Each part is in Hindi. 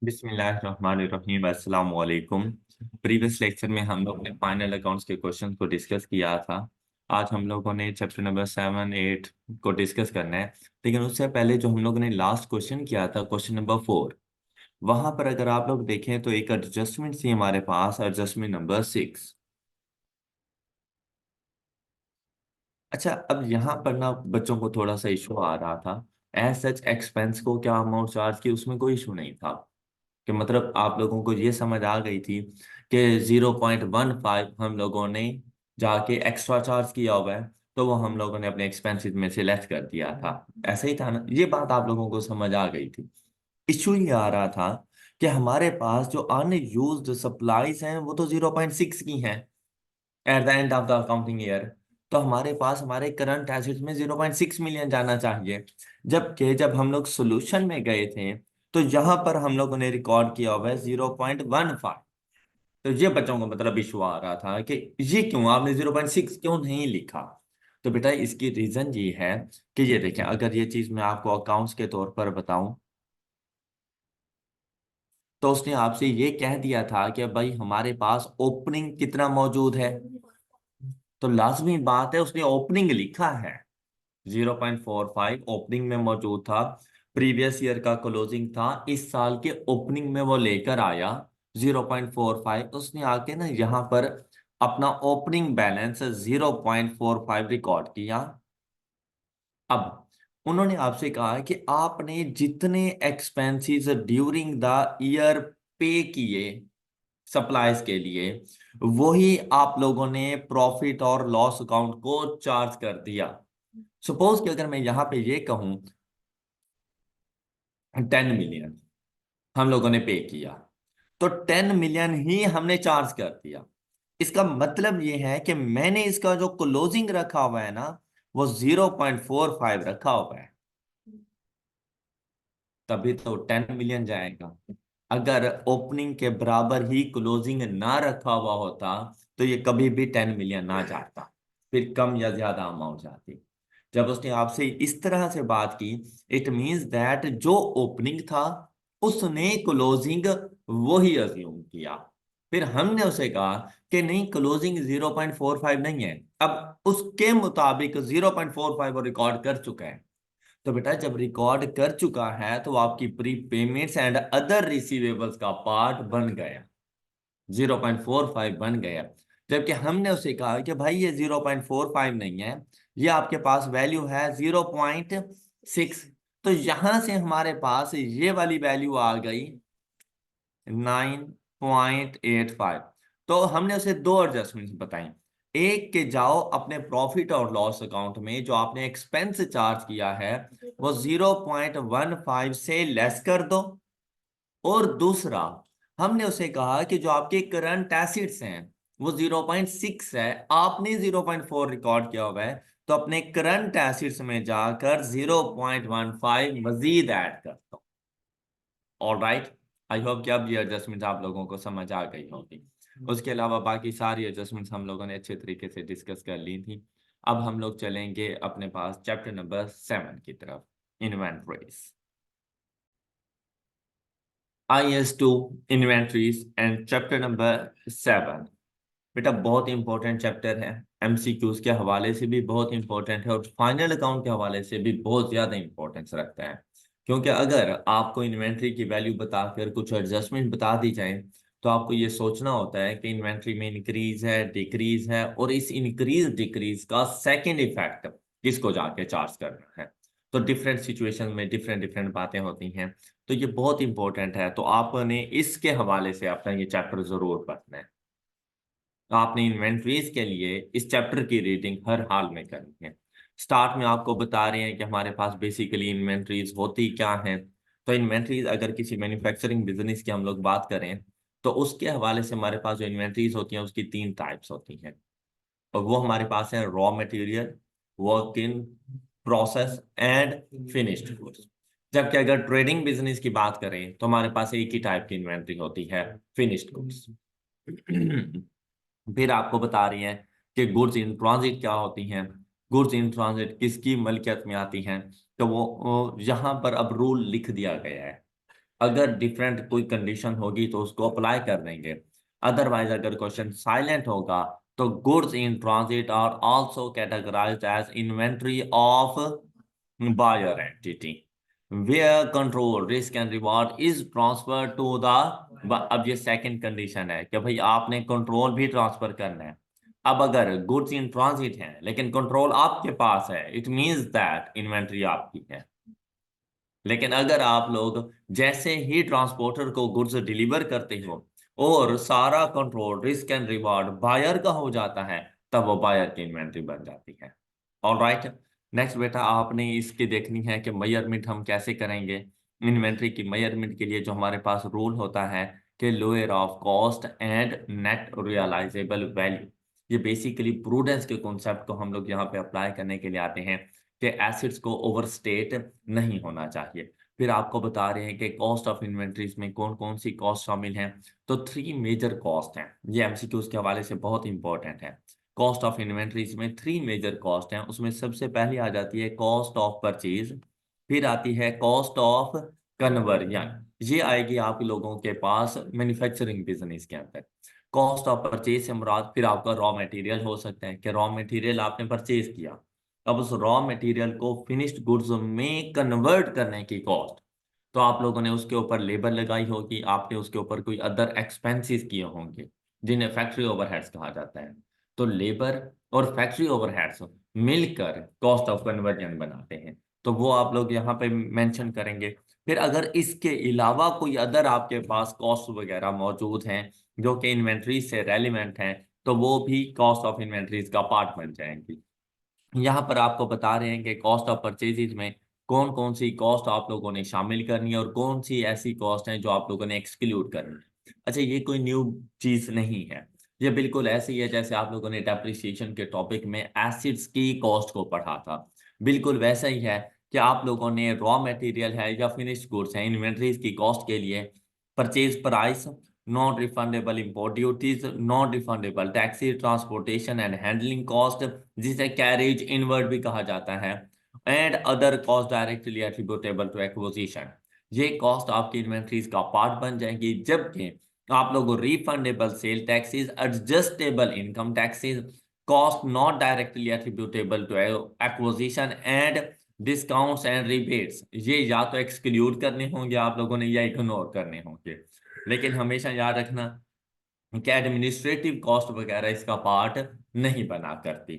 बिस्मिल्लाहिर्रहमानिर्रहीम अस्सलाम वालेकुम। प्रीवियस लेक्चर में हम लोग ने फाइनल अकाउंट्स के क्वेश्चन को डिस्कस किया था। आज हम लोगों ने चैप्टर नंबर 7, 8 को डिस्कस करना है। लेकिन उससे पहले जो हम लोगों ने लास्ट क्वेश्चन किया था, क्वेश्चन नंबर 4, वहां पर अगर आप लोग देखें तो एक एडजस्टमेंट थी हमारे पास, एडजस्टमेंट नंबर 6। अच्छा, अब यहाँ पर ना बच्चों को थोड़ा सा इशू आ रहा था। एज सच एक्सपेंस को क्या अमाउंट चार्ज की, उसमें कोई इशू नहीं था। कि मतलब आप लोगों को ये समझ आ गई थी कि 0.15 हम लोगों ने जाके एक्स्ट्रा चार्ज किया हुआ है, तो वो हम लोगों ने अपने एक्सपेंसेस में से लेस कर दिया था। ऐसा ही था ना, ये बात आप लोगों को समझ आ गई थी। इशू ये आ रहा था कि हमारे पास जो अनयूज्ड सप्लाईज हैं वो तो 0.6 की हैं at the end of the accounting year. तो हमारे पास हमारे करंट एसेट्स में 0.6 मिलियन जाना चाहिए। जबकि जब हम लोग सोल्यूशन में गए थे तो यहाँ पर हम लोगों ने रिकॉर्ड किया हुआ है 0.15। तो ये बच्चों को मतलब इशू आ रहा था कि ये क्यों आपने 0.6 क्यों नहीं लिखा। तो बेटा इसकी रीजन ये है कि ये देखें, अगर ये चीज मैं आपको अकाउंट्स के तौर पर बताऊं तो उसने आपसे ये कह दिया था कि भाई हमारे पास ओपनिंग कितना मौजूद है। तो लाजमी बात है उसने ओपनिंग लिखा है। 0.45 ओपनिंग में मौजूद था। प्रीवियस ईयर का क्लोजिंग था, इस साल के ओपनिंग में वो लेकर आया 0.45। उसने आके ना यहाँ पर अपना ओपनिंग बैलेंस 0.45 रिकॉर्ड किया। अब उन्होंने आपसे कहा कि आपने जितने एक्सपेंसेस ड्यूरिंग द ईयर पे किए सप्लाईज के लिए, वही आप लोगों ने प्रॉफिट और लॉस अकाउंट को चार्ज कर दिया। सपोज कि अगर मैं यहां पे ये कहूं 10 मिलियन हम लोगों ने पे किया, तो 10 मिलियन ही हमने चार्ज कर दिया। इसका मतलब ये है कि मैंने इसका जो क्लोजिंग रखा हुआ है ना, वो 0.45 रखा हुआ है। तभी तो 10 मिलियन जाएगा। अगर ओपनिंग के बराबर ही क्लोजिंग ना रखा हुआ होता तो ये कभी भी 10 मिलियन ना जाता, फिर कम या ज्यादा अमाउंट जाती। जब उसने आपसे इस तरह से बात की, इट मींस दैट जो ओपनिंग था उसने क्लोजिंग वही अज्यूम किया। फिर हमने उसे कहा कि नहीं, क्लोजिंग 0.45 नहीं है, अब उसके मुताबिक 0.45 वो रिकॉर्ड कर चुका है। तो बेटा जब रिकॉर्ड कर चुका है तो आपकी pre payments and other receivables का पार्ट बन गया, 0.45 बन गया। जबकि हमने उसे कहा कि भाई ये 0.45 नहीं है, ये आपके पास वैल्यू है 0.6। तो यहां से हमारे पास ये वाली वैल्यू आ गई 9.85। तो हमने उसे दो एडजस्टमेंट्स बताई। एक के जाओ अपने प्रॉफिट और लॉस अकाउंट में जो आपने एक्सपेंस चार्ज किया है वो 0.15 से लेस कर दो। और दूसरा, हमने उसे कहा कि जो आपके करंट एसिड्स हैं वो 0.6 है, आपने 0.4 रिकॉर्ड किया हुआ है, तो अपने करंट एसिड्स में जाकर 0.15 मजीद ऐड कर दो। All right. आई होप कि अब ये एडजस्टमेंट आप लोगों को समझ आ गई होगी। उसके अलावा बाकी सारी एडजस्टमेंट्स हम लोगों ने अच्छे तरीके से डिस्कस कर ली थी। अब हम लोग चलेंगे अपने पास चैप्टर नंबर 7 की तरफ, inventories. IS2 inventories and chapter number 7। बेटा बहुत इंपॉर्टेंट चैप्टर है, MCQs के हवाले से भी बहुत इंपॉर्टेंट है और फाइनल अकाउंट के हवाले से भी बहुत ज्यादा इंपॉर्टेंस रखता है। क्योंकि अगर आपको इन्वेंट्री की वैल्यू बताकर कुछ एडजस्टमेंट बता दी जाए तो आपको ये सोचना होता है कि इन्वेंट्री में इंक्रीज है डिक्रीज है, और इस इंक्रीज डिक्रीज का सेकेंड इफेक्ट किसको जाके चार्ज करना है। तो डिफरेंट सिचुएशन में डिफरेंट डिफरेंट बातें होती हैं। तो ये बहुत इंपॉर्टेंट है, तो आपने इसके हवाले से अपना ये चैप्टर जरूर पढ़ना है। तो आपने इन्वेंटरीज के लिए इस चैप्टर की रीडिंग हर हाल में करनी है। स्टार्ट में आपको बता रहे हैं कि हमारे पास बेसिकली इन्वेंटरीज होती क्या हैं। तो इन्वेंटरीज अगर किसी मैन्युफैक्चरिंग बिजनेस की हम लोग बात करें तो उसके हवाले से हमारे पास जो इन्वेंटरीज होती हैं उसकी तीन टाइप्स होती हैं। और वो हमारे पास है raw material, work in process and finished goods. जबकि अगर ट्रेडिंग बिजनेस की बात करें तो हमारे पास एक ही टाइप की इन्वेंट्री होती है, फिनिश्ड गुड्स। फिर आपको बता रही हैं कि गुड्स इन ट्रांजिट क्या होती हैं, गुड्स इन ट्रांजिट किसकी मलकियत में आती हैं। तो वो यहाँ पर अब रूल लिख दिया गया है अगर डिफरेंट कोई कंडीशन होगी तो उसको अप्लाई कर देंगे। अदरवाइज अगर क्वेश्चन साइलेंट होगा तो goods in transit are also categorised as inventory of buyer entity where control risk and reward is transfer to the. अब ये सेकंड कंडीशन है कि भाई आपने कंट्रोल भी ट्रांसफर करना है। अब अगर गुड्स इन ट्रांजिट है लेकिन कंट्रोल आपके पास है, इट मींस दैट इन्वेंट्री आपकी है। लेकिन अगर आप लोग जैसे ही ट्रांसपोर्टर को गुड्स डिलीवर करते हो और सारा control risk and reward buyer का हो जाता है, तब वो बायर की इन्वेंट्री बन जाती है। ऑलराइट, नेक्स्ट बेटा आपने इसकी देखनी है कि मेजरमेंट हम कैसे करेंगे। इन्वेंट्री की मेजरमेंट के लिए जो हमारे पास रूल होता है कि lower of cost and net realisable value, ये बेसिकली प्रूडेंस के कॉन्सेप्ट को हम लोग यहाँ पे अप्लाई करने के लिए आते हैं कि एसिड्स को ओवरस्टेट नहीं होना चाहिए। फिर आपको बता रहे हैं कि कॉस्ट ऑफ इन्वेंट्रीज में कौन कौन सी कॉस्ट शामिल हैं। तो 3 मेजर कॉस्ट हैं, ये एमसीक्यूज के हवाले से बहुत इंपॉर्टेंट है। कॉस्ट ऑफ इन्वेंट्रीज में 3 मेजर कॉस्ट हैं, उसमें सबसे पहले आ जाती है कॉस्ट ऑफ परचेज, फिर आती है कॉस्ट ऑफ कन्वर्जन, ये आएगी आप लोगों के पास मैन्युफैक्चरिंग बिजनेस के अंदर। कॉस्ट ऑफ परचेज से मुराद फिर आपका रॉ मटेरियल हो सकता है कि रॉ मटेरियल आपने परचेज किया, अब उस रॉ मटेरियल को फिनिश्ड गुड्स में कन्वर्ट करने की कॉस्ट, तो आप लोगों ने उसके ऊपर लेबर लगाई होगी, आपने उसके ऊपर कोई अदर एक्सपेंसेस किए होंगे जिन्हें फैक्ट्री ओवरहेड्स कहा जाता है। तो लेबर और फैक्ट्री ओवरहेड्स मिलकर कॉस्ट ऑफ कन्वर्जन बनाते हैं, तो वो आप लोग यहाँ पे मेंशन करेंगे। फिर अगर इसके अलावा कोई अदर आपके पास कॉस्ट वगैरह मौजूद हैं जो कि इन्वेंट्री से रेलिवेंट हैं, तो वो भी कॉस्ट ऑफ इन्वेंट्रीज का पार्ट बन जाएंगी। यहाँ पर आपको बता रहे हैं कि कॉस्ट ऑफ परचेजेज में कौन कौन सी कॉस्ट आप लोगों ने शामिल करनी है और कौन सी ऐसी कॉस्ट है जो आप लोगों ने एक्सक्लूड करनी है। अच्छा, ये कोई न्यू चीज नहीं है, ये बिल्कुल ऐसे ही है जैसे आप लोगों ने डेप्रिसिएशन के टॉपिक में एसिड्स की कॉस्ट को पढ़ा था, बिल्कुल वैसा ही है कि आप लोगों ने रॉ मटेरियल है या फिनिश्ड गुड्स है इन्वेंट्रीज की कॉस्ट के लिए purchase price, non refundable import duties, non refundable taxes, transportation and handling cost जिसे कैरेज इनवर्ड भी कहा जाता है, and other cost directly attributable to acquisition, ये कॉस्ट आपकी इन्वेंट्रीज का पार्ट बन जाएंगी। जबकि आप लोगों refundable sale taxes, adjustable income taxes, cost not directly attributable to acquisition and discounts and rebates, ये या तो एक्सक्लूड करने होंगे आप लोगों ने या इग्नोर करने होंगे। लेकिन हमेशा याद रखना कि एडमिनिस्ट्रेटिव कॉस्ट वगैरह इसका पार्ट नहीं बना करती।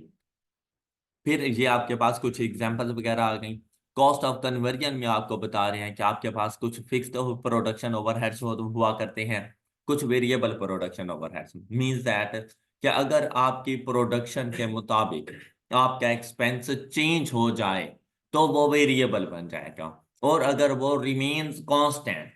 फिर ये आपके पास कुछ एग्जांपल्स वगैरह आ गई। कॉस्ट ऑफ कन्वर्जन में आपको बता रहे हैं कि आपके पास कुछ फिक्स्ड प्रोडक्शन ओवरहेड्स हुआ करते हैं, कुछ variable production overheads, means that कि अगर आपकी प्रोडक्शन के मुताबिक आपका एक्सपेंस चेंज हो जाए तो वो वेरिएबल बन जाएगा, और अगर वो रिमेन्स कांस्टेंट,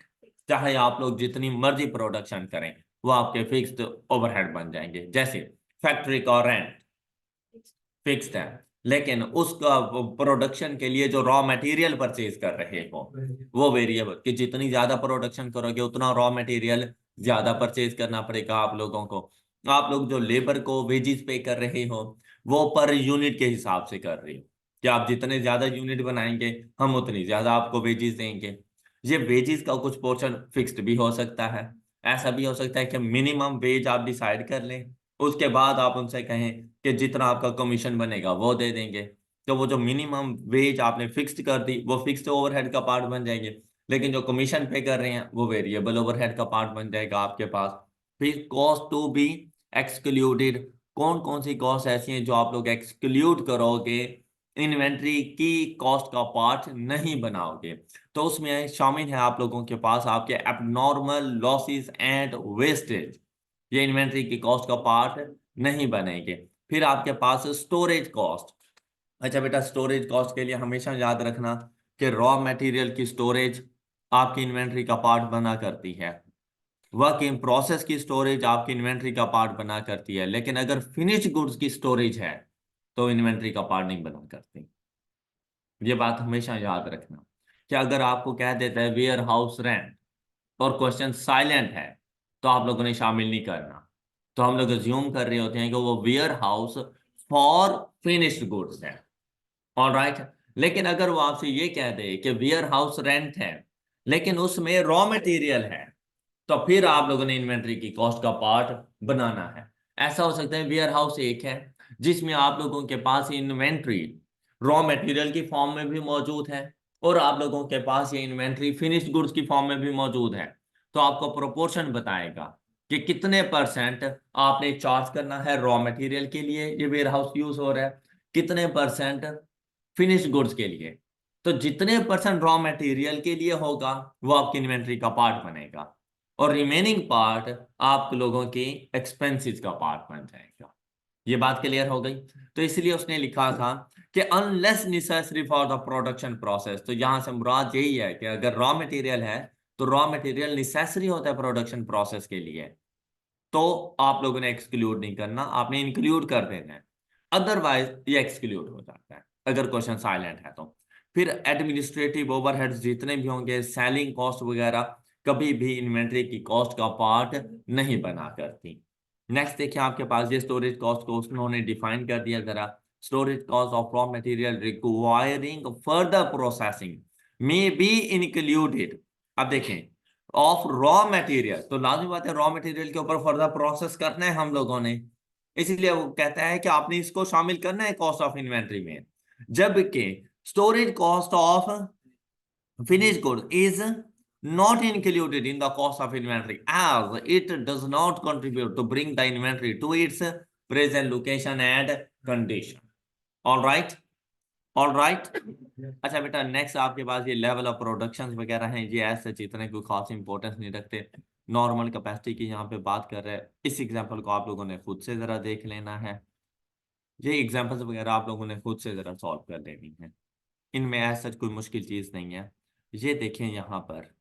चाहे आप लोग जितनी मर्जी प्रोडक्शन करें, वो आपके फिक्स्ड ओवरहेड बन जाएंगे। जैसे फैक्ट्री का रेंट फिक्स्ड है, लेकिन उसका प्रोडक्शन के लिए जो रॉ मटेरियल परचेज कर रहे हो वो वेरिएबल, कि जितनी ज्यादा प्रोडक्शन करोगे उतना रॉ मटेरियल ज्यादा परचेज करना पड़ेगा आप लोगों को। आप लोग जो लेबर को वेजेस पे कर रहे हो वो पर यूनिट के हिसाब से कर रहे हो, कि आप जितने ज्यादा यूनिट बनाएंगे हम उतनी ज्यादा आपको वेजेस देंगे। ये वेजेस का कुछ पोर्शन फिक्स्ड भी हो सकता है, ऐसा भी हो सकता है कि मिनिमम वेज आप डिसाइड कर लें, उसके बाद आप उनसे कहें कि जितना आपका कमीशन बनेगा वो दे देंगे, तो वो जो मिनिमम वेज आपने फिक्स्ड कर दी वो फिक्स्ड ओवरहेड का पार्ट बन जाएंगे, लेकिन जो कमीशन पे कर रहे हैं वो वेरिएबल ओवरहेड का पार्ट बन जाएगा आपके पास। फिर कॉस्ट टू बी एक्सक्लूडेड, कौन कौन सी कॉस्ट ऐसी हैं जो आप लोग एक्सक्लूड करोगे, इन्वेंट्री की कॉस्ट का पार्ट नहीं बनाओगे। तो उसमें शामिल है आप लोगों के पास आपके एबनॉर्मल लॉसेस एंड वेस्टेज, ये इन्वेंट्री की कॉस्ट का पार्ट नहीं बनेंगे। फिर आपके पास स्टोरेज कॉस्ट। अच्छा बेटा, स्टोरेज कॉस्ट के लिए हमेशा याद रखना कि रॉ मटेरियल की स्टोरेज आपकी इन्वेंट्री का पार्ट बना करती है, वर्क इन प्रोसेस की स्टोरेज आपकी इन्वेंट्री का पार्ट बना करती है, लेकिन अगर फिनिश गुड्स की स्टोरेज है तो इन्वेंट्री का पार्ट नहीं बना करती। ये बात हमेशा याद रखना कि अगर आपको कह देता है वेयर हाउस रेंट और क्वेश्चन साइलेंट है तो आप लोगों ने शामिल नहीं करना, तो हम लोग अज्यूम कर रहे होते हैं कि वो warehouse for finished goods है। ऑल राइट, लेकिन अगर वो आपसे ये कह दे कि वेयर हाउस रेंट है लेकिन उसमें रॉ मटेरियल है, तो फिर आप लोगों ने इन्वेंट्री की कॉस्ट का पार्ट बनाना है। ऐसा हो सकता है वेयर हाउस एक है जिसमें आप लोगों के पास इन्वेंट्री रॉ मटेरियल की फॉर्म में भी मौजूद है, और आप लोगों के पास ये इन्वेंट्री फिनिश्ड गुड्स की फॉर्म में भी मौजूद है। तो आपको प्रोपोर्शन बताएगा कि कितने परसेंट आपने चार्ज करना है रॉ मटेरियल के लिए, ये वेयर हाउस यूज हो रहा है, कितने परसेंट फिनिश्ड गुड्स के लिए। तो जितने परसेंट रॉ मटेरियल के लिए होगा वो आपकी इन्वेंट्री का पार्ट बनेगा, और रिमेनिंग पार्ट आप लोगों की एक्सपेंसेस का पार्ट बन जाएगा। ये बात क्लियर हो गई। तो इसलिए उसने लिखा था कि unless necessary for the production process, तो यहां से मुराद यही है कि अगर रॉ मटेरियल है तो रॉ मटेरियल नेसेसरी होता है प्रोडक्शन प्रोसेस के लिए, तो आप लोगों ने एक्सक्लूड नहीं करना, आपने इंक्लूड कर देना है। अदरवाइज ये एक्सक्लूड हो जाता है अगर क्वेश्चन साइलेंट है तो। फिर एडमिनिस्ट्रेटिव ओवरहेड्स जितने भी होंगे, सेलिंग कॉस्ट वगैरह, कभी भी इन्वेंट्री की कॉस्ट का पार्ट नहीं बना करती। नेक्स्ट देखिए आपके पास ये स्टोरेज कॉस्ट को उन्होंने डिफाइन कर दिया जरा। Storage cost of raw material requiring further processing may be included. अब देखें ऑफ रॉ मटेरियल, तो लाजमी बात है रॉ मटेरियल के ऊपर फर्दर प्रोसेस करना है हम लोगों ने, इसीलिए वो कहता है कि आपने इसको शामिल करना है कॉस्ट ऑफ इन्वेंट्री में। जबकि storage cost of finished goods is not included in the cost of inventory as it does not contribute to bring the inventory to its present location and condition. All right, all right. अच्छा बेटा नेक्स्ट आपके पास ये लेवल ऑफ प्रोडक्शन वगैरह हैं, ये ऐसे इतने कोई खास इंपॉर्टेंस नहीं रखते। नॉर्मल कैपेसिटी की यहाँ पे बात कर रहे हैं। इस एग्जांपल को आप लोगों ने खुद से जरा देख लेना है, ये एग्जांपल्स वगैरह आप लोगों ने खुद से जरा सॉल्व कर लेनी है, इनमें ऐसा कोई मुश्किल चीज नहीं है। ये देखें यहाँ पर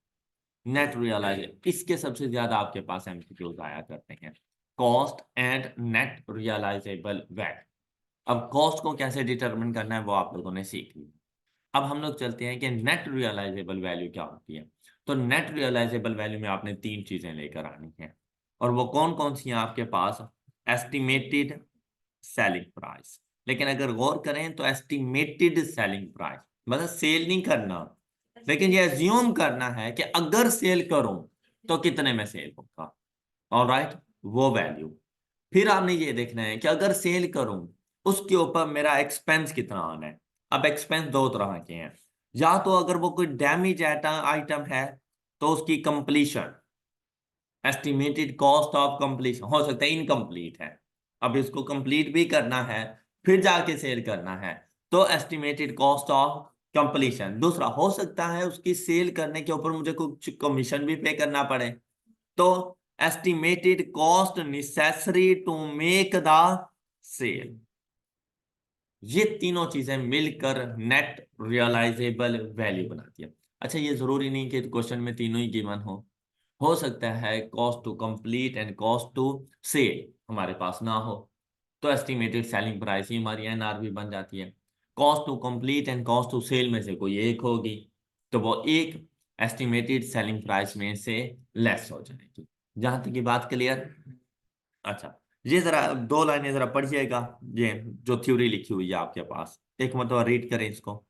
नेट रियलाइजेशन, इसके सबसे ज्यादा आपके पास एमसीक्यूज आया करते हैं, cost and net realisable value. अब कॉस्ट को कैसे डिटरमिन करना है वो आप लोगों ने सीख लिया। अब हम लोग चलते हैं कि नेट रियलाइजेबल वैल्यू क्या होती है। तो नेट रियलाइजेबल वैल्यू में आपने तीन चीजें लेकर आनी है, और वो कौन कौन सी हैं आपके पास। एस्टिमेटेड सेलिंग प्राइस, लेकिन अगर गौर करें तो एस्टिमेटेड सेलिंग प्राइस मतलब सेल नहीं करना, लेकिन ये अज्यूम करना है कि अगर सेल करूं तो कितने में सेल होगा। ऑलराइट, वो वैल्यू। फिर आपने ये देखना है कि अगर सेल करूं उसके ऊपर मेरा एक्सपेंस कितना आना है। अब एक्सपेंस दो तरह के हैं, या तो अगर वो कोई डैमेज आइटम है तो उसकी completion, estimated cost of completion, हो सकता है इनकम्प्लीट है, अब इसको कंप्लीट भी करना है फिर जाके सेल करना है, तो एस्टिमेटेड कॉस्ट ऑफ कंप्लीशन। दूसरा हो सकता है उसकी सेल करने के ऊपर मुझे कुछ कमीशन भी पे करना पड़े, तो estimated cost necessary to make the sale. ये तीनों चीजें मिलकर नेट रियलाइजेबल वैल्यू बनाती है। अच्छा ये जरूरी नहीं कि क्वेश्चन में तीनों ही गिवन हो सकता है cost to complete and cost to sell हमारे पास ना हो, तो एस्टिमेटेड सेलिंग प्राइस ही हमारी एनआरवी बन जाती है। Cost to complete and cost to sell में से कोई एक होगी, तो वो एक एस्टिमेटेड सेलिंग प्राइस में से लेस हो जाएगी। जहां तक की बात क्लियर। अच्छा ये जरा दो लाइनें जरा पढ़िएगा, ये जो थ्योरी लिखी हुई है आपके पास, एक मतलब रीड करें इसको।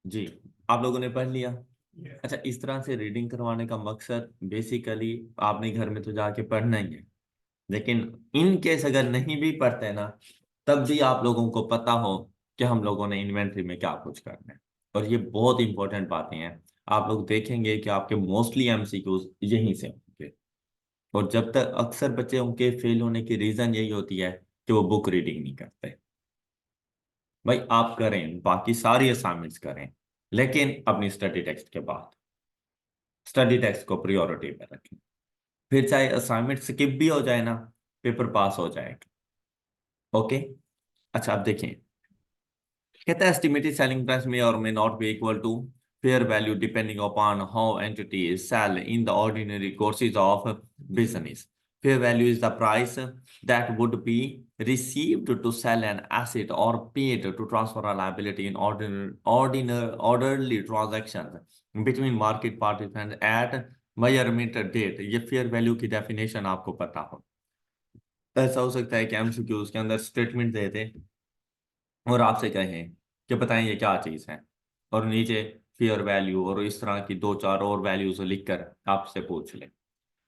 जी, आप लोगों ने पढ़ लिया। अच्छा इस तरह से रीडिंग करवाने का मकसद बेसिकली आपने घर में तो जाके पढ़ना ही है, लेकिन इन केस अगर नहीं भी पढ़ते ना तब भी आप लोगों को पता हो कि हम लोगों ने इन्वेंट्री में क्या कुछ करना है। और ये बहुत इंपॉर्टेंट बातें हैं, आप लोग देखेंगे कि आपके मोस्टली एमसीक्यूज यहीं से होंगे। और जब तक अक्सर बच्चे उनके फेल होने की रीजन यही होती है कि वो बुक रीडिंग नहीं करते। भाई आप करें बाकी सारी असाइनमेंट्स करें, लेकिन अपनी स्टडी टेक्स्ट के बाद स्टडी टेक्स्ट को प्रायोरिटी पे रखें। फिर चाहे असाइनमेंट स्किप भी हो जाए ना, पेपर पास हो जाएगा। ओके। अच्छा अब देखें, कहता है estimated selling price may or may not be equal to fair value depending upon how entities sell in the ordinary courses of business. Fair value is the price that would be received to sell an asset or paid to transfer a liability in orderly transactions between market participants at measurement date। ये फेयर वैल्यू की डेफिनेशन आपको पता हो। ऐसा हो सकता है कि एमसीक्यू के अंदर स्टेटमेंट दे दे और आपसे कहें कि बताएं ये क्या चीज है, और नीचे फेयर वैल्यू और इस तरह की दो चार और वैल्यूज लिखकर आपसे पूछ ले।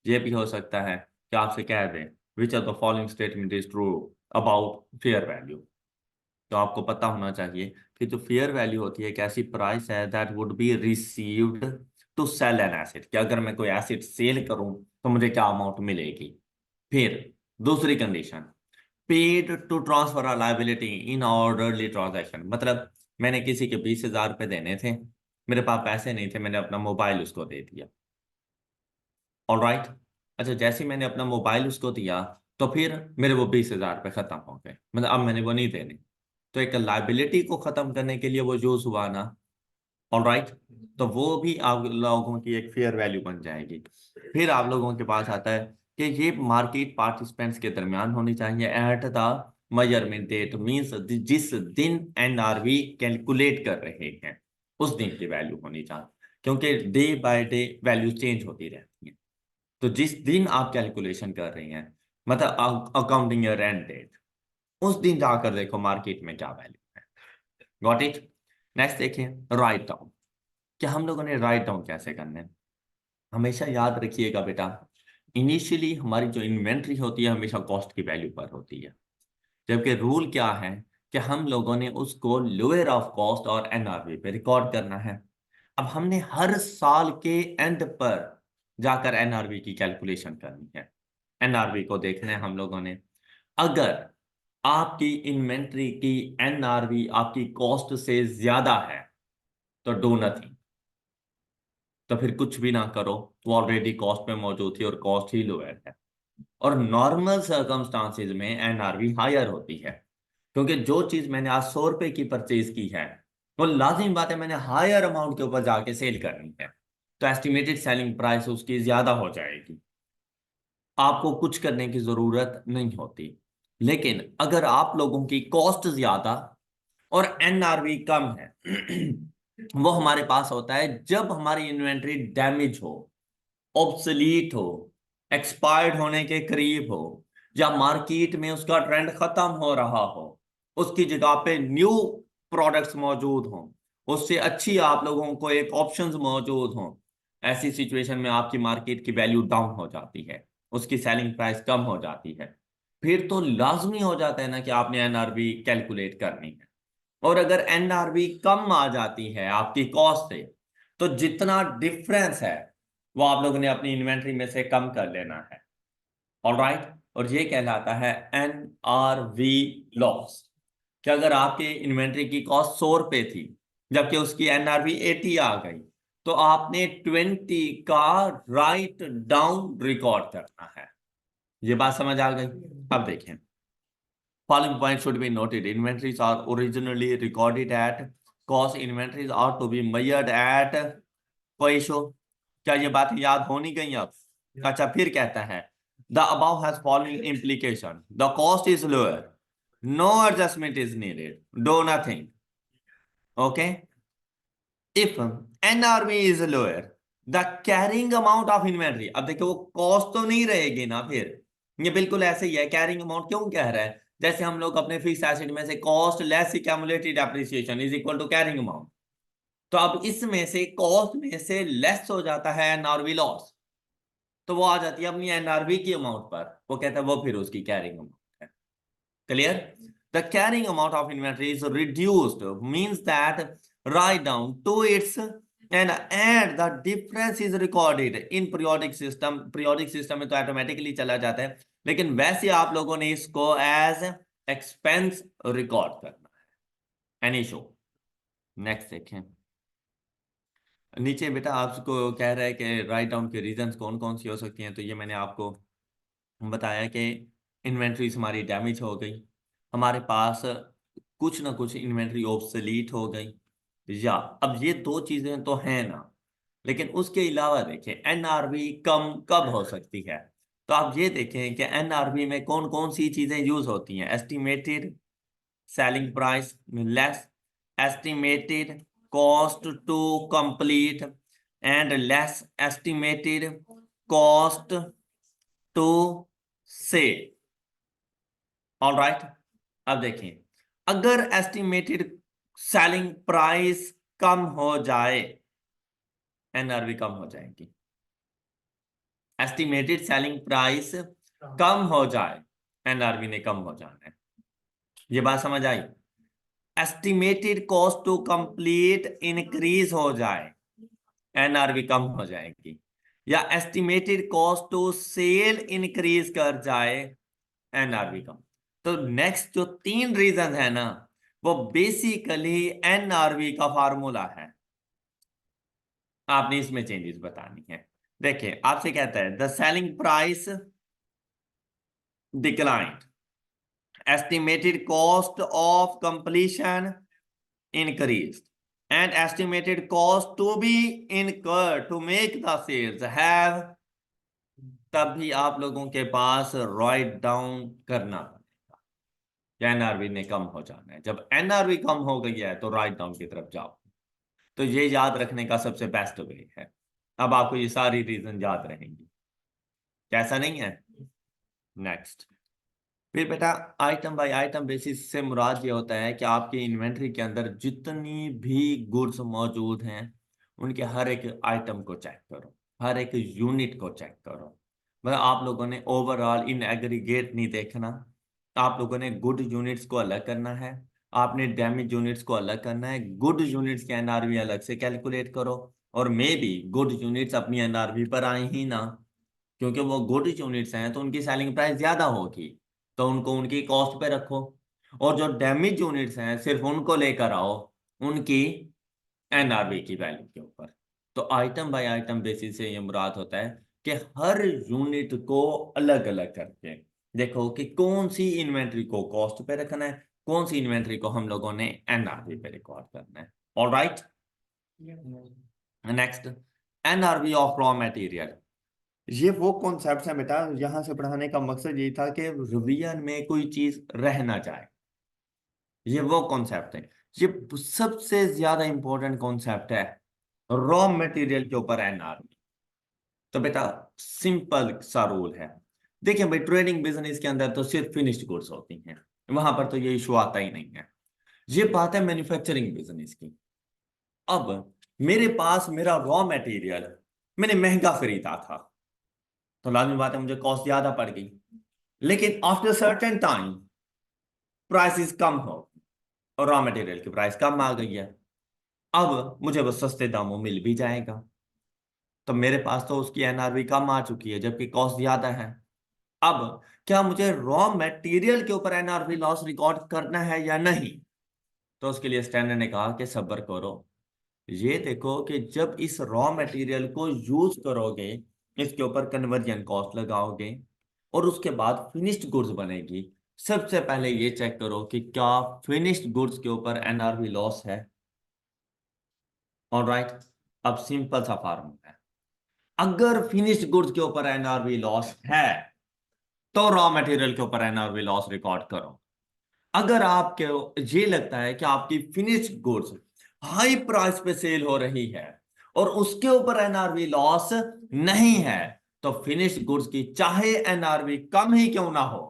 ये भी हो सकता है कि आपसे कह दें which of the following statement is true about fair value. तो आपको पता होना चाहिए कि जो फेयर वैल्यू होती है एक ऐसी प्राइस है that would be received to sell an asset, कि अगर मैं कोई एसेट सेल करूं तो मुझे क्या अमाउंट मिलेगी। फिर दूसरी condition, paid to transfer a liability in orderly transaction, मतलब मैंने किसी के 20,000 रुपये देने थे, मेरे पास पैसे नहीं थे, मैंने अपना मोबाइल उसको दे दिया। ऑलराइट, अच्छा जैसे ही मैंने अपना मोबाइल उसको दिया तो फिर मेरे वो 20,000 रुपये खत्म हो गए, मतलब अब मैंने वो नहीं देने। तो एक लाइबिलिटी को खत्म करने के लिए वो यूज हुआ ना। ऑलराइट, तो वो भी आप लोगों की एक फेयर वैल्यू बन जाएगी। फिर आप लोगों के पास आता है कि ये मार्केट पार्टिसिपेंट्स के दरमियान होनी चाहिए at the measurement date, means जिस दिन एनआरवी कैलकुलेट कर रहे हैं उस दिन की वैल्यू होनी चाहिए, क्योंकि day by day value change होती रहती है। तो जिस दिन आप कैलकुलेशन कर रहे हैं, मतलब अकाउंटिंग ईयर एंड डेट, उस दिन जाकर देखो मार्केट में क्या वैल्यू है। Got it. नेक्स्ट देखें राइट डाउन, कि हम लोगों ने राइट डाउन कैसे करना है। हमेशा याद रखिएगा बेटा, इनिशियली हमारी जो इन्वेंट्री होती है हमेशा कॉस्ट की वैल्यू पर होती है, जबकि रूल क्या है कि हम लोगों ने उसको लोअर ऑफ कॉस्ट और एनआरवी पे रिकॉर्ड करना है। अब हमने हर साल के एंड पर जाकर एनआरवी की कैलकुलेशन करनी है। एनआरवी को देखना है हम लोगों ने, अगर आपकी इन्वेंट्री की एनआरवी आपकी कॉस्ट से ज्यादा है तो डू नथिंग, तो फिर कुछ भी ना करो, वो ऑलरेडी कॉस्ट में मौजूद थी और कॉस्ट ही लोअर है। और नॉर्मल सर्कमस्टांसिस में एनआरवी हायर होती है, क्योंकि जो चीज मैंने आज 100 रुपए की परचेज की है वो लाजिम बात है मैंने हायर अमाउंट के ऊपर जाके सेल करनी है, तो एस्टिमेटेड सेलिंग प्राइस उसकी ज्यादा हो जाएगी, आपको कुछ करने की जरूरत नहीं होती। लेकिन अगर आप लोगों की कॉस्ट ज्यादा और एनआरवी कम है वो हमारे पास होता है जब हमारी इन्वेंट्री डैमेज हो, ऑब्सलीट हो, एक्सपायर्ड होने के करीब हो, या मार्केट में उसका ट्रेंड खत्म हो रहा हो, उसकी जगह पे न्यू प्रोडक्ट्स मौजूद हों, उससे अच्छी आप लोगों को एक ऑप्शंस मौजूद हों। ऐसी सिचुएशन में आपकी मार्केट की वैल्यू डाउन हो जाती है, उसकी सेलिंग प्राइस कम हो जाती है। फिर तो लाजमी हो जाता है ना कि आपने एनआरवी कैलकुलेट करनी है। और अगर एनआरवी कम आ जाती है आपकी कॉस्ट से, तो जितना डिफरेंस है वो आप लोगों ने अपनी इन्वेंट्री में से कम कर लेना है। ऑलराइट, और ये कहलाता है एनआरवी लॉस, कि अगर आपके इन्वेंट्री की कॉस्ट 100 रुपए थी जबकि उसकी एनआरवी 80 आ गई, तो आपने 20 का राइट डाउन रिकॉर्ड करना है। ये बात समझ आ गई। अब देखें, following points should be noted. Inventories are originally recorded at cost. Inventories are to be measured at ratio. क्या ये बात याद होनी गई अब? अच्छा, फिर कहता है the above has following implication. The cost is lower. No adjustment is needed. Do nothing. Okay. If NRV is lower, the carrying amount of inventory, अब देखो वो कॉस्ट तो नहीं रहेगी ना, फिर ये बिल्कुल ऐसे ही है। कैरिंग अमाउंट क्यों कह रहा है? जैसे हम लोग अपने फिक्स एसेट में से cost less accumulated appreciation is equal to carrying amount, तो अब इसमें से कॉस्ट में से लेस हो जाता है एनआरवी लॉस, तो वो आ जाती है अपनी एनआरवी की अमाउंट पर, वो कहता है वो फिर उसकी कैरिंग अमाउंट है। Clear? The carrying amount of inventory is reduced, means that write down to its and add the difference is recorded in periodic system. Periodic system में तो automatically चला जाता है, लेकिन वैसे आप लोगों ने इसको as expense रिकॉर्ड करना है। Any show. नेक्स्ट देखें, नीचे बेटा आपको कह रहा है कि राइट डाउन के रीजंस कौन कौन सी हो सकती हैं। तो ये मैंने आपको बताया कि इन्वेंट्रीज हमारी डैमेज हो गई, हमारे पास कुछ ना कुछ इन्वेंट्री ऑब्सलीट हो गई, या अब ये दो चीजें तो हैं ना, लेकिन उसके अलावा देखें एनआरवी कम कब हो सकती है। तो आप ये देखें कि एनआरवी में कौन कौन सी चीजें यूज होती हैं। Estimated selling price less, estimated cost to complete and less estimated cost to sell. All right, अब देखिए, अगर एस्टिमेटेड सेलिंग प्राइस कम हो जाए, एनआरवी कम हो जाएगी। एस्टिमेटेड सेलिंग प्राइस कम हो जाए, एनआरवी ने कम हो जाना है। ये बात समझ आई? Estimated cost to complete increase हो जाए, एनआरवी कम हो जाएगी। या estimated cost to sell increase कर जाए, एनआरवी कम। तो नेक्स्ट जो 3 रीजन है ना, वो बेसिकली एनआरवी का फार्मूला है। आपने इसमें चेंजेस बतानी है। देखिए आपसे कहता है the selling price declined, estimated cost of completion increased, and estimated cost to be incurred to make the sales have, तब भी आप लोगों के पास राइट डाउन करना पड़ेगा। एनआरवी ने कम हो जाना है। जब एनआरवी कम हो गई है तो राइट डाउन की तरफ जाओ। तो ये याद रखने का सबसे बेस्ट वे है। अब आपको ये सारी रीजन याद रहेंगी, कैसा नहीं है? नेक्स्ट, फिर बेटा आइटम बाय आइटम बेसिस से मुराद ये होता है कि आपकी इन्वेंट्री के अंदर जितनी भी गुड्स मौजूद हैं उनके हर एक आइटम को चेक करो, हर एक यूनिट को चेक करो। मतलब आप लोगों ने ओवरऑल इन एग्रीगेट नहीं देखना, आप लोगों ने गुड यूनिट्स को अलग करना है, आपने डैमेज यूनिट्स को अलग करना है। गुड यूनिट्स के एनआरवी अलग से कैलकुलेट करो, और मे बी गुड यूनिट्स अपनी एनआरवी पर आए ही ना, क्योंकि वो गुड यूनिट्स हैं तो उनकी सेलिंग प्राइस ज्यादा होगी, तो उनको उनकी कॉस्ट पे रखो। और जो डैमेज यूनिट्स हैं सिर्फ उनको लेकर आओ उनकी एनआरवी की वैल्यू के ऊपर। तो आइटम बाय आइटम बेसिस से ये मुराद होता है कि हर यूनिट को अलग अलग करके देखो कि कौन सी इन्वेंट्री को कॉस्ट पे रखना है, कौन सी इन्वेंट्री को हम लोगों ने एनआरवी पे रिकॉर्ड करना है। Alright, next, NRV of raw material. ये वो कॉन्सेप्ट है बेटा, यहां से पढ़ाने का मकसद यही था कि रिवीजन में कोई चीज रह ना जाए। ये वो कॉन्सेप्ट है, ये सबसे ज्यादा इंपॉर्टेंट कॉन्सेप्ट है रॉ मटेरियल के ऊपर एनआरवी। तो बेटा सिंपल सा रूल है। देखिए भाई, ट्रेडिंग बिजनेस के अंदर तो सिर्फ फिनिश्ड गुड्स होती हैं, वहां पर तो ये इशू आता ही नहीं है। ये बात है मैन्युफैक्चरिंग बिजनेस की। अब मेरे पास मेरा रॉ मटेरियल मैंने महंगा खरीदा था, तो लाजमी बात है मुझे कॉस्ट ज्यादा पड़ गई। लेकिन आफ्टर सर्टेन टाइम प्राइसेस कम हो और रॉ मटेरियल की प्राइस कम आ गई है, अब मुझे वो सस्ते दामों मिल भी जाएगा, तो मेरे पास तो उसकी एनआरवी कम आ चुकी है जबकि कॉस्ट ज्यादा है। अब क्या मुझे रॉ मटेरियल के ऊपर एनआरवी लॉस रिकॉर्ड करना है या नहीं? तो उसके लिए स्टैंडर्ड ने कहा कि सब्र करो, ये देखो कि जब इस रॉ मटेरियल को यूज करोगे, इसके ऊपर कन्वर्जन कॉस्ट लगाओगे और उसके बाद फिनिश्ड गुड्स बनेगी, सबसे पहले ये चेक करो कि क्या फिनिश्ड गुड्स के ऊपर एनआरवी लॉस है। ऑलराइट, अब सिंपल सा फार्मूला है, अगर फिनिश्ड गुड्स के ऊपर एनआरवी लॉस है तो रॉ मटेरियल के ऊपर एनआरवी लॉस रिकॉर्ड करो। अगर आपके ये लगता है कि आपकी फिनिश्ड गुड्स हाई प्राइस पे सेल हो रही है और उसके ऊपर एनआरवी लॉस नहीं है, तो फिनिश्ड गुड्स की चाहे एनआरवी कम ही क्यों ना हो,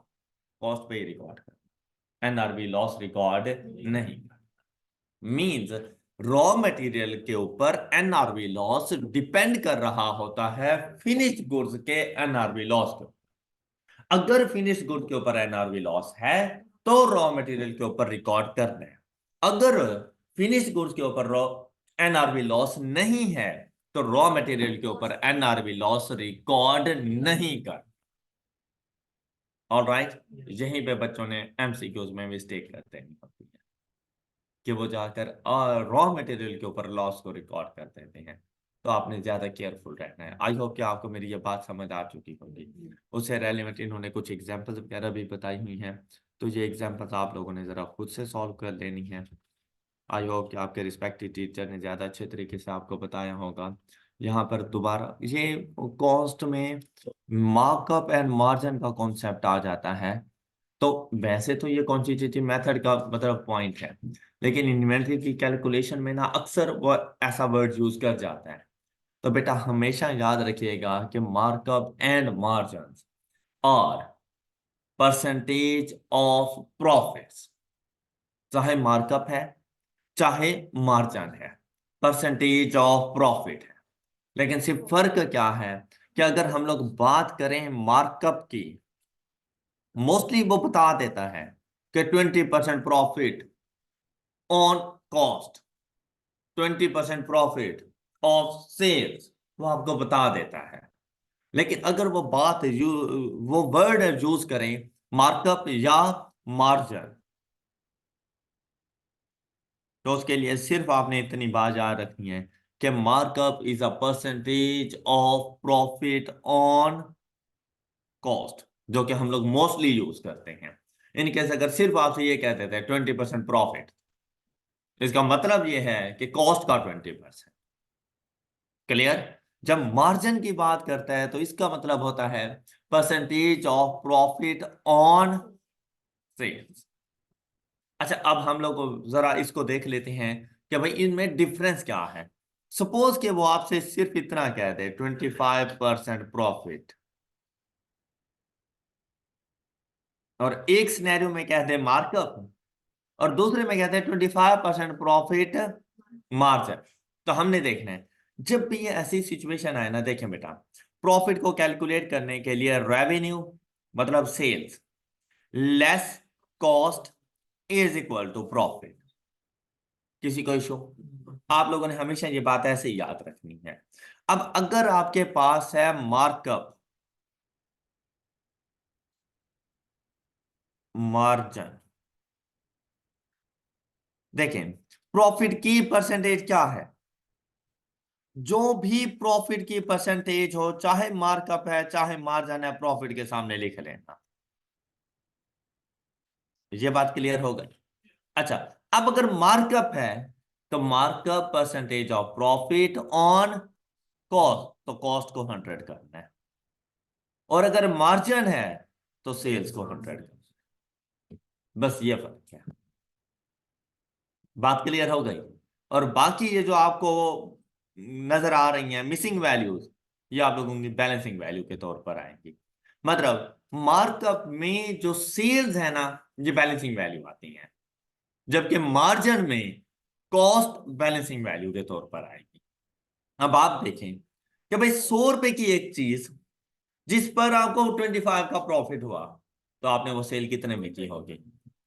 कॉस्ट पे ही रिकॉर्ड कर, एनआरवी लॉस रिकॉर्ड नहीं। मींस रॉ मटेरियल के ऊपर एनआरवी लॉस डिपेंड कर रहा होता है फिनिश्ड गुड्स के एनआरवी लॉस के। अगर फिनिश गुड के ऊपर एनआरवी लॉस है तो रॉ मटेरियल के ऊपर रिकॉर्ड करना है, अगर फिनिश गुड्स के ऊपर रॉ एनआरवी लॉस नहीं है तो रॉ मटेरियल के ऊपर एनआरवी लॉस रिकॉर्ड नहीं कर। ऑलराइट, यहीं पे बच्चों ने एमसीक्यूज में मिस्टेक करते हैं कि वो जाकर रॉ मटेरियल के ऊपर लॉस को रिकॉर्ड कर देते हैं। तो आपने ज्यादा केयरफुल रहना है। आई होप कि आपको मेरी ये बात समझ आ चुकी होगी। उससे रेलिवेंट इन्होंने कुछ एग्जांपल्स वगैरह भी बताई हुई हैं, तो ये एग्जांपल्स आप लोगों ने जरा खुद से सॉल्व कर लेनी है। आई होप कि आपके रिस्पेक्टिव टीचर ने ज्यादा अच्छे तरीके से आपको बताया होगा। यहाँ पर दोबारा ये कॉस्ट में मार्कअप एंड मार्जिन का कॉन्सेप्ट आ जाता है। तो वैसे तो ये क्वांटिटेटिव मेथड का मतलब पॉइंट है, लेकिन इन्वेंटरी की कैलकुलेशन में ना अक्सर वो ऐसा वर्ड यूज कर जाता है। तो बेटा हमेशा याद रखिएगा कि मार्कअप एंड मार्जिन और परसेंटेज ऑफ प्रॉफिट्स, चाहे मार्कअप है चाहे मार्जिन है, परसेंटेज ऑफ प्रॉफिट है। लेकिन सिर्फ फर्क क्या है कि अगर हम लोग बात करें मार्कअप की, मोस्टली वो बता देता है कि 20% profit on cost, 20% profit of sales, वो आपको बता देता है। लेकिन अगर वो वर्ड यूज करें मार्कअप या मार्जिन, तो उसके लिए सिर्फ आपने इतनी बात याद रखनी है कि markup is a percentage of profit on cost, जो कि हम लोग मोस्टली यूज करते हैं। इन केस अगर सिर्फ आपसे ये कह देते हैं 20% प्रॉफिट, इसका मतलब ये है कि कॉस्ट का 20%। क्लियर? जब मार्जिन की बात करता है तो इसका मतलब होता है percentage of profit on sales. अच्छा, अब हम लोग जरा इसको देख लेते हैं कि भाई इनमें डिफरेंस क्या है। सपोज कि वो आपसे सिर्फ इतना कह दे 25% प्रॉफिट, और एक सिनेरियो में कह दे मार्कअप, और दूसरे में कहते हैं 25% प्रॉफिट मार्जिन। तो हमने देखना है जब भी ये ऐसी सिचुएशन आए ना, देखें बेटा, प्रॉफिट को कैलकुलेट करने के लिए रेवेन्यू मतलब sales less cost is equal to profit. किसी को इशू? आप लोगों ने हमेशा ये बात ऐसे ही याद रखनी है। अब अगर आपके पास है मार्कअप मार्जिन, देखें प्रॉफिट की परसेंटेज क्या है, जो भी प्रॉफिट की परसेंटेज हो, चाहे मार्कअप है चाहे मार्जिन है, प्रॉफिट के सामने लिख लेना। ये बात क्लियर हो गई? अच्छा, अब अगर मार्कअप है तो markup percentage of profit on cost, तो कॉस्ट को 100 करना है, और अगर मार्जिन है तो सेल्स को 100 करना है। बस ये फर्क है। बात क्लियर हो गई? और बाकी ये जो आपको नजर आ रही हैं मिसिंग वैल्यूज, ये आप लोगों की बैलेंसिंग वैल्यू के तौर पर आएंगी। मतलब मार्कअप में जो सेल्स है ना, ये बैलेंसिंग वैल्यू आती है, जबकि मार्जिन में कॉस्ट बैलेंसिंग वैल्यू के तौर पर आएगी। अब आप देखें कि भाई 100 रुपए की एक चीज जिस पर आपको 25 का प्रॉफिट हुआ, तो आपने वो सेल कितने में की होगी?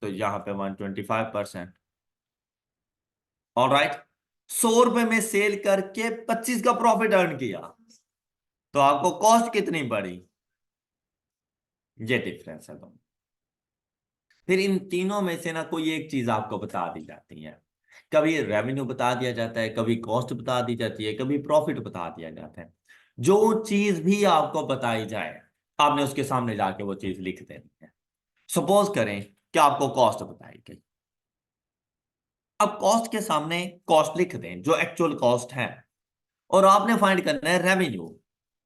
तो यहाँ पे 125%। ऑल राइट, 100 रुपए में सेल करके 25 का प्रॉफिट अर्न किया, तो आपको कॉस्ट कितनी पड़ी? ये डिफरेंस है दोनों। फिर इन तीनों में से ना कोई एक चीज आपको बता दी जाती है। कभी रेवेन्यू बता दिया जाता है, कभी कॉस्ट बता दी जाती है, कभी प्रॉफिट बता दिया जाता है। जो चीज भी आपको बताई जाए, आपने उसके सामने जाके वो चीज लिख देनी है। सपोज करें कि आपको कॉस्ट बताई गई, अब कॉस्ट के सामने कॉस्ट लिख दें जो एक्चुअल कॉस्ट है, और आपने फाइंड करना है रेवेन्यू,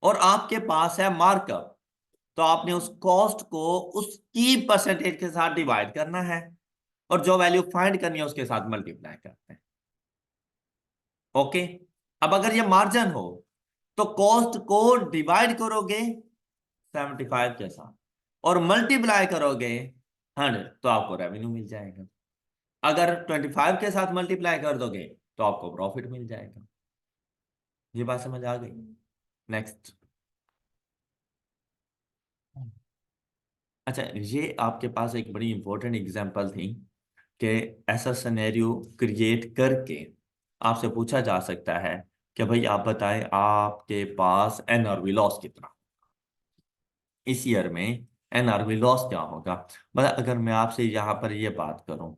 और आपके पास है मार्कअप, तो आपने उस कॉस्ट को उसकी परसेंटेज के साथ डिवाइड करना है, और जो वैल्यू फाइंड करनी है उसके साथ मल्टीप्लाई करते हैं। ओके, अब अगर ये मार्जिन हो तो कॉस्ट को डिवाइड करोगे 75 के साथ, और मल्टीप्लाई करोगे 100, तो आपको रेवेन्यू मिल जाएगा। अगर 25 के साथ मल्टीप्लाई कर दोगे तो आपको प्रॉफिट मिल जाएगा। ये बात समझ आ गई? नेक्स्ट। अच्छा, ये आपके पास एक बड़ी इंपॉर्टेंट एग्जांपल थी कि ऐसा सिनेरियो क्रिएट करके आपसे पूछा जा सकता है कि भाई आप बताएं आपके पास एनआरवी लॉस कितना इस ईयर में, एनआरवी लॉस क्या होगा। मतलब अगर मैं आपसे यहाँ पर ये बात करूं,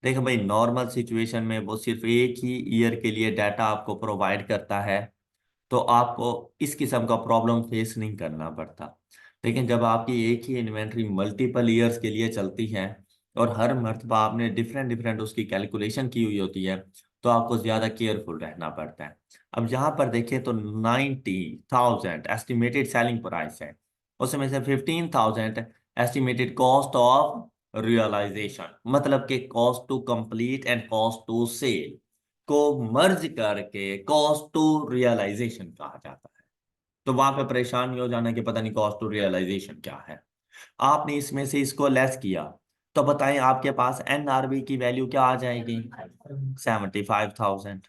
देखो भाई नॉर्मल सिचुएशन में वो सिर्फ एक ही ईयर के लिए डाटा आपको प्रोवाइड करता है, तो आपको इस किस्म का प्रॉब्लम फेस नहीं करना पड़ता। लेकिन जब आपकी एक ही इन्वेंट्री मल्टीपल ईयर्स के लिए चलती है, और हर मर्तबा आपने डिफरेंट डिफरेंट उसकी कैलकुलेशन की हुई होती है, तो आपको ज़्यादा केयरफुल रहना पड़ता है। अब यहाँ पर देखें तो 90,000 एस्टिमेटेड सेलिंग प्राइस है, उसमें से 15,000 एस्टिमेटेड कॉस्ट ऑफ रियलाइजेशन, मतलब कि cost to complete and cost to sell को मर्ज करके कॉस्ट टू रियलाइजेशन कहा जाता है। तो वहां पे परेशान नहीं हो जाना कि पता नहीं कॉस्ट टू रियलाइजेशन क्या है। आपने इसमें से इसको लेस किया, तो बताएं आपके पास एनआरबी की वैल्यू क्या आ जाएगी? 75,000।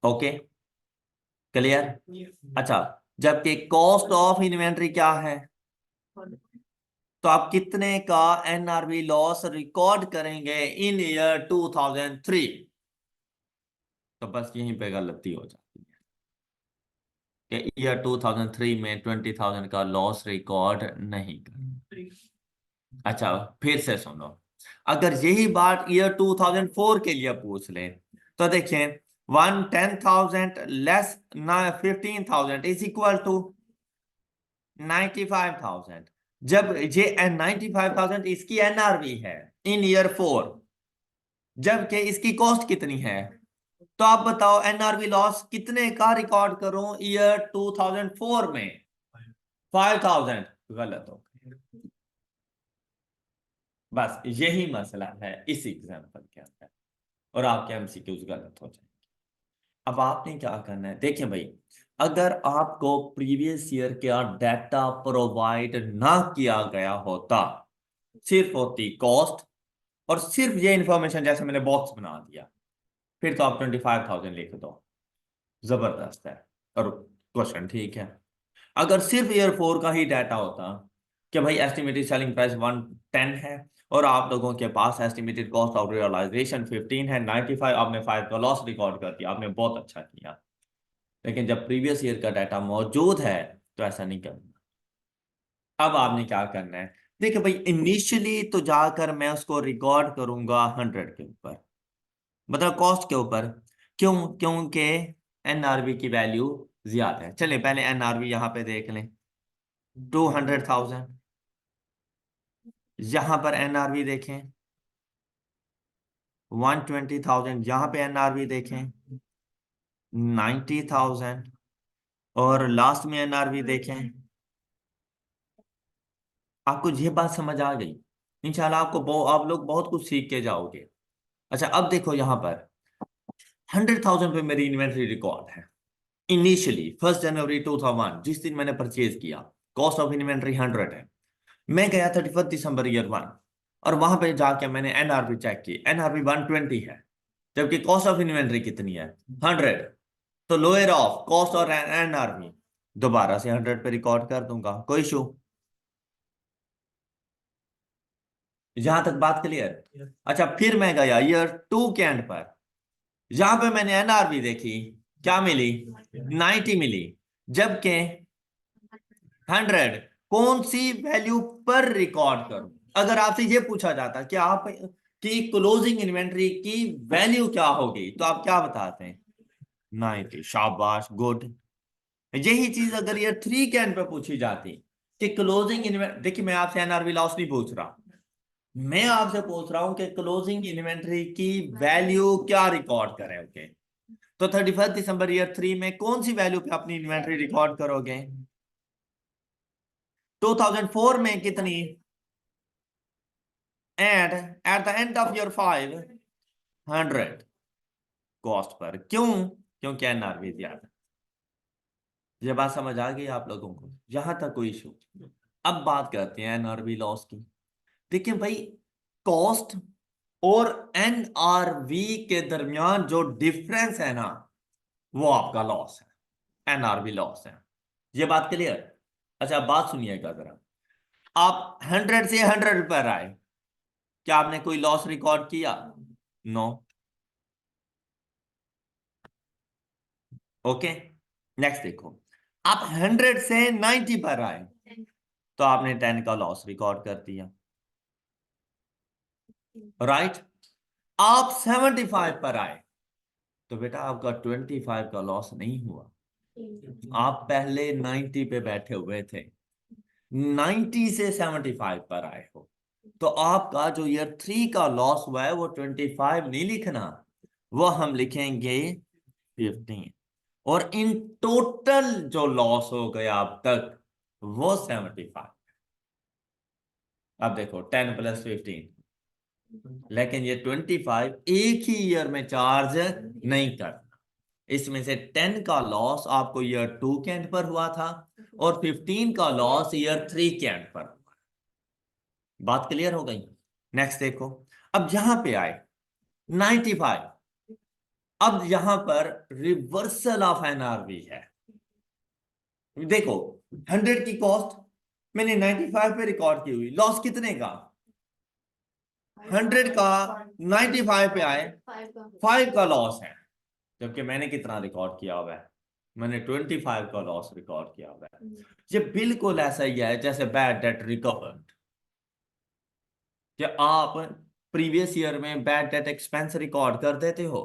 Okay, clear. अच्छा, जबकि कॉस्ट ऑफ इन्वेंट्री क्या है, तो आप कितने का एनआरवी लॉस रिकॉर्ड करेंगे इन ईयर 2003? तो बस यहीं पे गलती हो जाती है कि ईयर 2003 में 20,000 का लॉस रिकॉर्ड नहीं करें। अच्छा, फिर से सुनो, अगर यही बात ईयर 2004 के लिए पूछ ले तो देखें, 110,000 लेस ना 15,000 इज इक्वल टू 95,000। जब ये 95,000 इसकी एनआरवी है इन ईयर 4, जबकि इसकी कॉस्ट कितनी है, तो आप बताओ एनआरवी लॉस कितने का रिकॉर्ड करूं ईयर 2004 में? 5,000। गलत हो गया। बस यही मसला है इस एग्जांपल के अंदर, और आपके एमसीक्यूज गलत हो जाए। अब आपने क्या करना है, देखिए भाई, अगर आपको प्रीवियस ईयर का डाटा प्रोवाइड ना किया गया होता, सिर्फ होती कॉस्ट और सिर्फ ये इंफॉर्मेशन जैसे मैंने बॉक्स बना दिया, फिर तो आप 25,000 लिख दो, जबरदस्त है और क्वेश्चन ठीक है। अगर सिर्फ ईयर 4 का ही डाटा होता कि भाई एस्टिमेटेड सेलिंग प्राइस 110 है और आप लोगों के पास एस्टिमेटेड कॉस्ट ऑफ रियलाइजेशन 15 है, 95 आपने 5 का लॉस रिकॉर्ड कर दिया, आपने बहुत अच्छा किया। लेकिन जब प्रीवियस ईयर का डाटा मौजूद है तो ऐसा नहीं करना। अब आपने क्या करना है, देखिए भाई, इनिशियली तो जाकर मैं उसको रिकॉर्ड करूंगा 100 के ऊपर, मतलब कॉस्ट के ऊपर। क्यों? क्योंकि एनआरवी की वैल्यू ज्यादा है। चलिए पहले एनआरवी यहां पे देख लें, 200,000। यहां पर एनआरवी देखें 120,000, यहां पे एनआरवी देखें 90,000, और लास्ट में एनआरवी देखें। आपको ये बात समझ आ गई? इंशाल्लाह आप लोग बहुत कुछ सीख के जाओगे। अच्छा, अब देखो यहां पर 100,000 पे मेरी इन्वेंट्री रिकॉर्ड है इनिशियली 1 जनवरी 2001, जिस दिन मैंने परचेज किया। कॉस्ट ऑफ इन्वेंट्री 100 है। मैं गया 31 दिसंबर ईयर 1, और वहां पे जाके मैंने एनआरवी चेक की, एनआरवी 120 है, जबकि कॉस्ट ऑफ इन्वेंट्री कितनी है? 100। तो लोअर ऑफ कॉस्ट और एनआरवी दोबारा से 100 पे रिकॉर्ड कर दूंगा, कोई इशू? यहां तक बात क्लियर? अच्छा, फिर मैं गया ईयर 2 के एंड पर, यहां पे मैंने एनआरवी देखी, क्या मिली? 90 मिली, जबकि 100 कौन सी वैल्यू पर रिकॉर्ड करूं? अगर आपसे ये पूछा जाता कि आप की क्लोजिंग इन्वेंट्री की वैल्यू क्या होगी, तो आप क्या बताते हैं? 90। शाबाश, गुड। यही चीज अगर ईयर 3 के एंड पे पूछी जाती कि क्लोजिंग इन्वेंट्री, देखिए मैं आपसे एनआरवी लॉस नहीं पूछ रहा, मैं आपसे पूछ रहा हूं कि क्लोजिंग इन्वेंट्री की वैल्यू क्या रिकॉर्ड करें। ओके, तो 31 दिसंबर ईयर 3 में कौन सी वैल्यू पे अपनी इन्वेंट्री रिकॉर्ड करोगे? 2004 में कितनी? And at the end of year 5, 100 cost per. क्यों? क्योंकि एनआरवी ज्यादा। ये बात समझ आ गई आप लोगों को? यहां तक कोई इशू? अब बात करते हैं एनआरवी लॉस की। देखिए भाई, कॉस्ट और एनआरवी के दरमियान जो डिफरेंस है ना, वो आपका लॉस है, एनआरवी लॉस है। ये बात क्लियर? अच्छा, बात सुनिएगा जरा। आप 100 से 100 पर आए, क्या आपने कोई लॉस रिकॉर्ड किया? नो। ओके, नेक्स्ट देखो, आप 100 से 90 पर आए तो आपने 10 का लॉस रिकॉर्ड कर दिया, राइट। आप 75 पर आए तो बेटा आपका 25 का लॉस नहीं हुआ, आप पहले 90 पे बैठे हुए थे, 90 से 75 पर आए हो, तो आपका जो ईयर 3 का लॉस हुआ है वो 25 नहीं लिखना, वो हम लिखेंगे 15। और इन टोटल जो लॉस हो गया अब तक वो 75। अब देखो 10 प्लस 15, लेकिन ये 25 एक ही ईयर में चार्ज नहीं करना। इसमें से 10 का लॉस आपको ईयर 2 के एंड पर हुआ था, और 15 का लॉस ईयर 3 के एंड पर हुआ। बात क्लियर हो गई? नेक्स्ट देखो, अब यहां पे आए 95, अब यहां पर रिवर्सल ऑफ एनआरवी है। देखो 100 की कॉस्ट मैंने 95 पे रिकॉर्ड की हुई, लॉस कितने का? 100 का 95 पे आए 5 का लॉस है, जबकि मैंने कितना रिकॉर्ड किया हुआ है? मैंने 25 का लॉस रिकॉर्ड किया हुआ है। ये बिल्कुल ऐसा ही है जैसे बैड डेट रिकवर्ड, कि आप प्रीवियस ईयर में बैड डेट एक्सपेंस रिकॉर्ड कर देते हो,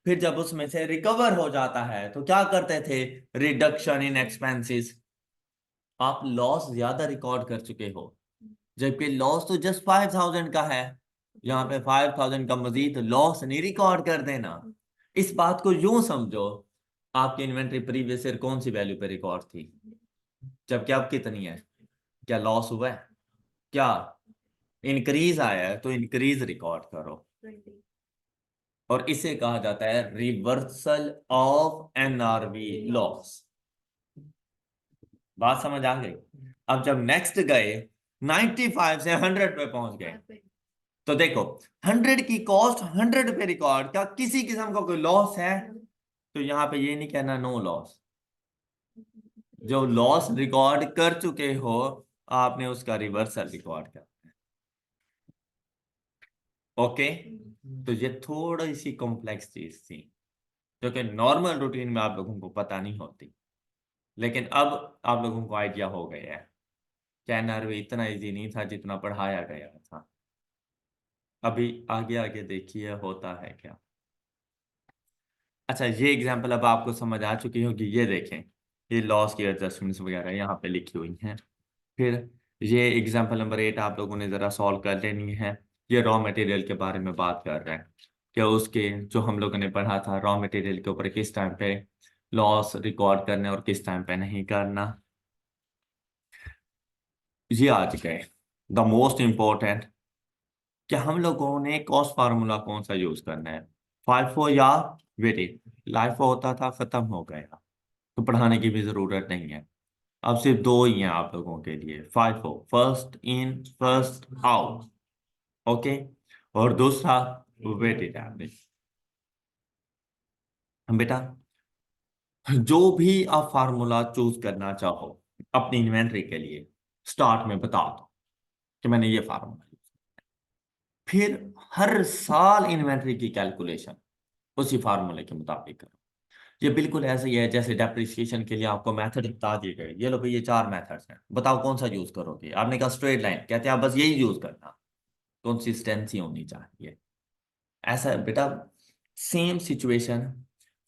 फिर जब उसमें से रिकवर हो जाता है तो क्या करते थे? Reduction in expenses. आप लॉस ज्यादा रिकॉर्ड कर चुके हो, जबकि लॉस तो जस्ट 5000 का है। यहाँ पे 5000 का मजीद लॉस नहीं रिकॉर्ड कर देना। इस बात को यूं समझो, आपकी इन्वेंट्री प्रीवियस ईयर कौन सी वैल्यू पे रिकॉर्ड थी, जबकि अब कितनी है? क्या लॉस हुआ है? क्या इंक्रीज आया है? तो इंक्रीज रिकॉर्ड करो। और इसे कहा जाता है रिवर्सल ऑफ एनआरवी लॉस। बात समझ आ गई? अब जब नेक्स्ट गए 95 से 100 पे पहुंच गए, तो देखो 100 की कॉस्ट 100 पे रिकॉर्ड, क्या किसी किस्म का कोई लॉस है? तो यहां पे ये नहीं कहना नो लॉस। जो लॉस रिकॉर्ड कर चुके हो आपने उसका रिवर्सल रिकॉर्ड कर। ओके, तो ये थोड़ी सी कॉम्प्लेक्स चीज थी जो कि नॉर्मल रूटीन में आप लोगों को पता नहीं होती, लेकिन अब आप लोगों को आइडिया हो गया है कि एनआरवी इतना इजी नहीं था जितना पढ़ाया गया था। अभी आगे आगे देखिए होता है क्या। अच्छा, ये एग्जांपल अब आपको समझ आ चुकी होगी। ये देखें, ये लॉस की एडजस्टमेंट्स वगैरह यहाँ पे लिखी हुई हैं। फिर ये एग्जांपल नंबर 8 आप लोगों ने ज़रा सॉल्व कर लेनी है। ये रॉ मटेरियल के बारे में बात कर रहा है कि उसके जो हम लोगों ने पढ़ा था रॉ मटेरियल के ऊपर किस टाइम पे लॉस रिकॉर्ड करना और किस टाइम पे नहीं करना। ये आज गए द मोस्ट इम्पोर्टेंट, कि हम लोगों ने कॉस्ट फार्मूला कौन सा यूज करना है, फाइफो या वेटेड। लाइफो होता था, खत्म हो गया, तो पढ़ाने की भी जरूरत नहीं है। अब सिर्फ दो ही हैं आप लोगों के लिए, FIFO, first in first out. Okay, और दूसरा वेटेड एवरेज। बेटा जो भी आप फार्मूला चूज करना चाहो अपनी इन्वेंट्री के लिए, स्टार्ट में बता दो कि मैंने ये फार्मूला, फिर हर साल इन्वेंट्री की कैलकुलेशन उसी फार्मूले के मुताबिक करो। ये बिल्कुल ऐसे ही है जैसे डेप्रिसिएशन के लिए आपको मेथड बता दिए गए, ये लो भाई ये 4 मेथड्स हैं, बताओ कौन सा यूज करोगे? आपने कहा स्ट्रेट लाइन, कहते हैं आप बस यही यूज करना। कंसिस्टेंसी होनी चाहिए। ऐसा है बेटा, सेम सिचुएशन,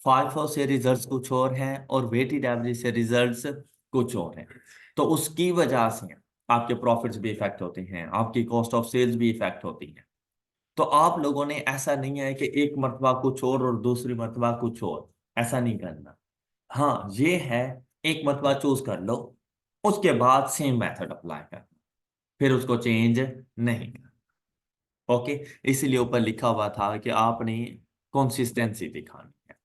फाइफो से रिजल्ट्स कुछ और हैं और वेटेड एवरेज से रिजल्ट्स कुछ और हैं, तो उसकी वजह से आपके प्रॉफिट्स भी इफेक्ट होते हैं, आपकी कॉस्ट ऑफ सेल्स भी इफेक्ट होती है। तो आप लोगों ने ऐसा नहीं है कि एक मरतबा कुछ और दूसरी मरतबा कुछ और, ऐसा नहीं करना। हाँ ये है, एक मरतबा चूज कर लो, उसके बाद सेम मेथड अप्लाई कर, फिर उसको चेंज नहीं कर। ओके, इसीलिए ऊपर लिखा हुआ था कि आपने कंसिस्टेंसी दिखानी है।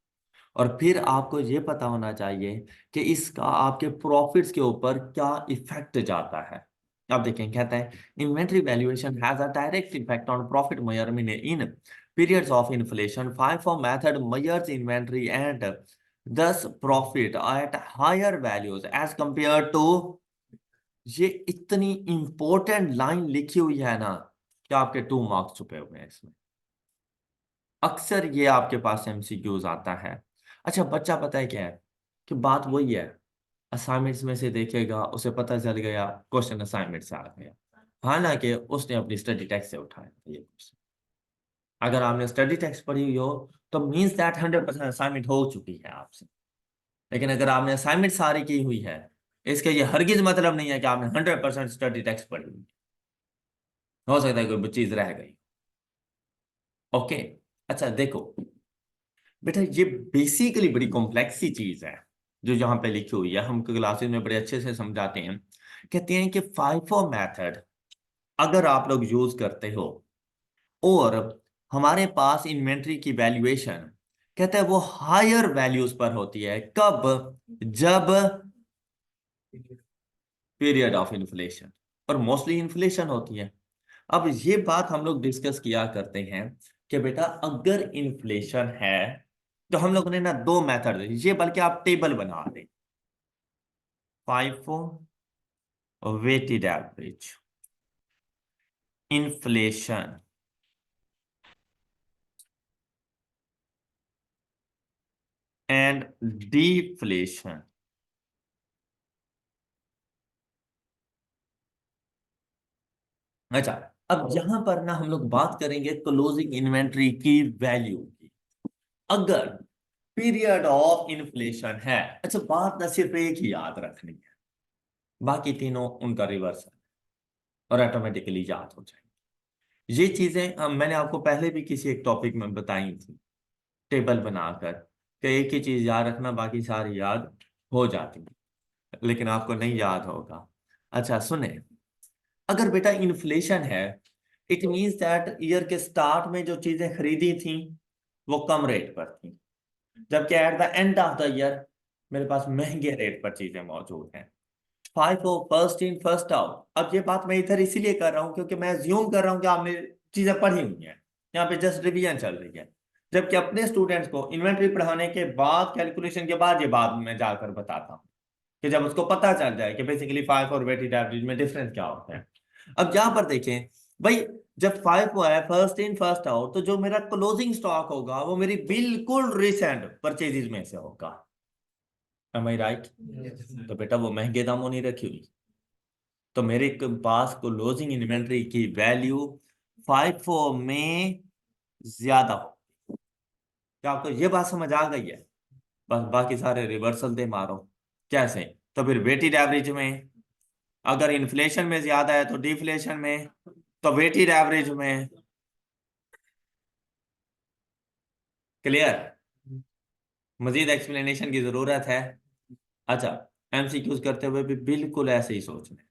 और फिर आपको ये पता होना चाहिए कि इसका आपके प्रॉफिट्स के ऊपर क्या इफेक्ट जाता है। अब देखें, कहता है inventory valuation has a direct effect on profit measurement in periods of inflation. FIFO method measures inventory and thus profit at higher values as compared to। ये इतनी इंपॉर्टेंट लाइन लिखी हुई है ना कि आपके 2 मार्क्स छुपे हुए हैं इसमें। अक्सर ये आपके पास एमसीक्यूज आता है। अच्छा, बच्चा पता है क्या है कि बात वही है, असाइनमेंट्स में से देखेगा उसे पता चल गया क्वेश्चन असाइनमेंट से आ गया, हालांकि उसने अपनी स्टडी टेक्स्ट से उठाया था ये क्वेश्चन। अगर आपने स्टडी टेक्स्ट पढ़ी हुई हो तो मीन्स दैट 100% असाइनमेंट हो चुकी है आपसे। लेकिन अगर आपने असाइनमेंट सारी की हुई है, इसका ये हरगिज मतलब नहीं है कि आपने 100% स्टडी टेक्स्ट पढ़ी हुई। हो सकता है कोई चीज रह गई। ओके, अच्छा देखो बेटा, ये बेसिकली बड़ी कॉम्प्लेक्स सी चीज है जो यहाँ पे लिखी हुई है, हम क्लासेस में बड़े अच्छे से समझाते हैं। कहते हैं कि फाइफो मेथड अगर आप लोग यूज करते हो और हमारे पास इन्वेंट्री की वैल्यूएशन, कहते हैं वो हायर वैल्यूज पर होती है, कब? जब पीरियड ऑफ इन्फ्लेशन, और मोस्टली इन्फ्लेशन होती है। अब ये बात हम लोग डिस्कस किया करते हैं कि बेटा अगर इन्फ्लेशन है तो हम लोगों ने ना दो मेथड ये, बल्कि आप टेबल बना दें, FIFO, weighted average, inflation and deflation. अच्छा, अब यहां पर ना हम लोग बात करेंगे क्लोजिंग इन्वेंट्री की वैल्यू की। अगर पीरियड ऑफ इन्फ्लेशन है, अच्छा बात ना सिर्फ एक ही याद रखनी है, बाकी तीनों उनका रिवर्स है और ऑटोमेटिकली याद हो जाएंगे। ये चीजें मैंने आपको पहले भी किसी एक टॉपिक में बताई थी, टेबल बनाकर कि एक ही चीज याद रखना, बाकी सारी याद हो जाती है, लेकिन आपको नहीं याद होगा। अच्छा सुने, अगर बेटा इन्फ्लेशन है, इट मींस दैट ईयर के स्टार्ट में जो चीजें खरीदी थी वो कम रेट पर थी, जबकि at the end of the year मेरे पास महंगे रेट पर चीजें मौजूद हैं। FIFO, first in first out. अब ये बात मैं इधर इसीलिए कर रहा हूं क्योंकि मैं अज्यूम कर रहा हूं कि आपने चीजें पढ़ी हुई हैं, यहाँ पे जस्ट रिवीजन चल रही है, जबकि अपने स्टूडेंट्स को इन्वेंट्री पढ़ाने के बाद, कैलकुलेशन के बाद ये बात मैं जाकर बताता हूँ, कि जब उसको पता चल जाए कि बेसिकली FIFO और वेटेड एवरेज में डिफरेंस क्या होता है। अब यहां पर देखें भाई, जब FIFO है, फर्स्ट इन फर्स्ट आउट, तो जो मेरा क्लोजिंग स्टॉक होगा वो मेरी बिल्कुल रिसेंट परचेजेज में से होगा। एम आई राइट? तो बेटा वो महंगे दामों नहीं रखी हुई, तो मेरे पास क्लोजिंग इन्वेंट्री की वैल्यू FIFO में ज्यादा हो। क्या आपको ये बात समझ आ गई है? बस बाकी सारे रिवर्सल दे मारो। कैसे? तो फिर वेटेड एवरेज में अगर इन्फ्लेशन में ज्यादा है तो डिफ्लेशन में, तो वेटेड एवरेज में। क्लियर? मजीद एक्सप्लेनेशन की जरूरत है? अच्छा, MCQs करते हुए भी बिल्कुल ऐसे ही सोचना है।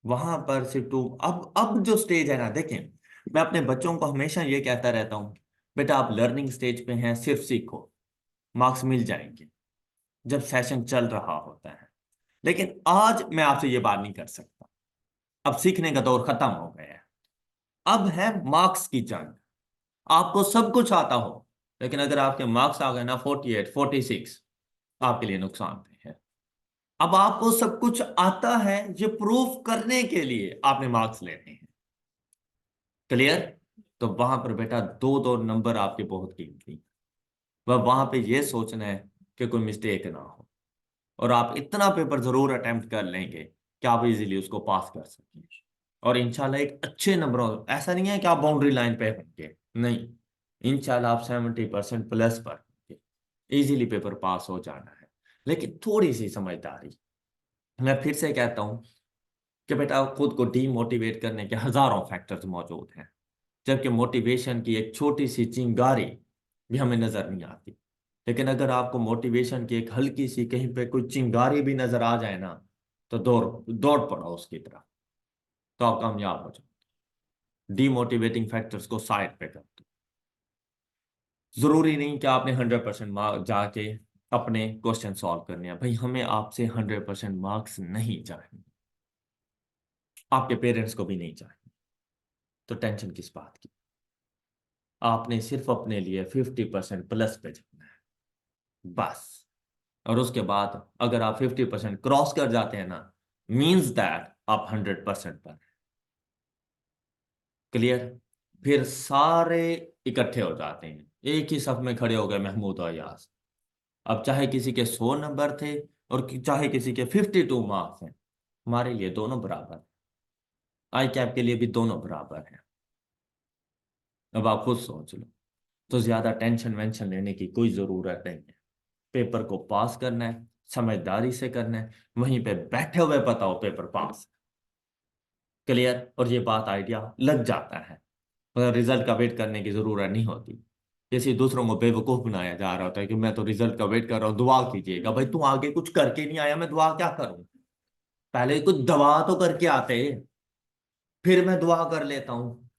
वहां पर सिर्फ टू, अब जो स्टेज है ना, देखें, मैं अपने बच्चों को हमेशा ये कहता रहता हूँ, बेटा आप लर्निंग स्टेज पे हैं, सिर्फ सीखो, मार्क्स मिल जाएंगे जब सेशन चल रहा होता है। लेकिन आज मैं आपसे ये बात नहीं कर सकता, अब सीखने का दौर खत्म हो गया है, अब है मार्क्स की जंग। आपको सब कुछ आता हो, लेकिन अगर आपके मार्क्स आ गए ना 48 46, आपके लिए नुकसान है। अब आपको सब कुछ आता है, ये प्रूफ करने के लिए आपने मार्क्स लेने हैं। क्लियर? तो वहां पर बेटा दो दो नंबर आपके बहुत कीमती, वह वहां पे ये सोचना है कि कोई मिस्टेक ना हो, और आप इतना पेपर जरूर अटेम्प्ट कर लेंगे कि आप इजीली उसको पास कर सकें, और इंशाल्लाह एक अच्छे नंबरों, ऐसा नहीं है कि आप बाउंड्री लाइन पे होंगे, नहीं, इंशाल्लाह आप 70% प्लस पर होंगे, इजीली पेपर पास हो जाना है। लेकिन थोड़ी सी समझदारी, मैं फिर से कहता हूं कि बेटा खुद को डीमोटिवेट करने के हजारों फैक्टर्स मौजूद हैं, जबकि मोटिवेशन की एक छोटी सी चिंगारी भी हमें नजर नहीं आती। लेकिन अगर आपको मोटिवेशन की एक हल्की सी कहीं पे कोई चिंगारी भी नजर आ जाए ना, तो दौड़ दौड़ पड़ो उसकी तरफ, तो आप कामयाब हो जाओ। डीमोटिवेटिंग फैक्टर्स को साइड पे कर दो। जरूरी नहीं कि आपने 100% मार्क जाके अपने क्वेश्चन सॉल्व करने हैं, भाई हमें आपसे 100% मार्क्स नहीं चाहिए, आपके पेरेंट्स को भी नहीं चाहिए, तो टेंशन किस बात की? आपने सिर्फ अपने लिए 50% प्लस पे जाना है बस। और उसके बाद अगर आप 50% क्रॉस कर जाते हैं ना, मींस दैट आप 100% पर। क्लियर? फिर सारे इकट्ठे हो जाते हैं, एक ही सफ में खड़े हो गए महमूद और यास। अब चाहे किसी के 100 नंबर थे और चाहे किसी के 52 मार्क्स हैं, हमारे लिए दोनों बराबर हैं, आई कैप के लिए भी दोनों बराबर हैं। अब आप खुद सोच लो, तो ज्यादा टेंशन वेंशन लेने की कोई जरूरत नहीं है। पेपर को पास करना है, समझदारी से करना है, वहीं पे बैठे हुए पता हो पेपर पास। क्लियर? और ये बात आइडिया लग जाता है, मतलब रिजल्ट का वेट करने की जरूरत नहीं होती। जैसे दूसरों को बेवकूफ बनाया जा रहा होता है कि मैं तो रिजल्ट का वेट कर रहा हूँ, दुआ कीजिएगा। भाई तू आगे कुछ करके नहीं आया, मैं दुआ क्या करूं? पहले कुछ दवा तो करके आते, फिर मैं दुआ कर लेता हूँ।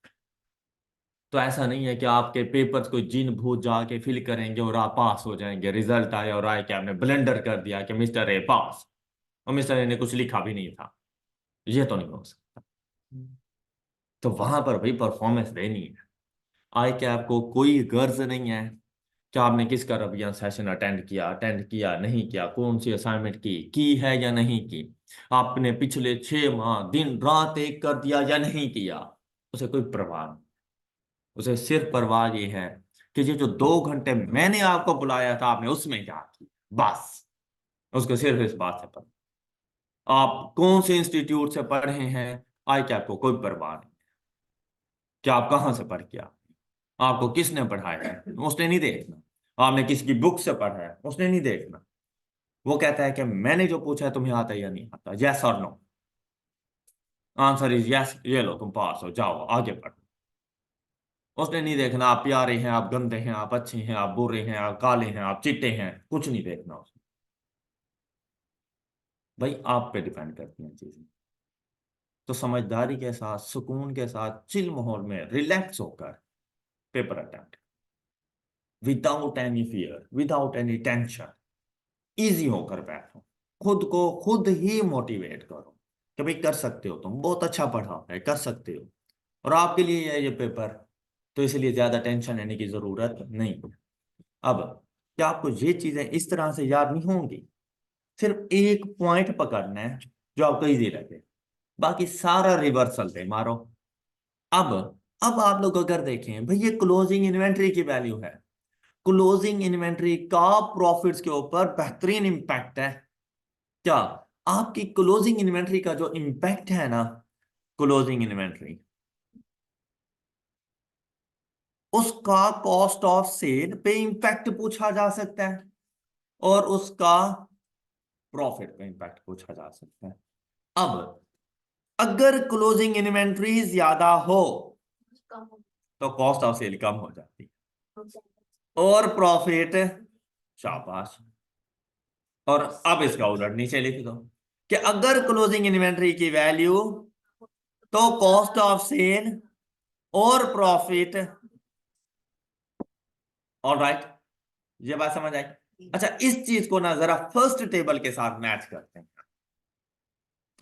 तो ऐसा नहीं है कि आपके पेपर्स को जिन भूत जाके फिल करेंगे और आप पास हो जाएंगे, रिजल्ट आए और आए कि आपने ब्लेंडर कर दिया कि मिस्टर ए पास, और मिस्टर ए ने कुछ लिखा भी नहीं था। ये तो नहीं हो सकता। तो वहां पर भाई परफॉर्मेंस देनी है। आई क्या आपको कोई गर्ज नहीं है क्या आपने किसका रिवीजन सेशन अटेंड किया नहीं किया, कौन सी असाइनमेंट की है या नहीं की, आपने पिछले 6 माह दिन रात एक कर दिया या नहीं किया, उसे कोई परवाह नहीं। उसे सिर्फ परवाह ये है कि ये जो 2 घंटे मैंने आपको बुलाया था आपने उसमें क्या किया, बस। उसको सिर्फ इस बात से पता, आप कौन से इंस्टीट्यूट से पढ़े हैं, आई क्या आपको कोई परवाह नहीं। क्या आप कहाँ से पढ़ के आपको किसने पढ़ाया है उसने नहीं देखना, आपने किसकी बुक से पढ़ा है उसने नहीं देखना। वो कहता है कि मैंने जो पूछा है तुम्हें आता है या नहीं आता, यस और नो, आंसर इज यस, ये लो तुम पास हो, जाओ आगे पढ़ो। उसने नहीं देखना आप प्यारे हैं, आप गंदे हैं, आप अच्छे हैं, आप बुरे हैं, आप काले हैं, आप चिट्टे हैं, कुछ नहीं देखना उसने। भाई आप पे डिपेंड करती हैं चीजें। तो समझदारी के साथ, सुकून के साथ, चिल माहौल में रिलैक्स होकर paper attempt, without any fear, without any tension, easy होकर बैठो, खुद को खुद ही मोटिवेट करो कि भाई कर सकते हो, तुम बहुत अच्छा पढ़ा है, कर सकते हो, और आपके लिए है ये पेपर, तो इसलिए ज्यादा टेंशन लेने की जरूरत नहीं। अब क्या आपको ये चीजें इस तरह से याद नहीं होंगी, सिर्फ एक पॉइंट पकड़ना है जो आपको इजी लगे, बाकी सारा रिवर्सल दे मारो। अब अब आप लोग अगर देखें भाई, ये क्लोजिंग इन्वेंट्री की वैल्यू है, क्लोजिंग इन्वेंट्री का प्रॉफिट्स के ऊपर बेहतरीन इंपैक्ट है। क्या आपकी क्लोजिंग इन्वेंट्री का जो इंपैक्ट है ना, क्लोजिंग इन्वेंट्री, उसका कॉस्ट ऑफ सेल पे इंपैक्ट पूछा जा सकता है और उसका प्रॉफिट पे इंपैक्ट पूछा जा सकता है। अब अगर क्लोजिंग इन्वेंट्री ज्यादा हो तो कॉस्ट ऑफ सेल कम हो जाती है और प्रॉफिट, शाबाश। और अब इसका उलट नीचे लिख दो कि अगर क्लोजिंग इन्वेंट्री की वैल्यू तो कॉस्ट ऑफ सेल और प्रॉफिट। ऑलराइट, ये बात समझ आई। अच्छा, इस चीज को ना जरा फर्स्ट टेबल के साथ मैच करते हैं।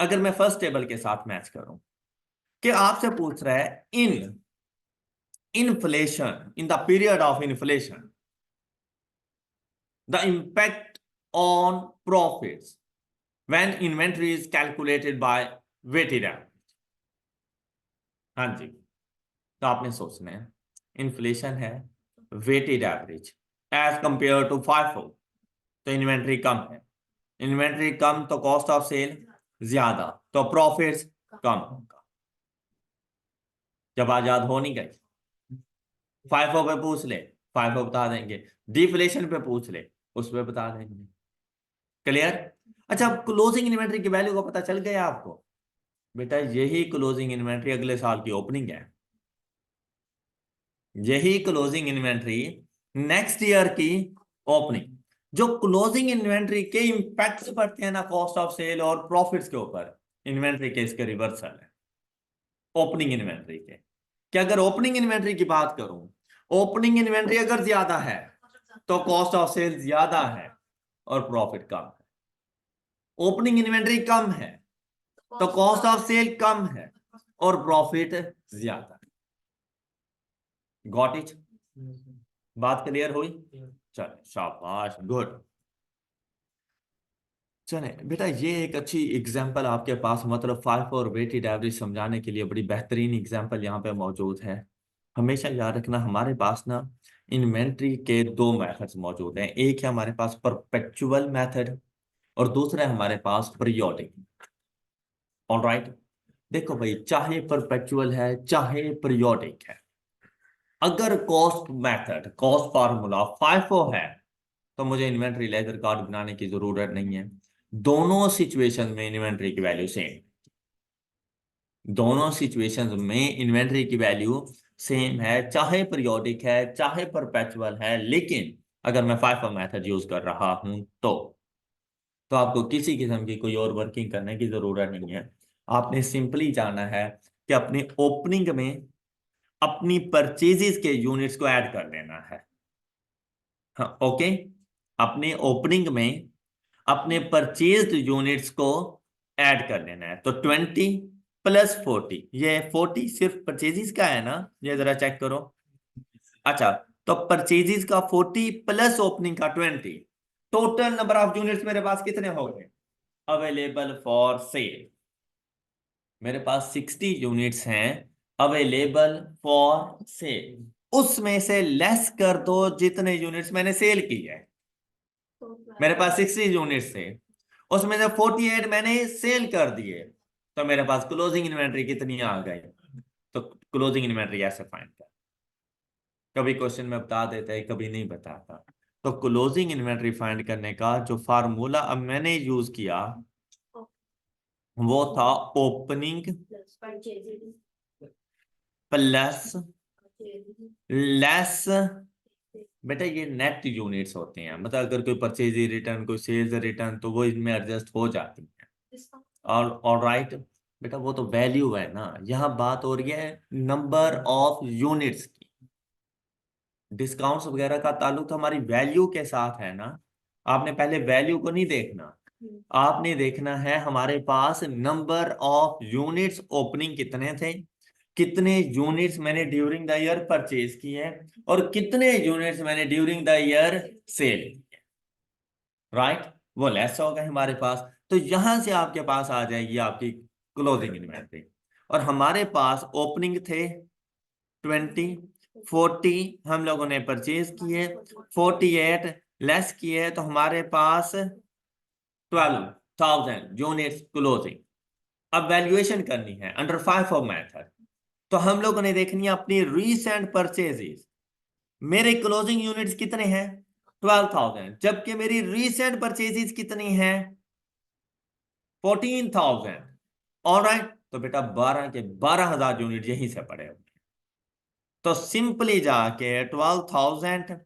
अगर मैं फर्स्ट टेबल के साथ मैच करूं कि आपसे पूछ रहा है in inflation, in the period of inflation, the impact on profits when inventory is calculated by weighted average. हाँ जी, तो आपने सोचना है इन्फ्लेशन है, weighted average as compare to FIFO, तो इन्वेंट्री कम है, इन्वेंट्री कम तो कॉस्ट ऑफ सेल ज्यादा, तो प्रॉफिट्स कम होगा। जब आजाद हो नहीं गई, फाइफो पे पूछ ले, फाइफो बता देंगे, डिफ्लेशन पे पूछ ले, उस पे बता देंगे। क्लियर? अच्छा, क्लोजिंग इन्वेंट्री की वैल्यू का पता चल गया आपको? बेटा यही क्लोजिंग इन्वेंट्री अगले साल की ओपनिंग है, यही क्लोजिंग इन्वेंट्री नेक्स्ट ईयर की ओपनिंग। जो क्लोजिंग इन्वेंट्री के इंपैक्ट्स पड़ते हैं ना कॉस्ट ऑफ सेल और प्रॉफिट्स के ऊपर, इन्वेंट्री के इसके रिवर्सल है ओपनिंग इन्वेंट्री के। कि अगर ओपनिंग इन्वेंट्री की बात करूं, ओपनिंग इन्वेंट्री अगर ज्यादा है तो कॉस्ट ऑफ सेल ज्यादा है और प्रॉफिट कम है। ओपनिंग इन्वेंट्री कम है तो कॉस्ट ऑफ सेल कम है और प्रॉफिट ज्यादा है। Got it? बात क्लियर हुई? चले शाबाश, गुड। चले बेटा, ये एक अच्छी एग्जांपल आपके पास, मतलब फाइव और वेटेड एवरेज समझाने के लिए बड़ी बेहतरीन एग्जांपल यहाँ पे मौजूद है। हमेशा याद रखना हमारे पास ना इन्वेंट्री के दो मेथड्स मौजूद हैं, एक है हमारे पास परपेचुअल मेथड और दूसरा है हमारे पास पीरियोडिक। ऑलराइट, देखो भाई, चाहे परपेचुअल है चाहे पीरियोडिक है, अगर cost method, cost formula FIFO है तो मुझे इन्वेंट्री लेजर कार्ड बनाने की जरूरत नहीं है। दोनों सिचुएशन में इन्वेंट्री की वैल्यू सेम, दोनों सिचुएशंस में इन्वेंट्री की वैल्यू सेम है, चाहे पीरियोडिक है चाहे परपेचुअल है। लेकिन अगर मैं फाइफो मेथड यूज कर रहा हूं तो आपको किसी किस्म की कोई और वर्किंग करने की जरूरत नहीं है। आपने सिंपली जाना है कि अपने ओपनिंग में अपनी परचेजेस के यूनिट्स को ऐड कर देना है। हाँ, ओके, अपने ओपनिंग में अपने परचेज्ड यूनिट्स को ऐड कर देना है। तो 20 + 40, ये 40 सिर्फ परचेजेस का है ना, ये जरा चेक करो। अच्छा, तो परचेजेस का 40 प्लस ओपनिंग का 20, टोटल नंबर ऑफ यूनिट्स मेरे पास कितने हो गए अवेलेबल फॉर सेल। मेरे पास 60 यूनिट्स हैं अवेलेबल फॉर सेल, उसमें से लेस कर दो जितने यूनिट्स मैंने सेल की है। मेरे पास 60 यूनिट्स थे, उसमें से 48 मैंने सेल कर दिए, तो मेरे पास क्लोजिंग इन्वेंट्री कितनी आ गई। तो क्लोजिंग इन्वेंट्री ऐसे फाइंड कर, कभी क्वेश्चन में बता देता है कभी नहीं बताता। तो क्लोजिंग इन्वेंट्री फाइंड करने का जो फार्मूला अब मैंने यूज किया वो था ओपनिंग प्लस लेस, बेटा ये नेट यूनिट्स होते हैं, मतलब अगर कोई परचेज रिटर्न कोई सेल्स रिटर्न तो वो इसमें एडजस्ट हो जाती है। और राइट बेटा वो तो वैल्यू है ना, यहाँ बात हो रही है नंबर ऑफ यूनिट्स की। डिस्काउंट्स वगैरह का ताल्लुक तो हमारी वैल्यू के साथ है ना, आपने पहले वैल्यू को नहीं देखना, आपने देखना है हमारे पास नंबर ऑफ यूनिट्स ओपनिंग कितने थे, कितने यूनिट्स मैंने ड्यूरिंग द ईयर परचेज किए और कितने यूनिट्स मैंने ड्यूरिंग द ईयर सेल किए, राइट। वो लेस हो गए हमारे पास, तो यहां से आपके पास आ जाएगी आपकी क्लोजिंग इन्वेंटरी। और हमारे पास ओपनिंग थे 20, 40 हम लोगों ने परचेज किए, 48 लेस किए, तो हमारे पास 12,000 यूनिट्स क्लोजिंग। अब वैल्यूएशन करनी है अंडर FIFO मेथड, तो हम लोगों ने देखनी है अपनी रीसेंट परचेजेस। मेरे क्लोजिंग यूनिट्स कितने हैं 12,000, जबकि मेरी रीसेंट परचेजेस कितनी हैं 14,000। ऑलराइट, तो बेटा 12 के 12,000 यूनिट यहीं से पड़े होंगे। तो सिंपली जाके 12,000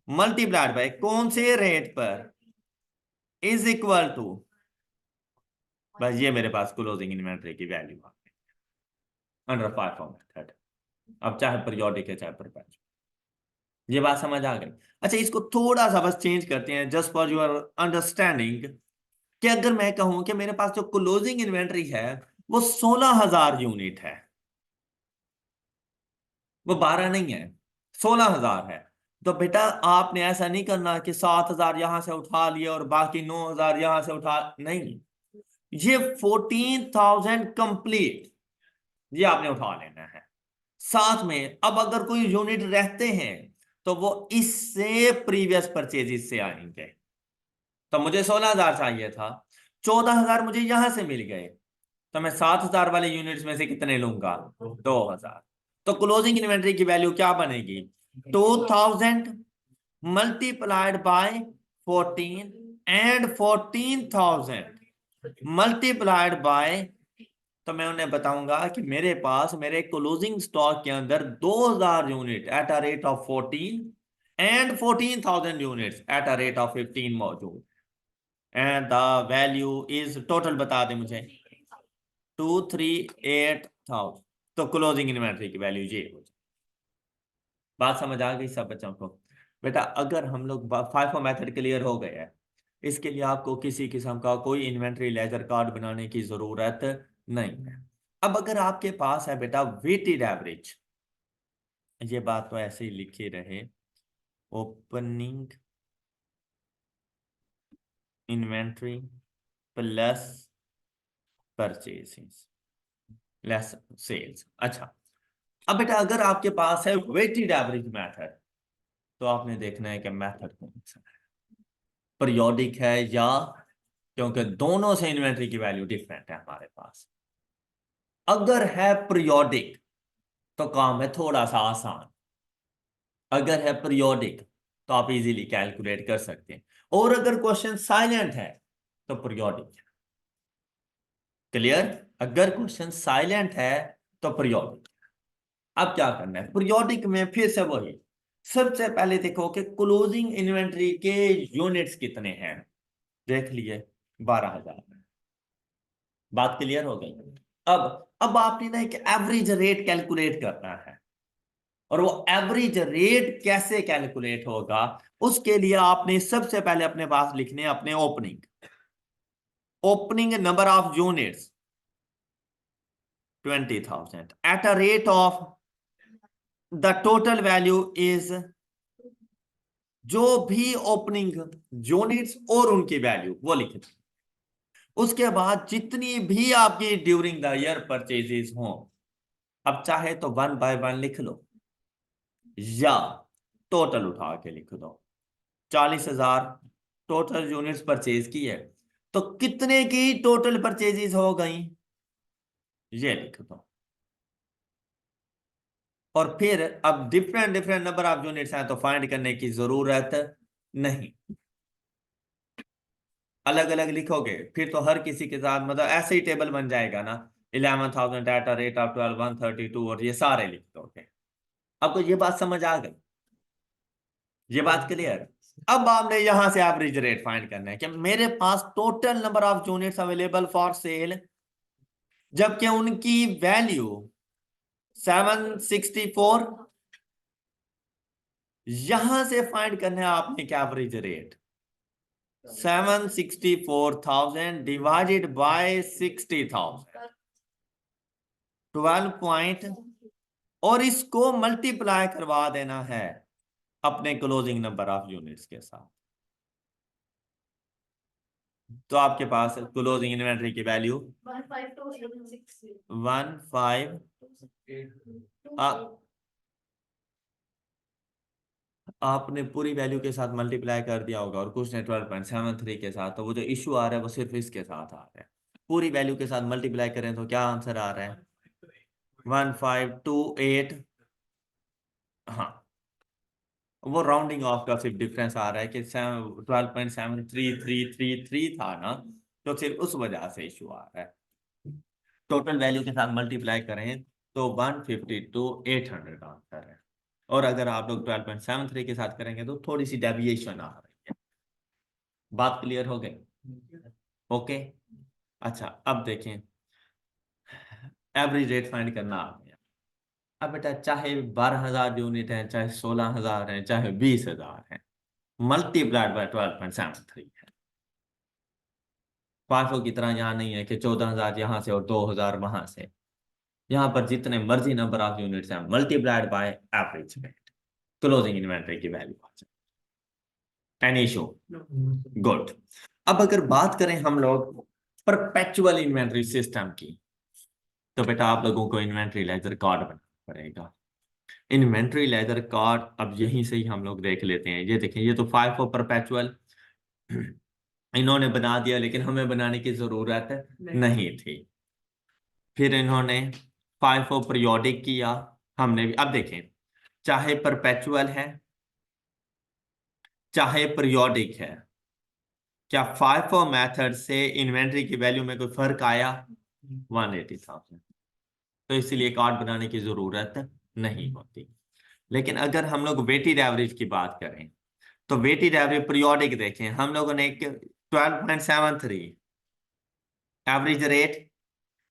मल्टीप्लाइड बाय कौन से रेट पर इज इक्वल टू, बस ये मेरे पास क्लोजिंग इन्वेंटरी की वैल्यू आ गई अंडर FIFO मेथड। अब चाहे पीरियोडिक है चाहे परपेचुअल, ये बात समझ आ गई। अच्छा इसको थोड़ा सा बस चेंज करते हैं जस्ट फॉर योर अंडरस्टैंडिंग, कि अगर मैं कहूं कि मेरे पास जो क्लोजिंग इन्वेंटरी है वो 16,000 यूनिट है, वो 12 नहीं है 16,000 है, तो बेटा आपने ऐसा नहीं करना कि 7,000 यहां से उठा लिए और बाकी 9,000 यहां से उठा, नहीं, ये 14,000 कंप्लीट ये आपने उठा लेना है। साथ में अब अगर कोई यूनिट रहते हैं तो वो इससे प्रीवियस परचेजेस से आएंगे। तो मुझे 16,000 चाहिए था, 14,000 मुझे यहां से मिल गए, तो मैं 7,000 वाले यूनिट्स में से कितने लूंगा 2,000। तो क्लोजिंग इन्वेंट्री की वैल्यू क्या बनेगी 2,000 multiplied by 14 and 14,000 multiplied by, तो मैं उन्हें बताऊंगा कि मेरे पास मेरे क्लोजिंग स्टॉक के अंदर 2,000 unit at a rate of 14 and 14,000 units at a rate of 15 मौजूद, and the value is total बता दे मुझे 238,000। तो क्लोजिंग इन्वेंटरी की वैल्यू ये हो जाए। बात समझ आ गई सब बच्चों को। बेटा अगर हम लोग FIFO मेथड क्लियर हो गए हैं, इसके लिए आपको किसी किस्म का कोई इन्वेंटरी लेजर कार्ड बनाने की जरूरत नहीं है। अब अगर आपके पास है बेटा वेटेड एवरेज, ये बात तो ऐसे ही लिखी रहे, opening inventory plus purchasing less sales. अच्छा अब बेटा अगर आपके पास है वेटेड एवरेज मेथड, तो आपने देखना है कि मेथड कौन सा है, पीरियोडिक है या, क्योंकि दोनों से इन्वेंटरी की वैल्यू डिफरेंट है हमारे पास। अगर है पीरियोडिक तो काम है थोड़ा सा आसान, अगर है पीरियोडिक तो आप इजीली कैलकुलेट कर सकते हैं, और अगर क्वेश्चन साइलेंट है तो पीरियोडिक है। क्लियर, अगर क्वेश्चन साइलेंट है तो पीरियोडिक। अब क्या करना है पीरियोडिक में, फिर से वही, सबसे पहले देखो कि क्लोजिंग इन्वेंट्री के यूनिट्स कितने हैं, देख लिए 12,000। बात क्लियर हो गई। अब आपने ना एक एवरेज रेट कैलकुलेट करना है, और वो एवरेज रेट कैसे कैलकुलेट होगा, उसके लिए आपने सबसे पहले अपने पास लिखने अपने opening number of units 20,000 at a rate of the total value is जो भी ओपनिंग यूनिट्स और उनकी वैल्यू वो लिख दो। उसके बाद जितनी भी आपकी ड्यूरिंग द ईयर परचेजेस हो, अब चाहे तो 1 बाय 1 लिख लो या टोटल उठा के लिख दो। 40,000 टोटल यूनिट्स परचेज की है, तो कितने की टोटल परचेजेस हो गई ये लिख दो। और फिर अब different different number of units हैं तो फाइंड करने की जरूरत नहीं, अलग अलग लिखोगे फिर तो हर किसी के साथ मतलब ऐसे ही टेबल बन जाएगा ना, 11,000 एट द रेट ऑफ 12 132 और ये सारे लिख दोगे। आपको ये बात समझ आ गई, ये बात क्लियर। अब आपने यहां से एवरेज रेट फाइंड करना है कि मेरे पास total number of units available for sale, जबकि उनकी वैल्यू 764, यहां से फाइंड करना है आपने क्या average rate 764,000 divided by 60,000, 12 point, और इसको मल्टीप्लाई करवा देना है अपने क्लोजिंग नंबर ऑफ यूनिट्स के साथ। तो आपके पास क्लोजिंग इन्वेंटरी की वैल्यू 15, आपने पूरी वैल्यू के साथ मल्टीप्लाई कर दिया होगा और कुछ ने 12.73 के साथ, तो वो जो इशू आ रहा है वो सिर्फ इसके साथ आ रहा है। पूरी वैल्यू के साथ मल्टीप्लाई करें तो क्या आंसर आ रहा है 1528। हाँ, वो राउंडिंग ऑफ का सिर्फ डिफरेंस आ रहा है कि 12.7333 था ना, तो सिर्फ उस वजह से इशू आ रहा है। टोटल वैल्यू के साथ मल्टीप्लाई करें तो 152,800 आंसर है। और अगर आप लोग 12.73 के साथ करेंगे तो थोड़ी सी डेविएशन आ रही है। बात क्लियर हो गई? ओके। अच्छा, अब देखें एवरेज रेट फाइंड करना आ गया। अब बेटा चाहे 12,000 यूनिट है, चाहे 16,000 है, चाहे 20,000 है, मल्टीप्लाइड बाय 12.73 है। पांचों की तरह यहाँ नहीं है कि 14,000 यहाँ से और 2,000 वहां से। यहाँ पर जितने मर्जी नंबर ऑफ यूनिट्स हैं multiplied by average rate, closing inventory की वैल्यू आ जाए। Any issue? गुड। अब अगर बात करें हम लोग परपेचुअल इन्वेंटरी सिस्टम की, तो बेटा आप लोगों को इन्वेंटरी लेजर कार्ड बनाना पड़ेगा। इन्वेंटरी लेजर कार्ड अब यहीं से ही हम लोग देख लेते हैं। ये देखें, ये तो 5 फॉर परपेचुअल इन्होंने बना दिया, लेकिन हमें बनाने की जरूरत नहीं थी। फिर इन्होंने 5 फॉर पीरियोडिक किया, हमने भी। अब देखें, चाहे परपेचुअल है चाहे पीरियोडिक है, क्या 5 मेथड से इन्वेंटरी की वैल्यू में कोई फर्क आया? 180,000। तो इसलिए कार्ड बनाने की जरूरत नहीं होती। लेकिन अगर हम लोग वेटेड एवरेज की बात करें तो वेटेड एवरेज पीरियोडिक देखें, हम लोगों ने 12.73 average rate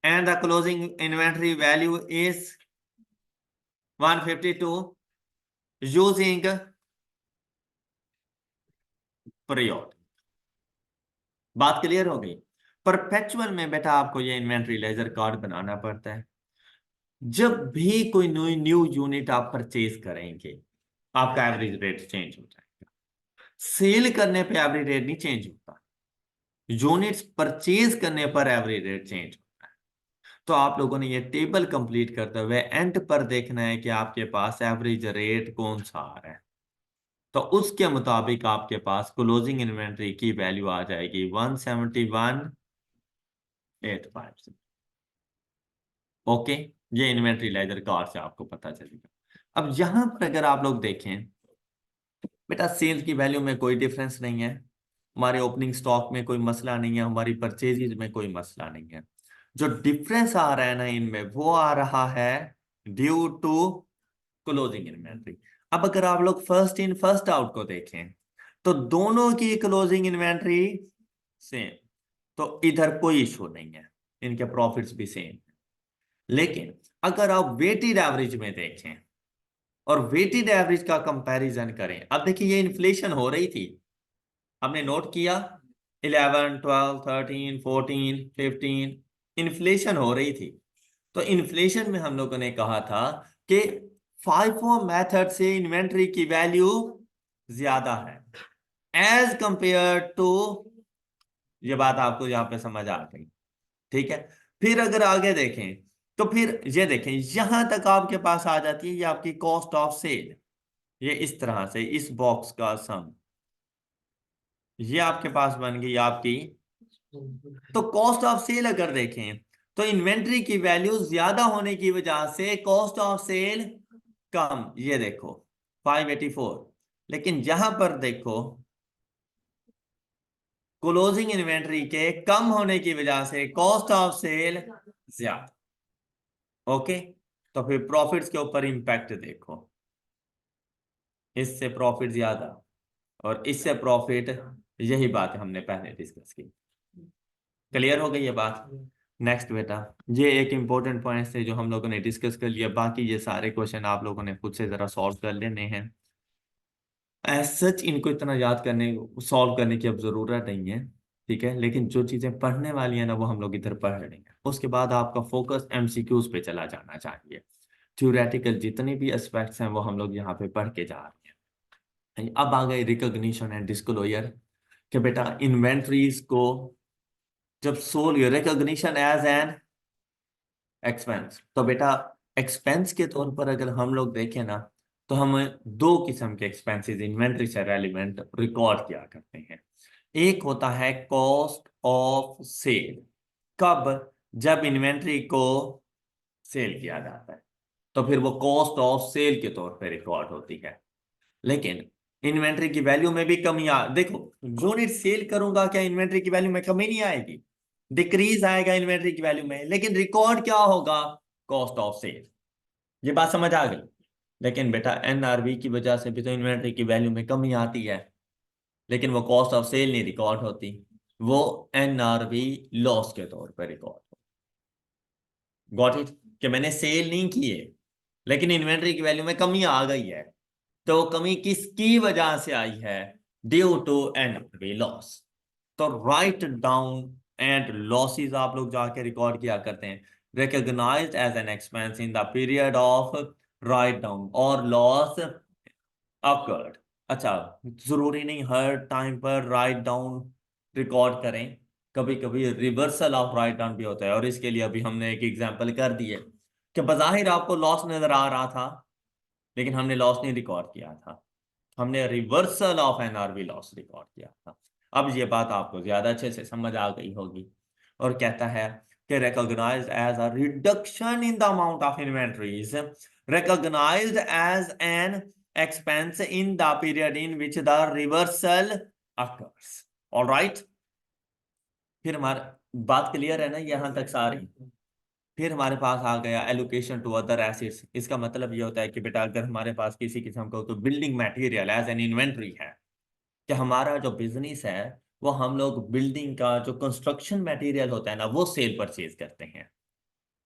and the closing inventory value is 152 using period. बात क्लियर हो गई? परपेचुअल में बेटा आपको ये इन्वेंटरी लेजर कार्ड बनाना पड़ता है। जब भी कोई न्यू यूनिट आप परचेज करेंगे आपका एवरेज रेट चेंज हो जाएगा। सेल करने पे एवरेज रेट नहीं चेंज होता, यूनिट्स परचेज करने पर एवरेज रेट चेंज होता है। तो आप लोगों ने ये टेबल कंप्लीट करते हुए एंड पर देखना है कि आपके पास एवरेज रेट कौन सा आ रहा है, तो उसके मुताबिक आपके पास क्लोजिंग इन्वेंटरी की वैल्यू आ जाएगी 171,850। ओके, ये इन्वेंटरी लेजर कार्ड से आपको पता चलेगा। अब यहां पर अगर आप लोग देखें बेटा, सेल्स की वैल्यू में कोई डिफरेंस नहीं है, हमारे ओपनिंग स्टॉक में कोई मसला नहीं है, हमारी परचेजेज में कोई मसला नहीं है। जो डिफरेंस आ रहा है ना इनमें, वो आ रहा है ड्यू टू क्लोजिंग इन्वेंटरी। अब अगर आप लोग फर्स्ट इन फर्स्ट आउट को देखें तो दोनों की क्लोजिंग इन्वेंटरी सेम, तो इधर कोई इशू नहीं है, इनके प्रॉफिट्स भी सेम। लेकिन अगर आप वेटेड एवरेज में देखें और वेटेड एवरेज का कंपैरिजन करें, अब देखिए ये इन्फ्लेशन हो रही थी, हमने नोट किया 11 12 13 14 15 इन्फ्लेशन हो रही थी। तो इन्फ्लेशन में हम लोगों ने कहा था कि FIFO मेथड से इन्वेंट्री की वैल्यू ज्यादा है एज कंपेयर टू, ये बात आपको यहाँ पे समझ आ गई, ठीक है। फिर अगर आगे देखें तो फिर ये देखें, यहां तक आपके पास आ जाती है ये आपकी कॉस्ट ऑफ सेल, ये इस तरह से इस बॉक्स का सम, ये आपके पास बन गई आपकी। तो कॉस्ट ऑफ सेल अगर देखें तो इन्वेंट्री की वैल्यू ज्यादा होने की वजह से कॉस्ट ऑफ सेल कम, ये देखो 584। लेकिन यहां पर देखो क्लोजिंग इन्वेंट्री के कम होने की वजह से कॉस्ट ऑफ सेल ज्यादा। ओके, तो फिर प्रॉफिट्स के ऊपर इंपैक्ट देखो, इससे प्रॉफिट ज्यादा और इससे प्रॉफिट, यही बात हमने पहले डिस्कस की। क्लियर हो गई ये बात। नेक्स्ट बेटा, ये एक इंपॉर्टेंट पॉइंट थे जो हम लोगों ने डिस्कस कर लिया, बाकी ये सारे क्वेश्चन आप लोगों ने खुद से जरा सॉल्व कर लेने हैं। एज सच इनको इतना याद करने, सॉल्व करने की अब जरूरत नहीं है, ठीक है। लेकिन जो चीजें पढ़ने वाली है ना वो हम लोग इधर पढ़ रहे हैं, उसके बाद आपका फोकस एमसीक्यूज पे चला जाना चाहिए। थ्योरेटिकल जितने भी एस्पेक्ट्स हैं वो हम लोग यहाँ पे पढ़ के जा रहे हैं। अब आ गए रिकॉग्निशन एंड डिस्क्लोजर, कि बेटा इन्वेंट्रीज को जब sold recognition as an expense, तो बेटा एक्सपेंस के तौर पर अगर हम लोग देखें ना तो हम दो किस्म के एक्सपेंसेस इन्वेंट्री से रेलिवेंट रिकॉर्ड किया करते हैं। एक होता है कॉस्ट ऑफ सेल, कब, जब इन्वेंट्री को सेल किया जाता है तो फिर वो कॉस्ट ऑफ सेल के तौर पे रिकॉर्ड होती है। लेकिन इन्वेंट्री की वैल्यू में भी कमी आ, देखो यूनिट सेल करूंगा क्या इन्वेंट्री की वैल्यू में कमी नहीं आएगी, डिक्रीज आएगा इन्वेंट्री की वैल्यू में, लेकिन रिकॉर्ड क्या होगा, कॉस्ट ऑफ सेल। ये बात समझ आ गई। लेकिन बेटा एनआरवी की वजह से भी तो इन्वेंट्री की वैल्यू में कमी आती है, लेकिन वो कॉस्ट ऑफ सेल नहीं रिकॉर्ड होती, वो एनआरवी लॉस के तौर पर रिकॉर्ड। गॉट इट, कि मैंने सेल नहीं की है लेकिन इन्वेंट्री की वैल्यू में कमी आ गई है, तो कमी किसकी वजह से आई है, ड्यू टू एनआरवी लॉस। तो राइट डाउन एंड लॉसेस आप लोग जाके रिकॉर्ड किया करते हैं, recognised as an expense in the period of write down और लॉस अकर्ड। अच्छा, जरूरी नहीं हर टाइम पर राइट डाउन रिकॉर्ड करें, कभी कभी रिवर्सल ऑफ राइट डाउन भी होता है, और इसके लिए अभी हमने एक एग्जांपल कर दी है कि बज़ाहिर आपको लॉस नजर आ रहा था लेकिन हमने लॉस नहीं रिकॉर्ड किया था, हमने reversal of NRV loss record किया था। अब ये बात आपको ज्यादा अच्छे से समझ आ गई होगी। और कहता है कि recognised as a reduction in the amount of inventories recognized as an expense in the period in which the reversal occurs. All right? फिर हमारा बात क्लियर है ना यहाँ तक सारी। फिर हमारे पास आ गया एलोकेशन टू अदर एसेट्स। इसका मतलब ये होता है कि बेटा अगर हमारे पास किसी किस्म का तो building material as an inventory है, कि हमारा जो बिजनेस है वो हम लोग बिल्डिंग का जो कंस्ट्रक्शन मटेरियल होता है ना वो सेल परचेज करते हैं।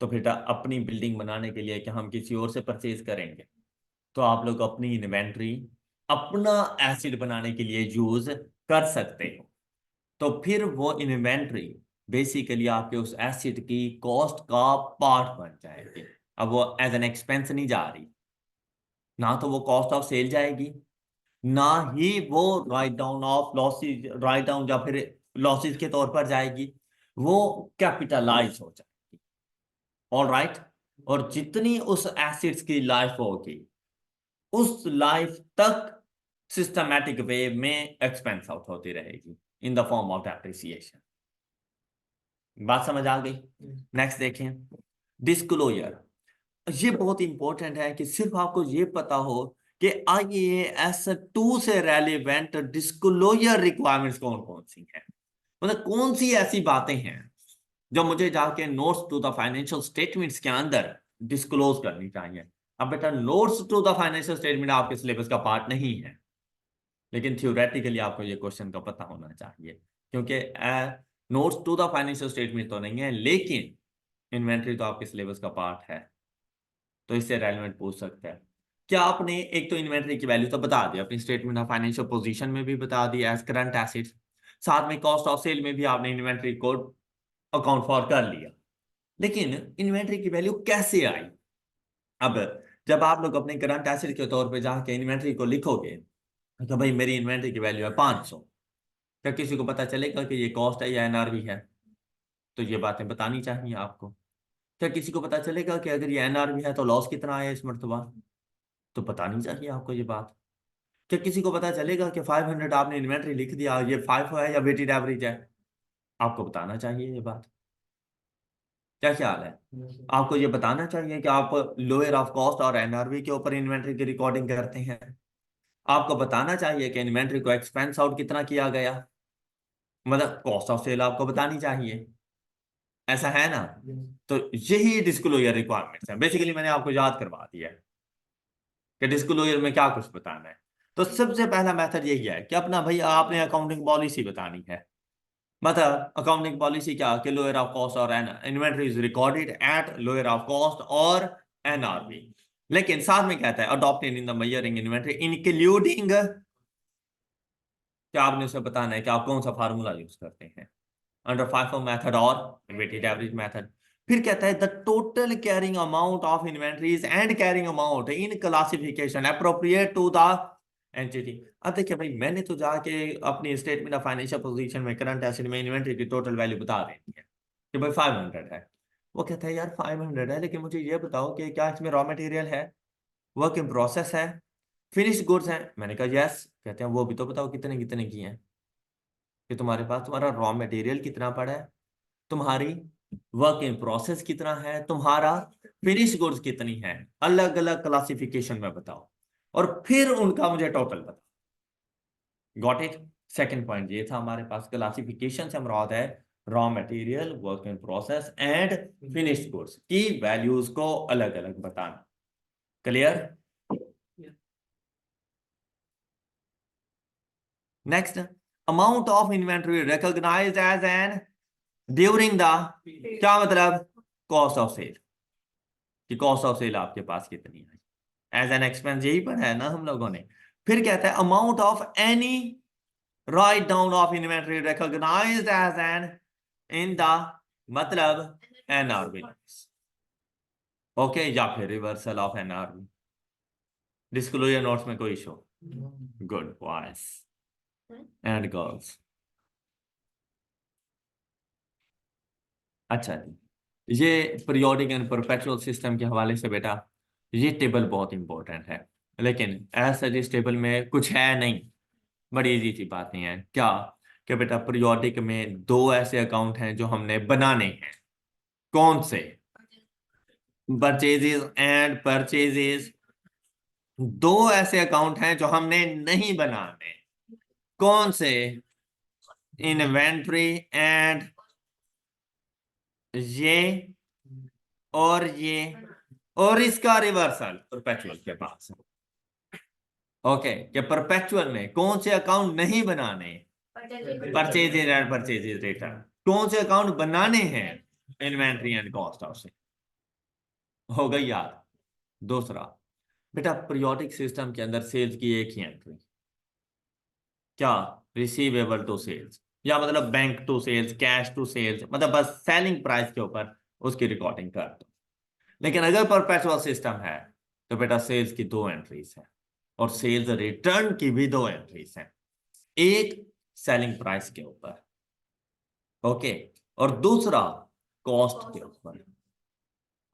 तो बेटा अपनी बिल्डिंग बनाने के लिए क्या हम किसी और से परचेज करेंगे, तो आप लोग अपनी इन्वेंट्री अपना एसिड बनाने के लिए यूज कर सकते हो। तो फिर वो इन्वेंट्री बेसिकली आपके उस एसिड की कॉस्ट का पार्ट बन जाएगी। अब वो एज एन एक्सपेंस नहीं जा रही, ना तो वो कॉस्ट ऑफ सेल जाएगी, ना ही वो right down of losses, write down या फिर लॉसेज के तौर पर जाएगी, वो कैपिटलाइज हो जाएगी। ऑल राइट, और जितनी उस एसिड्स की लाइफ होगी उस लाइफ तक सिस्टमैटिक वे में एक्सपेंस आउट होती रहेगी in the form of depreciation. बात समझ आ गई। नेक्स्ट देखें, डिस्क्लोजर। ये बहुत इंपॉर्टेंट है कि सिर्फ आपको ये पता हो कि आईएएस 2 से रेलिवेंट डिस्क्लोजर रिक्वायरमेंट्स कौन कौन सी हैं, मतलब कौन सी ऐसी बातें हैं जो मुझे जाके notes to the financial statements के अंदर डिस्क्लोज करनी चाहिए। अब बेटा notes to the financial statement आपके सिलेबस का पार्ट नहीं है, लेकिन थ्योरेटिकली आपको ये क्वेश्चन का पता होना चाहिए, क्योंकि notes to the financial statement तो नहीं है लेकिन इन्वेंट्री तो आपके सिलेबस का पार्ट है, तो इससे रेलेवेंट पूछ सकते हैं। क्या आपने एक तो इन्वेंट्री की वैल्यू तो बता दी, अपनी स्टेटमेंट ऑफ फाइनेंशियल पोजीशन में भी बता दी एज करंट एसेट्स, साथ में कॉस्ट ऑफ सेल में भी आपने इन्वेंट्री को अकाउंट फॉर कर लिया, लेकिन इन्वेंट्री की वैल्यू कैसे आई। अब जब आप लोग अपने करंट एसेट के तौर पे जाके इन्वेंट्री को लिखोगे कि भाई मेरी इन्वेंट्री की वैल्यू है 500, क्या किसी को पता चलेगा कि ये कॉस्ट है या एनआरवी है? तो ये बातें बतानी चाहिए आपको। क्या किसी को पता चलेगा कि अगर ये एनआरवी है तो लॉस कितना आया इस मरतबा? तो बतानी चाहिए आपको ये बात। क्या किसी को पता चलेगा कि 500 आपने इन्वेंट्री लिख दिया, ये 5 है या वेटेड एवरेज है? आपको बताना चाहिए ये बात। क्या ख्याल है? आपको ये बताना चाहिए कि आप लोअर ऑफ कॉस्ट और एनआरवी के ऊपर इन्वेंट्री की रिकॉर्डिंग करते हैं। आपको बताना चाहिए कि इन्वेंट्री को एक्सपेंस आउट कितना किया गया, मतलब कॉस्ट ऑफ सेल आपको बतानी चाहिए। ऐसा है ना? तो यही डिस्क्लोजर रिक्वायरमेंट्स है। बेसिकली मैंने आपको याद करवा दिया है कि डिस्क्लोजर में क्या कुछ बताना है। तो सबसे पहला मेथड यही है कि अपना भाई आपने अकाउंटिंग पॉलिसी बतानी है। मतलब अकाउंटिंग पॉलिसी क्या कि लोअर ऑफ कॉस्ट और inventory is recorded at lower of cost और एनआरवी। लेकिन साथ में कहता है adopted in the measuring inventory including, क्या आपने उसे बताना है कि आप कौन सा फार्मूला यूज करते हैं, अंडर फाइफो मेथड और वेटेड एवरेज मेथड। फिर कहता है the total carrying amount of inventories and carrying amount in classification appropriate to the entity. अब देखिए भाई मैंने तो जाके अपनी स्टेटमेंट ऑफ फाइनेंशियल पोजीशन में करंट एसेट में इन्वेंटरी की टोटल वैल्यू बता देनी है कि भाई 500 है। वो कहता है यार 500 है, लेकिन मुझे ये बताओ कि क्या इसमें रॉ मटेरियल है, वर्क इन प्रोसेस है, फिनिश्ड गुड्स है? मैंने कहा यस। कहते हैं वो भी तो बताओ कितने कितने की हैं, कि तुम्हारे पास तुम्हारा रॉ मटेरियल कितना पड़ा है, तुम्हारी वर्क इन प्रोसेस कितना है, तुम्हारा फिनिश गुड्स कितनी है, अलग अलग क्लासिफिकेशन में बताओ और फिर उनका मुझे टोटल बताओ। Got it? सेकंड पॉइंट ये था हमारे पास, क्लासिफिकेशन से मुराद है raw material, work in process and finished goods की वैल्यूज को अलग अलग बताना। Clear? Next, amount of inventory recognised as an during the, क्या मतलब, कॉस्ट ऑफ सेल, कि कॉस्ट ऑफ सेल आपके पास कितनी है, एज एन एक्सपेंस यही पढ़ा है ना हम लोगों ने। फिर कहता है amount of any write down of inventory recognised as an in the, मतलब एनआरवी, ओके, या फिर reversal of NRV. Disclosure notes में कोई issue? Good boys and girls. अच्छा जी, ये पीरियोडिक एंड परपेचुअल सिस्टम के हवाले से बेटा ये टेबल बहुत इंपॉर्टेंट है, लेकिन एज सच इस टेबल में कुछ है नहीं। बड़ी इजी सी बातें हैं क्या, कि बेटा पीरियोडिक में दो ऐसे अकाउंट हैं जो हमने बनाने हैं। कौन से? Purchases and purchases. दो ऐसे अकाउंट हैं जो हमने नहीं बनाने। कौन से? इन्वेंट्री एंड ये और ये, और इसका रिवर्सल परपेचुअल के पास। ओके, कि परपेचुअल में कौन से अकाउंट नहीं बनाने? Purchases and purchases return. कौन से अकाउंट बनाने हैं? Inventory and cost of sale. हो गई याद? दूसरा बेटा पीरियोडिक सिस्टम के अंदर सेल्स की एक ही एंट्री, क्या, रिसीवेबल टू सेल्स, या मतलब bank to sales, cash to sales, मतलब बस सेलिंग प्राइस के ऊपर उसकी रिकॉर्डिंग कर दो। लेकिन अगर परपेचुअल सिस्टम है तो बेटा सेल्स की दो एंट्रीज है और सेल्स रिटर्न की भी दो एंट्रीज हैं, एक सेलिंग प्राइस के ऊपर, ओके, और दूसरा कॉस्ट के ऊपर।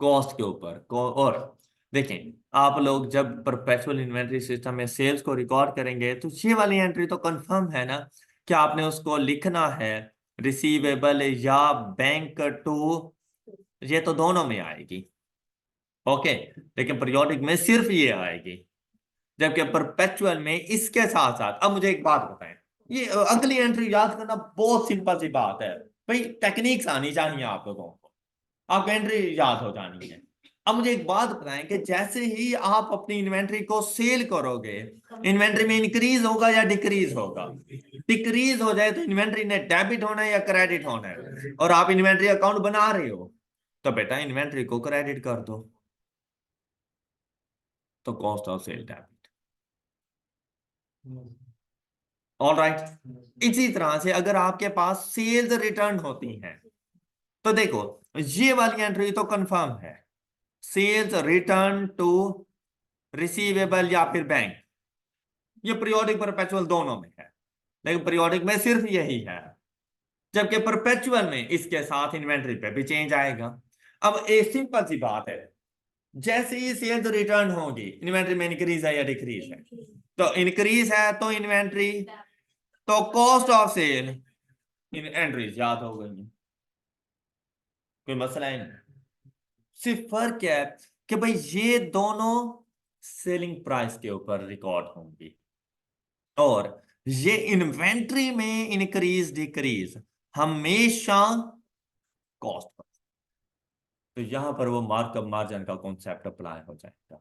कॉस्ट के ऊपर और देखें, आप लोग जब परपेचुअल इन्वेंटरी सिस्टम में सेल्स को रिकॉर्ड करेंगे तो ये वाली एंट्री तो कंफर्म है ना कि आपने उसको लिखना है रिसीवेबल या बैंक टू, ये तो दोनों में आएगी, ओके, लेकिन पीरियोडिक में सिर्फ ये आएगी, जबकि परपेचुअल में इसके साथ साथ। अब मुझे एक बात बताएं, ये अगली एंट्री याद करना बहुत सिंपल सी बात है भाई, टेक्निक्स आनी चाहिए आप लोगों को, आपको एंट्री याद हो जानी है। अब मुझे एक बात बताएं कि जैसे ही आप अपनी इन्वेंट्री को सेल करोगे, इन्वेंट्री में इंक्रीज होगा या डिक्रीज होगा? डिक्रीज हो जाए तो इन्वेंट्री ने डेबिट होना है या क्रेडिट होना है? और आप इन्वेंट्री अकाउंट बना रहे हो तो बेटा इन्वेंट्री को क्रेडिट कर दो, तो cost of sale debit. All right. इसी तरह से अगर आपके पास सेल्स रिटर्न होती हैं तो देखो ये वाली एंट्री तो कंफर्म है, सेल्स रिटर्न टू रिसीवेबल या फिर बैंक, ये पीरियोडिक परपेचुअल दोनों में है, लेकिन पीरियोडिक में सिर्फ यही है, जबकि परपेचुअल में इसके साथ इन्वेंट्री पे भी चेंज आएगा। अब एक सिंपल सी बात है, जैसे ही सेल्स रिटर्न होगी इन्वेंट्री में इंक्रीज है या डिक्रीज है? तो इंक्रीज है तो इन्वेंट्री, तो कॉस्ट ऑफ सेल एंट्रीज याद हो गई, कोई मसला ही नहीं। सिर्फ फर्क क्या है कि भाई ये दोनों सेलिंग प्राइस के ऊपर रिकॉर्ड होंगी, और ये इन्वेंट्री में इंक्रीज डिक्रीज हमेशा कॉस्ट पर। तो यहां पर वो मार्कअप मार्जिन का कॉन्सेप्ट अप्लाई हो जाएगा।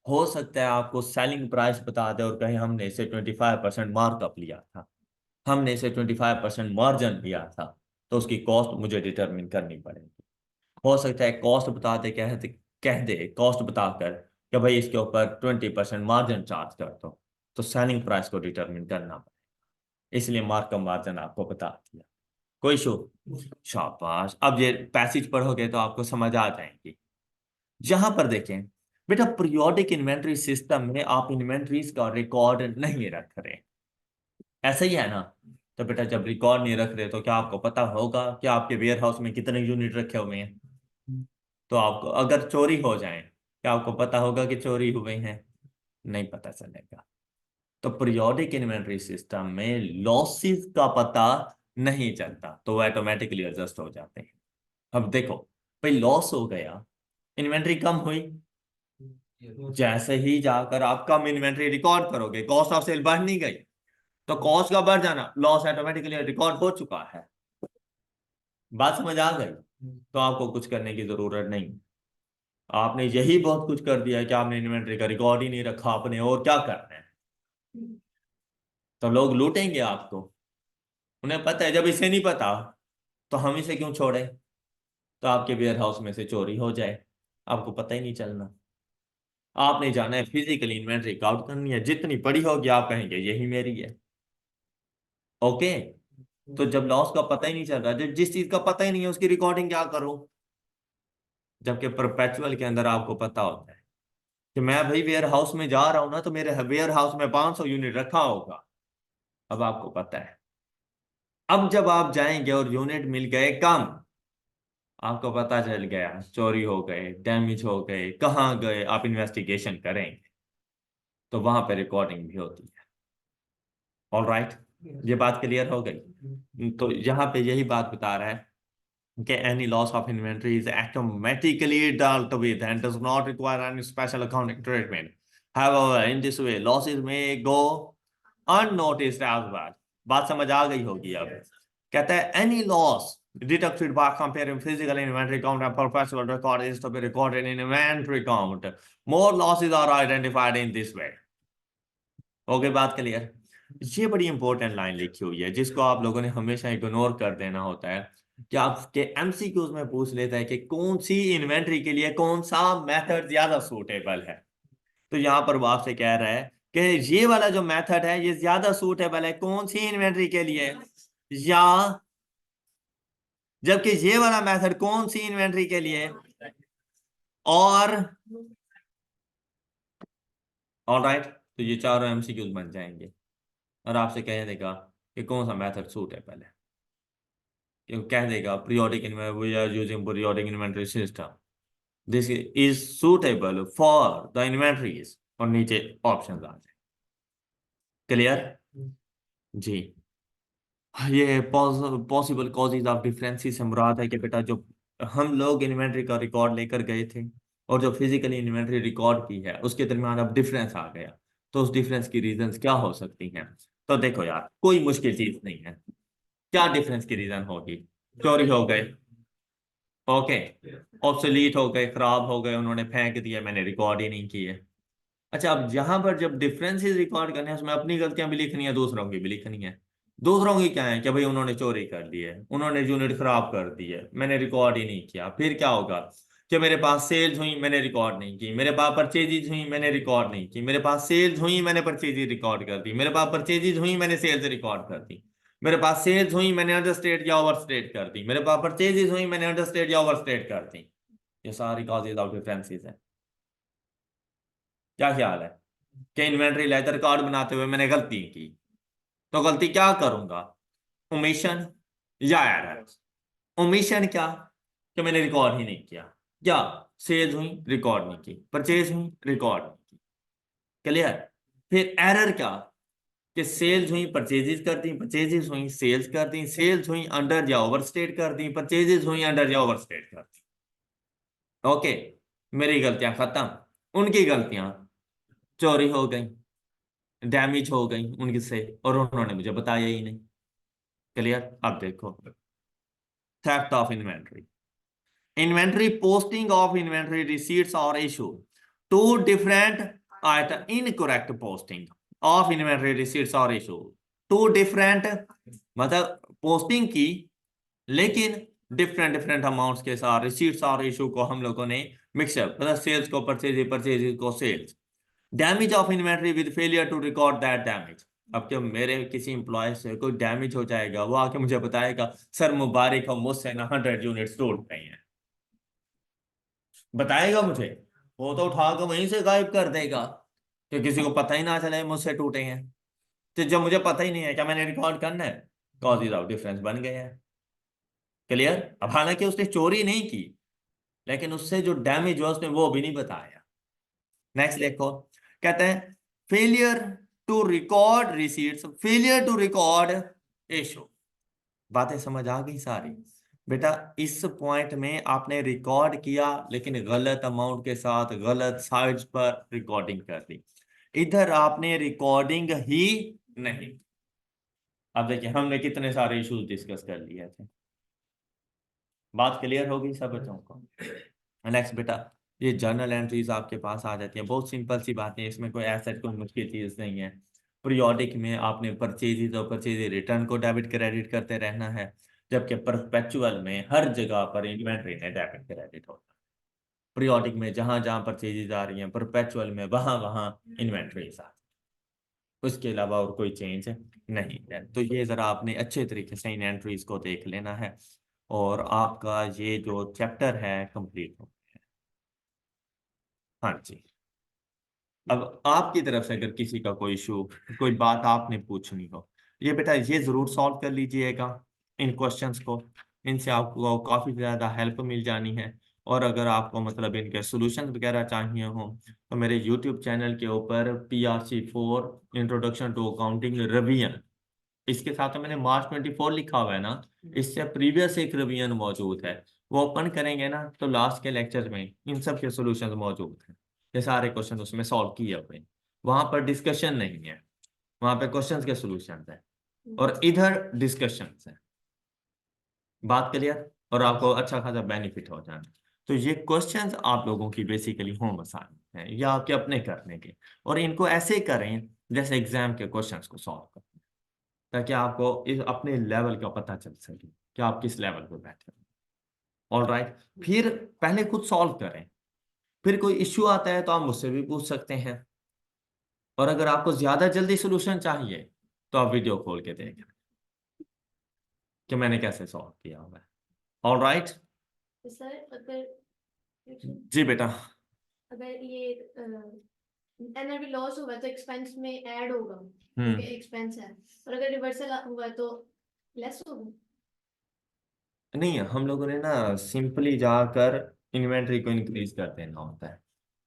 हो सकता है आपको सेलिंग प्राइस बता दे और कहीं हमने इसे 25% मार्कअप लिया था, हमने इसे 25% मार्जिन लिया था, तो उसकी कॉस्ट मुझे डिटरमिन करनी पड़ेगी। हो सकता है कॉस्ट बता दे, कह दे कॉस्ट बताकर कि भाई इसके ऊपर 20% मार्जिन चार्ज कर दो, तो सेलिंग प्राइस को डिटरमिन करना पड़ेगा, इसलिए मार्कअप मार्जिन आपको बता दिया। कोई इशू? शाबाश, अब ये पैसेज पढ़ोगे तो आपको समझ आ जाएंगी। जहां पर देखें बेटा, पीरियोडिक इन्वेंट्री सिस्टम में आप इन्वेंट्रीज का रिकॉर्ड नहीं रख रहे, ऐसा ही है ना? तो बेटा जब रिकॉर्ड नहीं रख रहे तो क्या आपको पता होगा कि आपके वेयर हाउस में कितने यूनिट रखे हुए हैं? तो आपको अगर चोरी हो जाए, क्या आपको पता होगा कि चोरी हुए हैं? नहीं पता चलेगा। तो पीरियोडिक इन्वेंट्री सिस्टम में लॉसेस का पता नहीं चलता, तो वो ऑटोमेटिकली एडजस्ट हो जाते हैं। अब देखो भाई, लॉस हो गया, इन्वेंट्री कम हुई, जैसे ही जाकर आप कम इन्वेंट्री रिकॉर्ड करोगे, कॉस्ट ऑफ सेल बढ़ नहीं गई, तो कॉस्ट का बढ़ जाना, लॉस ऑटोमेटिकली रिकॉर्ड हो चुका है। बात समझ आ गई? तो आपको कुछ करने की जरूरत नहीं, आपने यही बहुत कुछ कर दिया है कि आपने इन्वेंट्री का रिकॉर्ड ही नहीं रखा आपने, और क्या करना है? तो लोग लूटेंगे आपको, उन्हें पता है, जब इसे नहीं पता तो हम इसे क्यों छोड़े, तो आपके वेयर हाउस में से चोरी हो जाए, आपको पता ही नहीं चलना। आपने जाना है फिजिकली इन्वेंट्री काउंट करनी है, जितनी पड़ी होगी आप कहेंगे यही मेरी है। ओके, तो जब लॉस का पता ही नहीं चल रहा, जब जिस चीज का पता ही नहीं है उसकी रिकॉर्डिंग क्या करो? जबकि परपेचुअल के अंदर आपको पता होता है कि मैं भाई वेयर हाउस में जा रहा हूं ना, तो मेरे वेयर हाउस में 500 यूनिट रखा होगा, अब आपको पता है। अब जब आप जाएंगे और यूनिट मिल गए कम, आपको पता चल गया चोरी हो गए, डैमेज हो गए, कहाँ गए, आप इन्वेस्टिगेशन करेंगे, तो वहां पे रिकॉर्डिंग भी होती है। ऑल राइट, ये बात क्लियर हो गई? तो यहाँ पे यही बात बता रहा है कि any loss of inventory is automatically dealt with and does not require any special accounting treatment. However, in this way, losses may go unnoticed as well. बात समझ आ गई होगी अब। कहता है any loss deducted by comparing physical inventory count and perpetual record is to be recorded in inventory count. More losses are identified in this way. हो गई बात क्लियर? ये बड़ी इंपॉर्टेंट लाइन लिखी हुई है जिसको आप लोगों ने हमेशा इग्नोर कर देना होता है, कि आपके एमसीक्यूज में पूछ लेता है कि कौन सी इन्वेंट्री के लिए कौन सा मेथड ज्यादा सूटेबल है। तो यहाँ पर वो आपसे कह रहा है कि ये वाला जो मेथड है ये ज्यादा सूटेबल है कौन सी इन्वेंट्री के लिए, या जबकि ये वाला मेथड कौन सी इन्वेंट्री के लिए। और ऑलराइट, तो ये चारों एमसीक्यूज बन जाएंगे और आपसे कह देगा कि कौन सा मेथड सूटेबल है। क्यों कह देगा periodic we are using periodic inventory system, this is suitable for the inventories, और नीचे ऑप्शन आ जाए। क्लियर जी? ये पॉसिबल कॉजेज ऑफ डिफरेंसेस से मुराद है कि बेटा जो हम लोग इन्वेंटरी का रिकॉर्ड लेकर गए थे और जो फिजिकली इन्वेंटरी रिकॉर्ड की है उसके दरमियान अब डिफरेंस आ गया, तो उस डिफरेंस की रीजंस क्या हो सकती हैं? तो देखो यार, कोई मुश्किल चीज नहीं है। क्या डिफरेंस की रीजन होगी? चोरी हो गए, ओके, ऑब्सोलीट हो गए, खराब हो गए, उन्होंने फेंक दिया, मैंने रिकॉर्ड ही नहीं किए। अच्छा, अब यहाँ पर जब डिफरेंसेस रिकॉर्ड करने हैं उसमें अपनी गलतियां भी लिखनी है, दूसरों की भी लिखनी है। दूसरों की क्या है कि भाई उन्होंने चोरी कर ली है, उन्होंने यूनिट खराब कर दी है, मैंने रिकॉर्ड ही नहीं किया। फिर क्या होगा कि मेरे पास सेल्स हुई, मैंने रिकॉर्ड नहीं की, मेरे पास परचेजेज हुई, मैंने रिकॉर्ड नहीं की, मेरे पास सेल्स हुई, मैंने परचेजेज रिकॉर्ड कर दी, मेरे पास परचेजेज हुई, मैंने सेल्स रिकॉर्ड कर दी, मेरे पास सेल्स हुई, मैंने अंडरस्टेट या ओवरस्टेट कर दी, मेरे पास परचेजेज हुई, मैंने अंडरस्टेट या ओवरस्टेट कर दी। ये सारी कॉजेज ऑफ डिफरेंसेस हैं। क्या ख्याल है? कि इन्वेंट्री लेजर कार्ड बनाते हुए मैंने गलती की, तो गलती क्या करूंगा, ओमिशन या एरर। ओमिशन क्या, कि मैंने रिकॉर्ड ही नहीं किया, या सेल्स हुई रिकॉर्ड नहीं की, परचेज हुई रिकॉर्ड नहीं की, क्लियर। फिर एरर क्या, कि सेल्स हुई परचेजेस कर दी, परचेजेस हुई सेल्स कर दी, सेल्स हुई अंडर या ओवरस्टेट कर दी, परचेजेस हुई अंडर या ओवरस्टेट कर दी। ओके, मेरी गलतियां खत्म, उनकी गलतियां चोरी हो गई, डैमेज हो गई उनकी से, और उन्होंने मुझे बताया ही नहीं, क्लियर। अब देखो, theft of inventory, inventory posting of inventory receipts or issue, two different item, incorrect posting of inventory receipts or issue, two different, मतलब पोस्टिंग की लेकिन डिफरेंट डिफरेंट अमाउंट्स के साथ, रिसीट्स और इशू को हम लोगों ने मिक्सअप, मतलब सेल्स को परचेज, परचेज को sales. Damage of inventory with failure to record that damage, अब जब मेरे किसी इंप्लॉय से कोई डैमेज हो जाएगा, वो आके मुझे बताएगा सर मुबारक हो, मुझसे ना 100 यूनिट्स टूट गई हैं, बताएगा मुझे, वो तो उठा के वहीं से गायब कर देगा कि किसी को पता ही ना चले मुझसे टूटे हैं। तो जब मुझे पता ही नहीं है, क्या मैंने रिकॉर्ड करना है, कॉजेज ऑफ डिफरेंस बन गए हैं, क्लियर। अब हालांकि उसने चोरी नहीं की, लेकिन उससे जो डैमेज हुआ उसने वो भी नहीं बताया। नेक्स्ट देखो, कहते हैं failure to record receipts, failure to record issue. बातें समझ आ गई सारी। बेटा इस पॉइंट में आपने रिकॉर्ड किया लेकिन गलत अमाउंट के साथ गलत साइट्स पर रिकॉर्डिंग कर दी, इधर आपने रिकॉर्डिंग ही नहीं। अब देखिए हमने कितने सारे इश्यूज डिस्कस कर लिए थे, बात क्लियर होगी सब बच्चों को। नेक्स्ट बेटा, ये जर्नल एंट्रीज आपके पास आ जाती है, बहुत सिंपल सी बातें, इसमें कोई ऐसा कोई मुश्किल चीज नहीं है। पीरियोडिक में आपने परचेजेज और परचेज रिटर्न को डेबिट क्रेडिट करते रहना है, जबकि परपेचुअल में हर जगह पर इन्वेंट्री में डेबिट क्रेडिट होता है। पीरियोडिक में जहां जहां परचेजेज आ रही हैं, परपेचुअल में वहां वहां इन्वेंट्रीज आ, उसके अलावा और कोई चेंज नहीं है। तो ये जरा आपने अच्छे तरीके से इन एंट्रीज को देख लेना है, और आपका ये जो चैप्टर है कंप्लीट हो। हाँ जी। अब आपकी तरफ से अगर किसी का कोई इशू, कोई बात आपने पूछनी हो, ये बेटा ये जरूर सॉल्व कर लीजिएगा इन क्वेश्चंस को, इनसे आपको काफी ज्यादा हेल्प मिल जानी है। और अगर आपको मतलब इनके सॉल्यूशंस वगैरह चाहिए हो, तो मेरे यूट्यूब चैनल के ऊपर PRC4 introduction to accounting revision, इसके साथ तो मैंने मार्च 24 लिखा हुआ है ना, इससे प्रीवियस एक रिवीजन मौजूद है, वो ओपन करेंगे ना तो लास्ट के लेक्चर में इन सब के सॉल्यूशंस मौजूद हैं, ये सारे क्वेश्चन उसमें सॉल्व किए हुए हैं। वहां पर डिस्कशन नहीं है, वहां पे क्वेश्चंस के सॉल्यूशंस है, और इधर डिस्कशंस है। बात क्लियर, और आपको अच्छा खासा बेनिफिट हो जाना। तो ये क्वेश्चंस आप लोगों की बेसिकली होम असाइनमेंट है, या आपके अपने करने के, और इनको ऐसे करें जैसे एग्जाम के क्वेश्चंस को सॉल्व करें, ताकि आपको इस अपने लेवल का पता चल सके कि आप किस लेवल पे बैठे हो। ऑल राइट, फिर पहले खुद सॉल्व करें, फिर कोई इश्यू आता है तो आप मुझसे भी पूछ सकते हैं, और अगर आपको ज्यादा जल्दी सोल्यूशन चाहिए तो आप वीडियो खोल के देखें कि मैंने कैसे सॉल्व किया हुआ है। All right. सर अगर जी बेटा। अगर ये एनआरबी लॉस हुआ तो एक्सपेंस में ऐड होगा हम्म, क्योंकि एक्सपेंस है, और अगर रिवर्सल हुआ तो लेस होगा। नहीं हम लोगों ने ना सिंपली जाकर इन्वेंट्री को इंक्रीज कर देना होता है,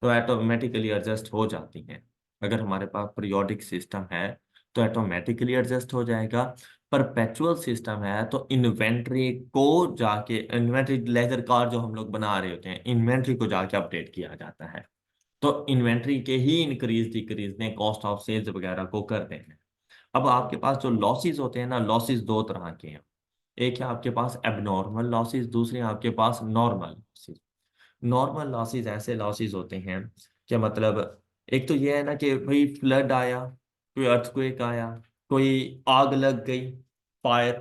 तो ऑटोमेटिकली एडजस्ट हो जाती हैं। अगर हमारे पास पीरियोडिक सिस्टम है तो ऑटोमेटिकली एडजस्ट हो जाएगा। परपेचुअल सिस्टम है तो इन्वेंट्री को जाके, इन्वेंट्री लेजर कार्ड जो हम लोग बना रहे होते हैं, इन्वेंट्री को जाके अपडेट किया जाता है, तो इन्वेंट्री के ही इंक्रीज डिक्रीज ने कॉस्ट ऑफ सेल्स वगैरह को करते हैं। अब आपके पास जो लॉसेस होते हैं ना, लॉसेस दो तरह के हैं, एक है आपके पास एबनॉर्मल लॉसेस, दूसरे हैं आपके पास नॉर्मल लॉसेस। नॉर्मल लॉसेस ऐसे लॉसेस होते हैं कि मतलब, एक तो ये है ना कि भाई फ्लड आया, कोई अर्थक्वेक आया, कोई आग लग गई, फायर,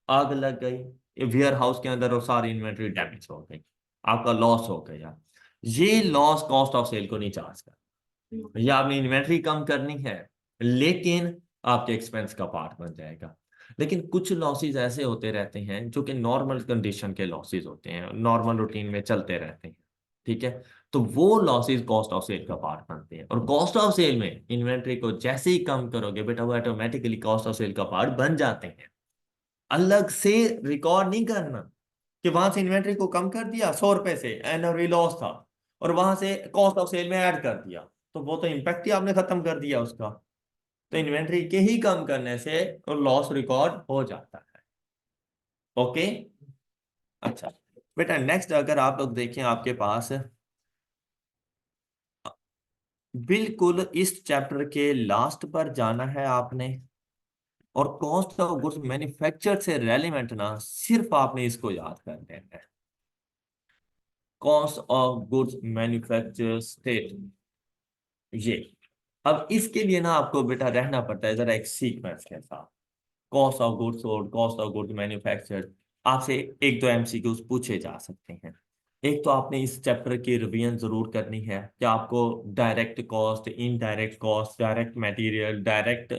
आग लग गई वेयर हाउस के अंदर और सारी इन्वेंट्री डैमेज हो गई, आपका लॉस हो गया। ये लॉस कॉस्ट ऑफ सेल को नहीं चार्ज कर, या आपने इन्वेंट्री कम करनी है लेकिन आपके एक्सपेंस का पार्ट बन जाएगा। लेकिन कुछ लॉसेस ऐसे होते रहते हैं जो कि नॉर्मल कंडीशन के लॉसेस होते हैं, नॉर्मल रूटीन में चलते रहते हैं, ठीक है। तो वो लॉसेस कॉस्ट ऑफ सेल का पार्ट बनते हैं। और कॉस्ट ऑफ सेल में इन्वेंट्री को जैसे ही कम करोगे बेटा वो ऑटोमेटिकली कॉस्ट ऑफ सेल का पार्ट बन जाते हैं। अलग से रिकॉर्ड नहीं करना कि वहां से इन्वेंट्री को कम कर दिया 100 रुपए से एनर्जी लॉस था और वहां से कॉस्ट ऑफ सेल में ऐड कर दिया, तो वो तो इम्पैक्ट ही आपने खत्म कर दिया उसका। तो इन्वेंट्री के ही कम करने से तो लॉस रिकॉर्ड हो जाता है। ओके। अच्छा बेटा नेक्स्ट अगर आप लोग देखें आपके पास बिल्कुल इस चैप्टर के लास्ट पर जाना है आपने, और कॉस्ट ऑफ गुड्स मैन्युफैक्चर से रेलिवेंट ना सिर्फ आपने इसको याद कर लेना है। Cost of goods manufacture state, ये अब इसके लिए ना आपको बेटा रहना पड़ता है जरा एक सीक्वेंस के साथ। Cost of goods sold, cost of goods manufactured, आपसे एक दो एमसीक्यूज पूछे जा सकते हैं। एक तो आपने इस चैप्टर की रिवीजन जरूर करनी है कि आपको direct cost, indirect cost, direct material, direct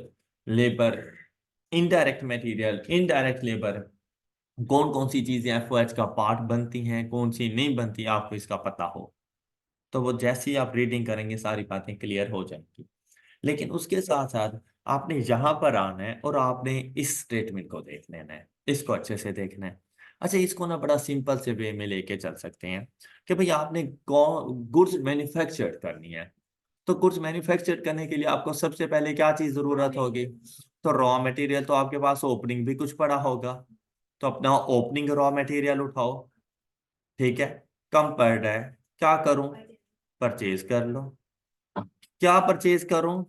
labour, indirect material, indirect labour, कौन कौन सी चीजें एफओएच का पार्ट बनती हैं, कौन सी नहीं बनती, आपको इसका पता हो। तो वो जैसे ही आप रीडिंग करेंगे सारी बातें क्लियर हो जाएंगी। लेकिन उसके साथ साथ आपने यहाँ पर आना है और आपने इस स्टेटमेंट को देख लेना है, इसको अच्छे से देखना है। अच्छा इसको ना बड़ा सिंपल से वे में लेके चल सकते हैं कि भाई आपने गुड्स मैन्युफैक्चर करनी है, तो गुड्स मैन्युफैक्चर करने के लिए आपको सबसे पहले क्या चीज जरूरत होगी, तो रॉ मटेरियल। तो आपके पास ओपनिंग भी कुछ पड़ा होगा, तो अपना ओपनिंग रॉ मटेरियल उठाओ, ठीक है। कम पड़ रहा है, क्या करूं, परचेज कर लो। क्या परचेज करूं,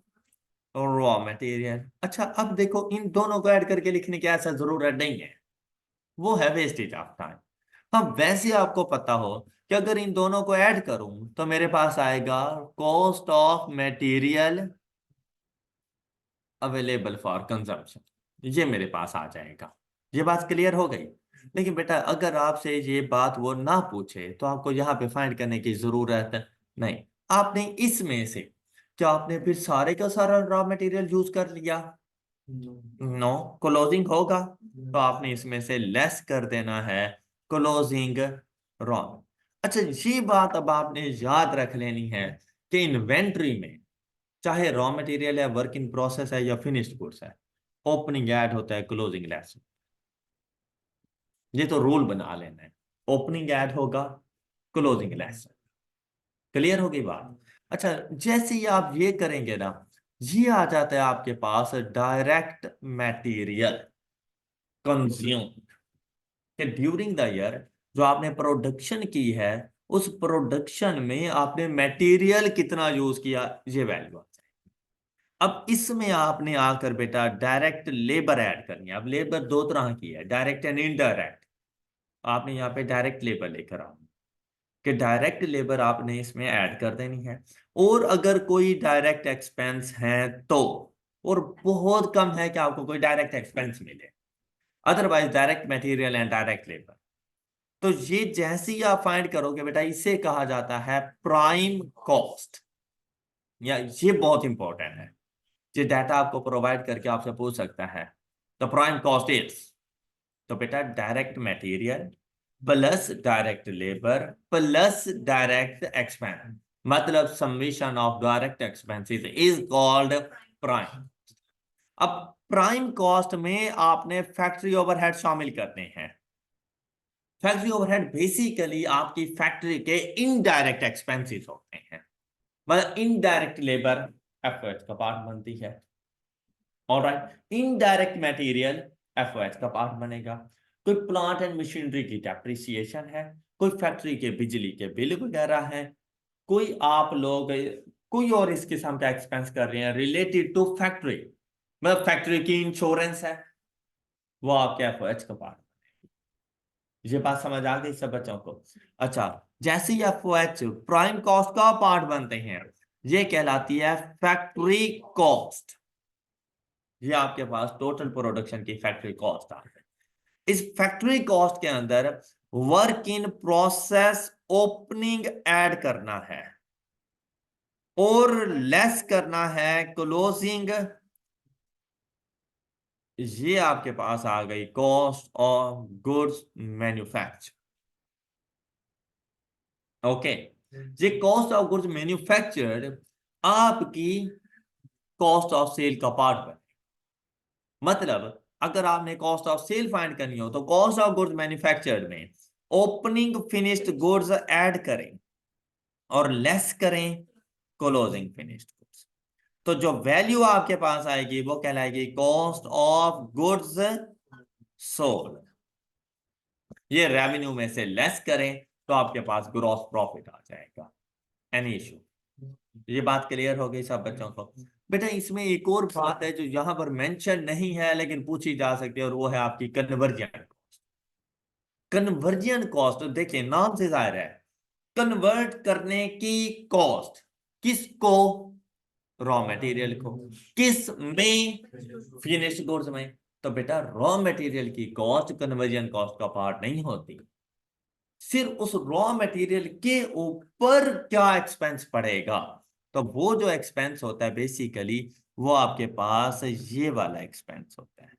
रॉ मटेरियल। अच्छा अब देखो इन दोनों को ऐड करके लिखने की ऐसा जरूरत नहीं है, वो है वेस्टेज ऑफ टाइम। हाँ वैसे आपको पता हो कि अगर इन दोनों को ऐड करूं तो मेरे पास आएगा cost of material available for consumption, ये मेरे पास आ जाएगा। ये बात क्लियर हो गई। लेकिन बेटा अगर आपसे ये बात वो ना पूछे तो आपको यहाँ पे फाइंड करने की जरूरत नहीं। आपने इसमें से क्या आपने फिर सारे का सारा रॉ मटेरियल यूज कर लिया, नो, क्लोजिंग होगा तो आपने इसमें से लेस कर देना है क्लोजिंग रॉ। अच्छा ये बात अब आपने याद रख लेनी है कि इन्वेंट्री में चाहे रॉ मटेरियल है, वर्क इन प्रोसेस है या फिनिश्ड गुड्स है, ओपनिंग ऐड होता है, क्लोजिंग लेस। ये तो रूल बना लेना है, ओपनिंग ऐड होगा, क्लोजिंग लेस। क्लियर हो गई बात। अच्छा जैसे ही आप ये करेंगे ना, ये आ जाता है आपके पास डायरेक्ट मटेरियल कंज्यूम, कि ड्यूरिंग द ईयर जो आपने प्रोडक्शन की है उस प्रोडक्शन में आपने मटेरियल कितना यूज किया, ये वैल्यू। अब इसमें आपने आकर बेटा डायरेक्ट लेबर ऐड करनी है। अब लेबर दो तरह की है, डायरेक्ट एंड इनडायरेक्ट। आपने यहाँ पे डायरेक्ट लेबर लेकर आना कि डायरेक्ट लेबर आपने इसमें ऐड कर देनी है। और अगर कोई डायरेक्ट एक्सपेंस है तो, और बहुत कम है कि आपको कोई डायरेक्ट एक्सपेंस मिले, otherwise direct material and direct labour. तो ये जैसे ही आप फाइंड करोगे बेटा इसे कहा जाता है प्राइम कॉस्ट, या ये बहुत इंपॉर्टेंट है। ये डाटा आपको प्रोवाइड करके आपसे पूछ सकता है द प्राइम कॉस्ट इज, तो बेटा direct material plus direct labour plus direct expense, मतलब summation of direct expenses is called prime. अब प्राइम कॉस्ट में आपने फैक्ट्री ओवरहेड शामिल करते हैं। फैक्ट्री ओवरहेड बेसिकली आपकी फैक्ट्री के इनडायरेक्ट एक्सपेंसेस होते हैं, मतलब इनडायरेक्ट लेबर एफर्ट का पार्ट बनती है। ऑलराइट, इनडायरेक्ट मटेरियल एफओएच का पार्ट बनेगा। कोई प्लांट एंड मशीनरी की डेप्रिसिएशन है, कोई फैक्ट्री के बिजली के बिल वगैरह है, कोई आप लोग कोई और इस किस्म का एक्सपेंस कर रहे हैं रिलेटेड टू फैक्ट्री, मतलब फैक्ट्री की इंश्योरेंस है, वो आपके एफओएच का पार्ट। ये बात समझ आ गई सब बच्चों को। अच्छा जैसे ही एफओएच प्राइम कॉस्ट का पार्ट बनते हैं, ये कहलाती है फैक्ट्री कॉस्ट। ये आपके पास टोटल प्रोडक्शन की फैक्ट्री कॉस्ट आ गई। इस फैक्ट्री कॉस्ट के अंदर work in process opening add करना है और लेस करना है क्लोजिंग। ये आपके पास आ गई cost of goods manufacture. Okay ये कॉस्ट ऑफ गुड्स मैन्युफैक्चर्ड आपकी कॉस्ट ऑफ सेल का पार्ट बने। मतलब अगर आपने कॉस्ट ऑफ सेल फाइंड करनी हो तो कॉस्ट ऑफ गुड्स मैन्युफैक्चर्ड में ओपनिंग फिनिश्ड गुड्स ऐड करें और लेस करें क्लोजिंग फिनिश्ड गुड्स। तो जो वैल्यू आपके पास आएगी वो कहलाएगी कॉस्ट ऑफ गुड्स सोल्ड। ये रेवेन्यू में से लेस करें तो आपके पास ग्रॉस प्रॉफिट आ जाएगा। Any issue? ये बात क्लियर हो गई सब बच्चों को? बेटा इसमें एक और बात है जो यहाँ पर मेंशन नहीं है लेकिन पूछी जा सकती है, और वो है आपकी कन्वर्जन। कन्वर्जन कॉस्ट देखिए नाम से जाहिर है, कन्वर्ट करने की कॉस्ट। किसको? रॉ मटेरियल को। किस में? फिनिश्ड गुड्स में। तो बेटा रॉ मटेरियल की कॉस्ट कन्वर्जन कॉस्ट का पार्ट नहीं होती। सिर्फ उस रॉ मटेरियल के ऊपर क्या एक्सपेंस पड़ेगा, तो वो जो एक्सपेंस होता है बेसिकली वो आपके पास ये वाला एक्सपेंस होता है।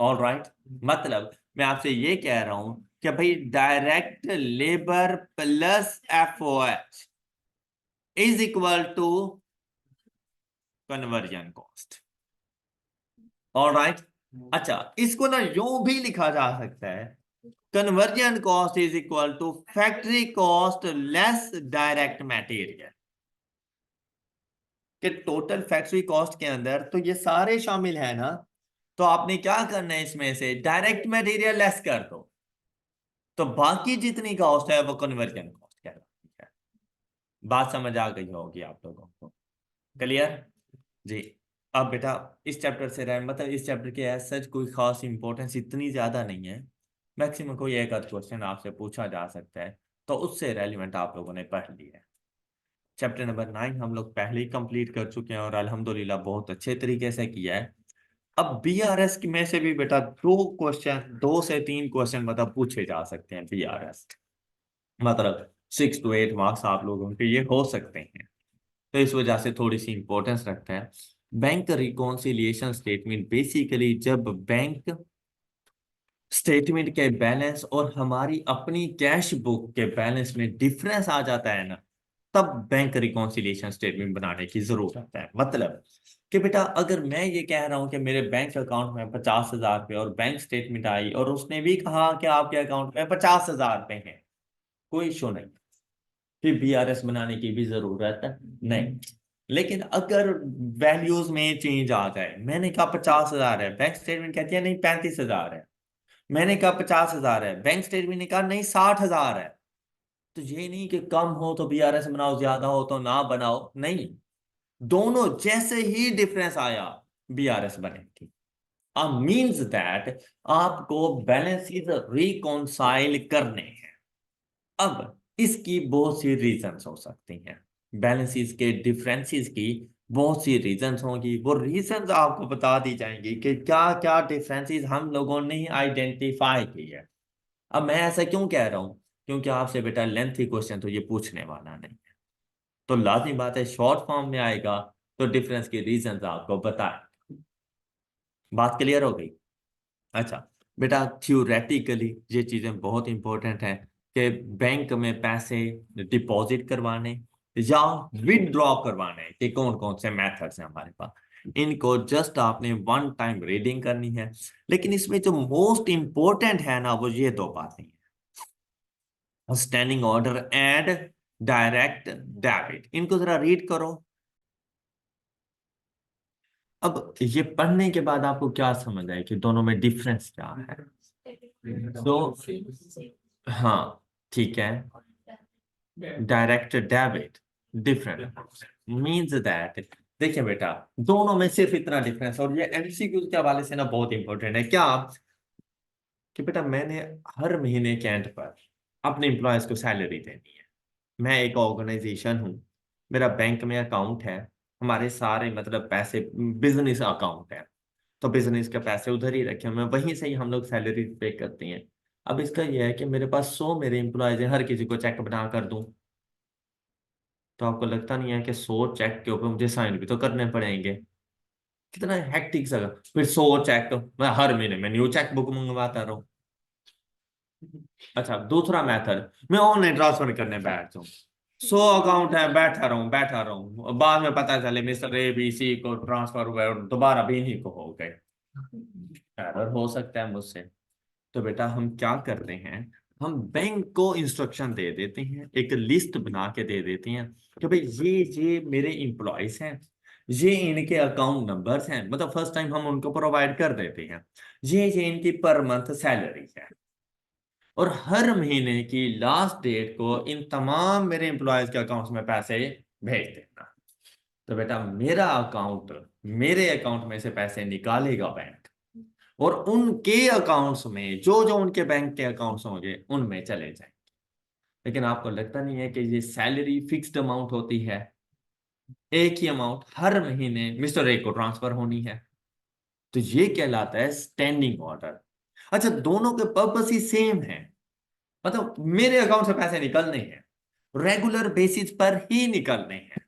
ऑल राइट, मतलब मैं आपसे ये कह रहा हूं कि भाई direct labour plus FOH is equal to conversion cost. All right, अच्छा इसको ना यूं भी लिखा जा सकता है, conversion cost is equal to factory cost less direct material. कि टोटल फैक्ट्री कॉस्ट के अंदर तो ये सारे शामिल है ना, तो आपने क्या करना है इसमें से डायरेक्ट मटेरियल लेस कर दो, तो बाकी जितनी कॉस्ट है वो कन्वर्जन कॉस्ट कहलाती है। बात समझ आ गई होगी आप लोगों को? क्लियर जी? अब बेटा इस चैप्टर से रहे, मतलब इस चैप्टर के एज सच कोई खास इंपॉर्टेंस इतनी ज्यादा नहीं है, मैक्सिमम कोई एक आध क्वेश्चन आपसे पूछा जा सकता है, तो उससे रेलिवेंट आप लोगों ने पढ़ लिया है। चैप्टर नंबर 9 हम लोग पहले ही कंप्लीट कर चुके हैं और अल्हम्दुलिल्लाह बहुत अच्छे तरीके से किया है। अब बीआरएस में से भी बेटा 2 से 3 क्वेश्चन मतलब पूछे जा सकते हैं बीआरएस, मतलब 6 to 8 मार्क्स आप लोगों के ये हो सकते हैं, तो इस वजह से थोड़ी सी इंपॉर्टेंस रखता है। बैंक रिकॉन्सिलिएशन स्टेटमेंट बेसिकली जब बैंक स्टेटमेंट के बैलेंस और हमारी अपनी कैश बुक के बैलेंस में डिफरेंस आ जाता है ना, तब बैंक रिकॉन्सिलिएशन स्टेटमेंट बनाने की जरूरत है। मतलब कि बेटा अगर मैं ये कह रहा हूं कि मेरे बैंक अकाउंट में 50,000 रुपये और बैंक स्टेटमेंट आई और उसने भी कहा कि आपके अकाउंट में 50,000 रुपये हैं, कोई इशू नहीं, फिर बीआरएस बनाने की भी जरूरत नहीं। लेकिन अगर वैल्यूज में चेंज आ जाए, मैंने कहा 50,000 है, बैंक स्टेटमेंट कहती है नहीं 35,000 है, मैंने कहा 50,000 है, बैंक स्टेटमेंट ने कहा नहीं 60,000 है, तो ये नहीं कि कम हो तो बीआरएस बनाओ, ज्यादा हो तो ना बनाओ, नहीं, दोनों जैसे ही डिफरेंस आया बीआरएस बनेगी। मीन्स दैट आपको बैलेंसेस रिकॉन्साइल करने हैं। अब इसकी बहुत सी रीजंस हो सकती हैं, बैलेंसेस के डिफरेंसेस की बहुत सी रीजंस होंगी, वो रीजंस आपको बता दी जाएंगी कि क्या क्या डिफरेंसेस हम लोगों ने आइडेंटिफाई की है। अब मैं ऐसा क्यों कह रहा हूं, क्योंकि आपसे बेटा लेंथी क्वेश्चन तो ये पूछने वाला नहीं है, तो लाजमी बात है शॉर्ट फॉर्म में आएगा तो डिफरेंस के रीजंस आपको बताए। बात क्लियर हो गई? अच्छा बेटा थ्योरेटिकली ये चीजें बहुत इंपॉर्टेंट हैं कि बैंक में पैसे डिपॉजिट करवाने या विदड्रॉ करवाने के कौन कौन से मेथड्स हैं हमारे पास, इनको जस्ट आपने 1 टाइम रीडिंग करनी है। लेकिन इसमें जो मोस्ट इंपॉर्टेंट है ना वो ये 2 बातें हैं, standing order and direct debit. इनको जरा रीड करो। अब ये पढ़ने के बाद आपको क्या समझ आए कि दोनों में डिफरेंस क्या है? तो हाँ ठीक है, direct debit different means that, देखिए बेटा दोनों में सिर्फ इतना डिफरेंस, और ये एमसीक्यू के हवाले से ना बहुत इंपॉर्टेंट है क्या, कि बेटा मैंने हर महीने के एंड पर अपने एम्प्लॉयज को सैलरी देनी है, मैं एक ऑर्गेनाइजेशन हूँ, मेरा बैंक में अकाउंट है, हमारे सारे मतलब पैसे बिजनेस अकाउंट है, तो बिजनेस के पैसे उधर ही रखे मैं वहीं से ही हम लोग सैलरी पे करते हैं। अब इसका यह है कि मेरे पास 100 मेरे एम्प्लॉयज हैं, हर किसी को चेक बना कर दूं, तो आपको लगता नहीं है कि 100 चेक के ऊपर मुझे साइन भी तो करने पड़ेंगे? कितना हेक्टिक सा, फिर 100 चेक मैं हर महीने में न्यू चेक बुक मंगवाता रहूं, अच्छा, दूसरा मेथड, मैं ऑनलाइन ट्रांसफर करने बैठ जाऊं, 100 अकाउंट है, बैठा रहूं, और बाद में पता चले मिस्टर ए बी सी को ट्रांसफर हुआ और दोबारा भी नहीं को हो गए, एरर हो सकता है मुझसे। तो बेटा हम क्या करते हैं, हम बैंक को इंस्ट्रक्शन दे देते हैं, एक लिस्ट बना के दे देते हैं कि भाई ये मेरे इंप्लॉयज हैं, ये इनके अकाउंट नंबर्स हैं, मतलब फर्स्ट टाइम हम उनको प्रोवाइड कर देते हैं, ये इनकी पर मंथ सैलरी है, और हर महीने की लास्ट डेट को इन तमाम मेरे एम्प्लॉयज के अकाउंट्स में पैसे भेज देना। तो बेटा मेरे अकाउंट में से पैसे निकालेगा बैंक, और उनके अकाउंट्स में जो जो उनके बैंक के अकाउंट्स होंगे उनमें चले जाएंगे। लेकिन आपको लगता नहीं है कि ये सैलरी फिक्स्ड अमाउंट होती है, एक ही अमाउंट हर महीने मिस्टर ए को ट्रांसफर होनी है, तो ये कहलाता है स्टैंडिंग ऑर्डर। अच्छा, दोनों के पर्पस ही सेम है, मतलब मेरे अकाउंट से पैसे निकलने हैं, रेगुलर बेसिस पर ही निकलने हैं,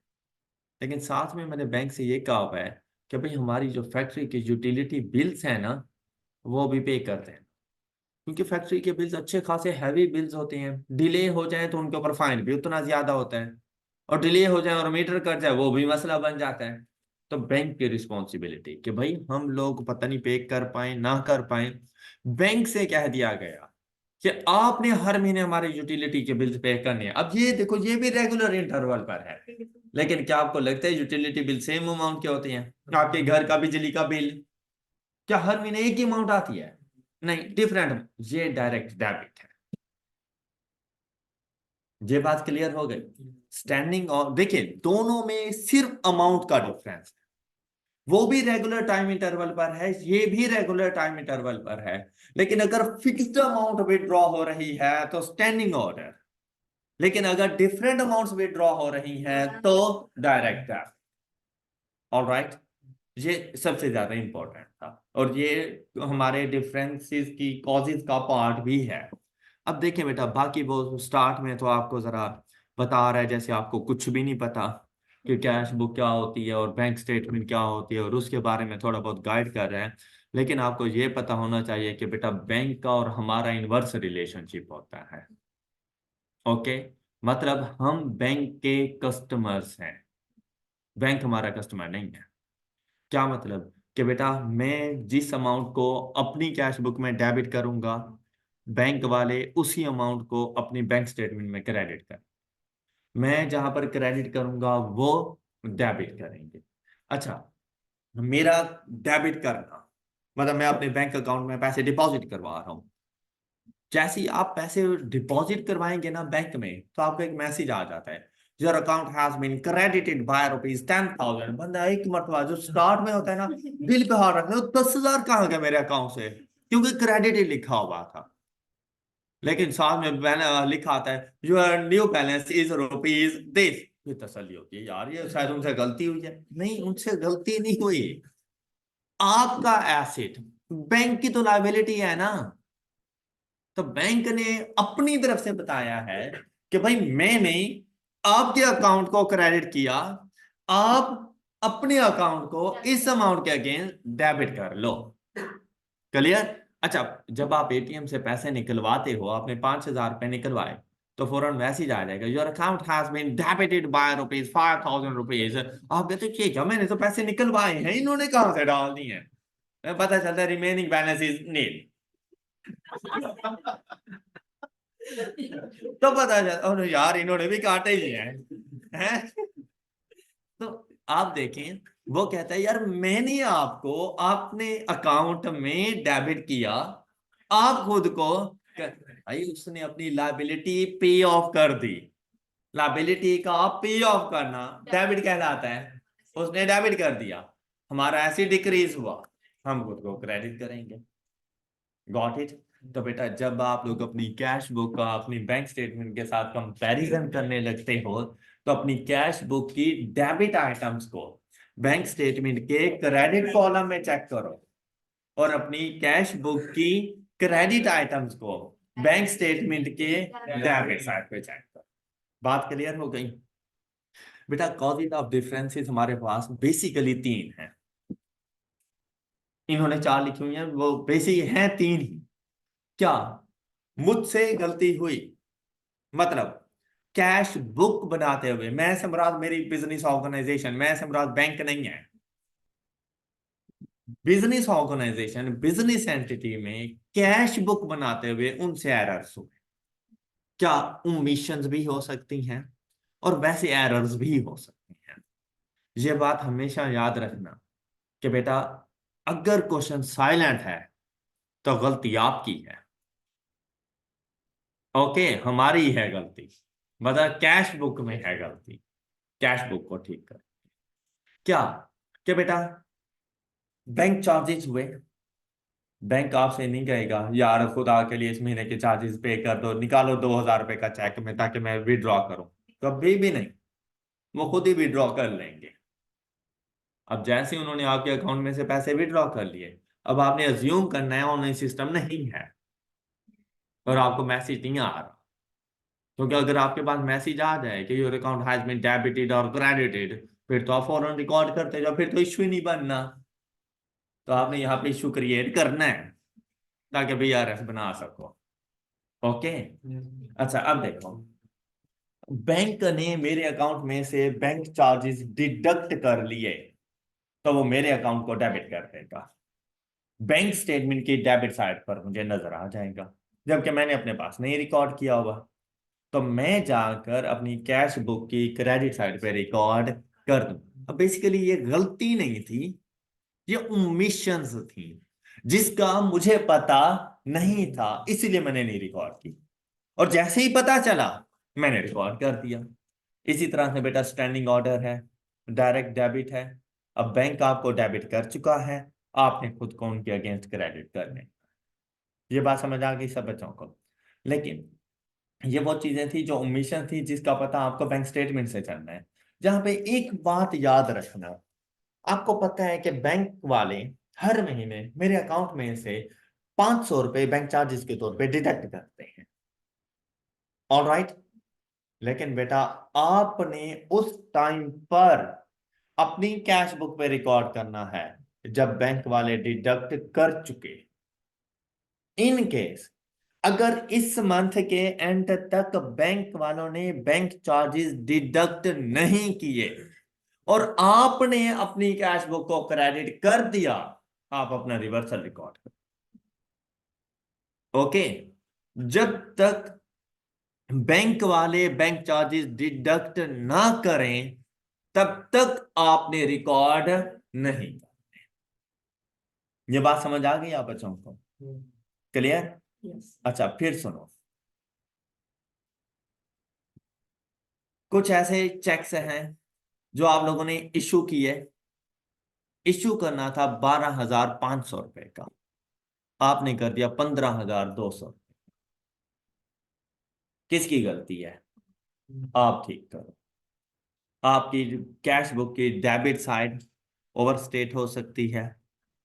लेकिन साथ में मैंने बैंक से ये कहा हुआ है कि भाई हमारी जो फैक्ट्री की यूटिलिटी बिल्स है ना, वो भी पे करते हैं, क्योंकि फैक्ट्री के बिल्स अच्छे खासे हैवी बिल्स होते हैं, डिले हो जाए तो उनके ऊपर फाइन भी उतना ज्यादा होता है, और डिले हो जाए और मीटर कट जाए वो भी मसला बन जाता है। तो बैंक की रिस्पॉन्सिबिलिटी कि भाई हम लोग पता नहीं पे कर पाए ना कर पाए, बैंक से कह दिया गया कि आपने हर महीने हमारे यूटिलिटी के बिल्स पे करने हैं। अब ये देखो, ये भी रेगुलर इंटरवल पर है, लेकिन क्या आपको लगता है यूटिलिटी बिल सेम अमाउंट के होते हैं? आपके घर का बिजली का बिल क्या हर महीने एक ही अमाउंट आती है? नहीं, डिफरेंट, ये डायरेक्ट डेबिट है। ये बात क्लियर हो गई? स्टैंडिंग और देखिए, दोनों में सिर्फ अमाउंट का डिफरेंस है, वो भी रेगुलर टाइम इंटरवल पर है, ये भी रेगुलर टाइम इंटरवल पर है, लेकिन अगर फिक्स्ड अमाउंट विड्रॉ हो रही है तो स्टैंडिंग ऑर्डर, लेकिन अगर डिफरेंट अमाउंट्स विड्रॉ हो रही हैं तो डायरेक्ट डेबिट। ऑलराइट, ये सबसे ज्यादा इंपॉर्टेंट था, और ये हमारे डिफरेंसेस की कॉजेज का पार्ट भी है। अब देखिए बेटा, बाकी वो स्टार्ट में तो आपको जरा बता रहा है जैसे आपको कुछ भी नहीं पता कि कैश बुक क्या होती है और बैंक स्टेटमेंट क्या होती है, और उसके बारे में थोड़ा बहुत गाइड कर रहे हैं, लेकिन आपको ये पता होना चाहिए कि बेटा बैंक का और हमारा इनवर्स रिलेशनशिप होता है। ओके, मतलब हम बैंक के कस्टमर्स हैं, बैंक हमारा कस्टमर नहीं है। क्या मतलब कि बेटा मैं जिस अमाउंट को अपनी कैश बुक में डेबिट करूंगा, बैंक वाले उसी अमाउंट को अपनी बैंक स्टेटमेंट में क्रेडिट कर, मैं जहां पर क्रेडिट करूंगा वो डेबिट करेंगे। अच्छा, मेरा डेबिट करना मतलब मैं अपने बैंक अकाउंट में पैसे डिपॉजिट करवा रहा हूँ, जैसे ही आप पैसे डिपॉजिट करवाएंगे ना बैंक में, तो आपको एक मैसेज आ जाता है, your account has been credited by ₹10,000। बंदा एक मरतबा जो स्टार्ट में होता है ना, दिल पे हाथ रखने, 10,000 कहाँ गया मेरे अकाउंट से, क्योंकि क्रेडिटेड लिखा हुआ था, लेकिन साथ में लिखा आता है your new balance is ₹this। ये तसल्ली होती है, यार ये शायद उनसे गलती हुई है। नहीं, उनसे गलती नहीं हुई, आपका एसेट बैंक की तो लायबिलिटी है ना, तो बैंक ने अपनी तरफ से बताया है कि भाई मैंने आपके अकाउंट को क्रेडिट किया, आप अपने अकाउंट को इस अमाउंट के अगेंस्ट डेबिट कर लो। क्लियर? अच्छा, जब आप एटीएम से पैसे निकलवाते हो, आपने 5,000 रुपए निकलवाए, तो फौरन मैसेज आ जाएगा your account has been debited by ₹5,000। आप कहते हो ठीक है, मैंने तो पैसे निकलवाए हैं, इन्होंने कहां से डाल दिए हैं? पता चलता है रिमेनिंग बैलेंस इज नील। तो पता चला और यार इन्होंने भी काटे ही हैं। तो आप देखें, वो कहता है यार मैंने आपको अपने अकाउंट में डेबिट किया, आप खुद को भाई उसने अपनी लायबिलिटी पे ऑफ कर दी। लायबिलिटी का पे ऑफ करना डेबिट कहलाता है, उसने डेबिट कर दिया, हमारा ऐसे डिक्रीज हुआ, हम खुद को क्रेडिट करेंगे। Got it? तो बेटा जब आप लोग अपनी कैश बुक का अपनी बैंक स्टेटमेंट के साथ कंपैरिजन करने लगते हो, तो अपनी कैश बुक की डेबिट आइटम्स को बैंक स्टेटमेंट के क्रेडिट कॉलम में चेक करो, और अपनी कैश बुक की क्रेडिट आइटम्स को बैंक स्टेटमेंट के डेबिट साइड पे चेक करो। बात क्लियर हो गई? बेटा कॉजेज ऑफ डिफरेंसेस हमारे पास बेसिकली तीन हैं, इन्होंने चार लिखी हुई हैं, वो बेसिक हैं तीन ही। क्या? मुझसे गलती हुई, मतलब कैश बुक बनाते हुए, मैं सम्राट मेरी बिजनेस ऑर्गेनाइजेशन, मैं सम्राट बैंक नहीं है, बिजनेस ऑर्गेनाइजेशन बिजनेस एंटिटी में कैश बुक बनाते हुए उनसे एरर्स हुए। क्या ओमिशंस भी हो सकती हैं और वैसे एरर्स भी हो सकती हैं। ये बात हमेशा याद रखना कि बेटा अगर क्वेश्चन साइलेंट है तो गलती आपकी है। ओके, हमारी है गलती, मतलब कैश बुक में है गलती, कैश बुक को ठीक कर। क्या क्या बेटा बैंक चार्जेस हुए, बैंक आपसे नहीं कहेगा यार खुदा के लिए इस महीने के चार्जेस पे कर दो, निकालो 2,000 रुपए का चेक में ताकि मैं विड्रॉ करूं, कभी भी नहीं। वो खुद ही विड्रॉ कर लेंगे। अब जैसे ही उन्होंने आपके अकाउंट में से पैसे विड्रॉ कर लिए, अब आपने अज्यूम करना है ऑनलाइन सिस्टम नहीं है और आपको मैसेज नहीं आ रहा, क्योंकि अगर आपके पास मैसेज आ जाए कि your account has been debited और क्रेडिटेड, फिर तो आप फौरन रिकॉर्ड करते जाओ, फिर तो इश्यू ही नहीं बनना। तो आपने यहाँ पे इश्यू क्रिएट करना है ताकि बीआरएस बना सको। ओके, अच्छा अब देखो, बैंक ने मेरे अकाउंट में से बैंक चार्जेस डिडक्ट कर लिए तो वो मेरे अकाउंट को डेबिट कर देगा, बैंक स्टेटमेंट की डेबिट साइड पर मुझे नजर आ जाएगा, जबकि मैंने अपने पास नहीं रिकॉर्ड किया होगा। तो मैं जाकर अपनी कैश बुक की क्रेडिट साइड पे रिकॉर्ड कर दूं। अब बेसिकली ये गलती नहीं थी, ये ओमिशंस थी जिसका मुझे पता नहीं था, इसीलिए मैंने नहीं रिकॉर्ड की, और जैसे ही पता चला मैंने रिकॉर्ड कर दिया। इसी तरह से बेटा स्टैंडिंग ऑर्डर है, डायरेक्ट डेबिट है, अब बैंक आपको डेबिट कर चुका है, आपने खुद को उनके अगेंस्ट क्रेडिट करने। ये बात समझ आ गई सब बच्चों को। लेकिन ये वो चीजें थी जो ओमिशन थी जिसका पता आपको बैंक स्टेटमेंट से चलना है। जहां पे एक बात याद रखना, आपको पता है कि बैंक वाले हर महीने मेरे अकाउंट में से 500 रुपए बैंक चार्जेस के तौर पे डिडक्ट करते हैं। ऑल राइट, लेकिन बेटा आपने उस टाइम पर अपनी कैश बुक पे रिकॉर्ड करना है जब बैंक वाले डिडक्ट कर चुके। इन केस अगर इस मंथ के एंड तक बैंक वालों ने बैंक चार्जेस डिडक्ट नहीं किए और आपने अपनी कैश बुक को क्रेडिट कर दिया, आप अपना रिवर्सल रिकॉर्ड करो। ओके, जब तक बैंक वाले बैंक चार्जेस डिडक्ट ना करें तब तक आपने रिकॉर्ड नहीं करना। ये बात समझ आ गई आप बच्चों को? क्लियर? अच्छा फिर सुनो, कुछ ऐसे चेक्स हैं जो आप लोगों ने इशू किए, इशू करना था 12,500 रुपए का, आपने कर दिया 15,200। किसकी गलती है? आप ठीक करो। आपकी कैश बुक की डेबिट साइड ओवरस्टेट हो सकती है,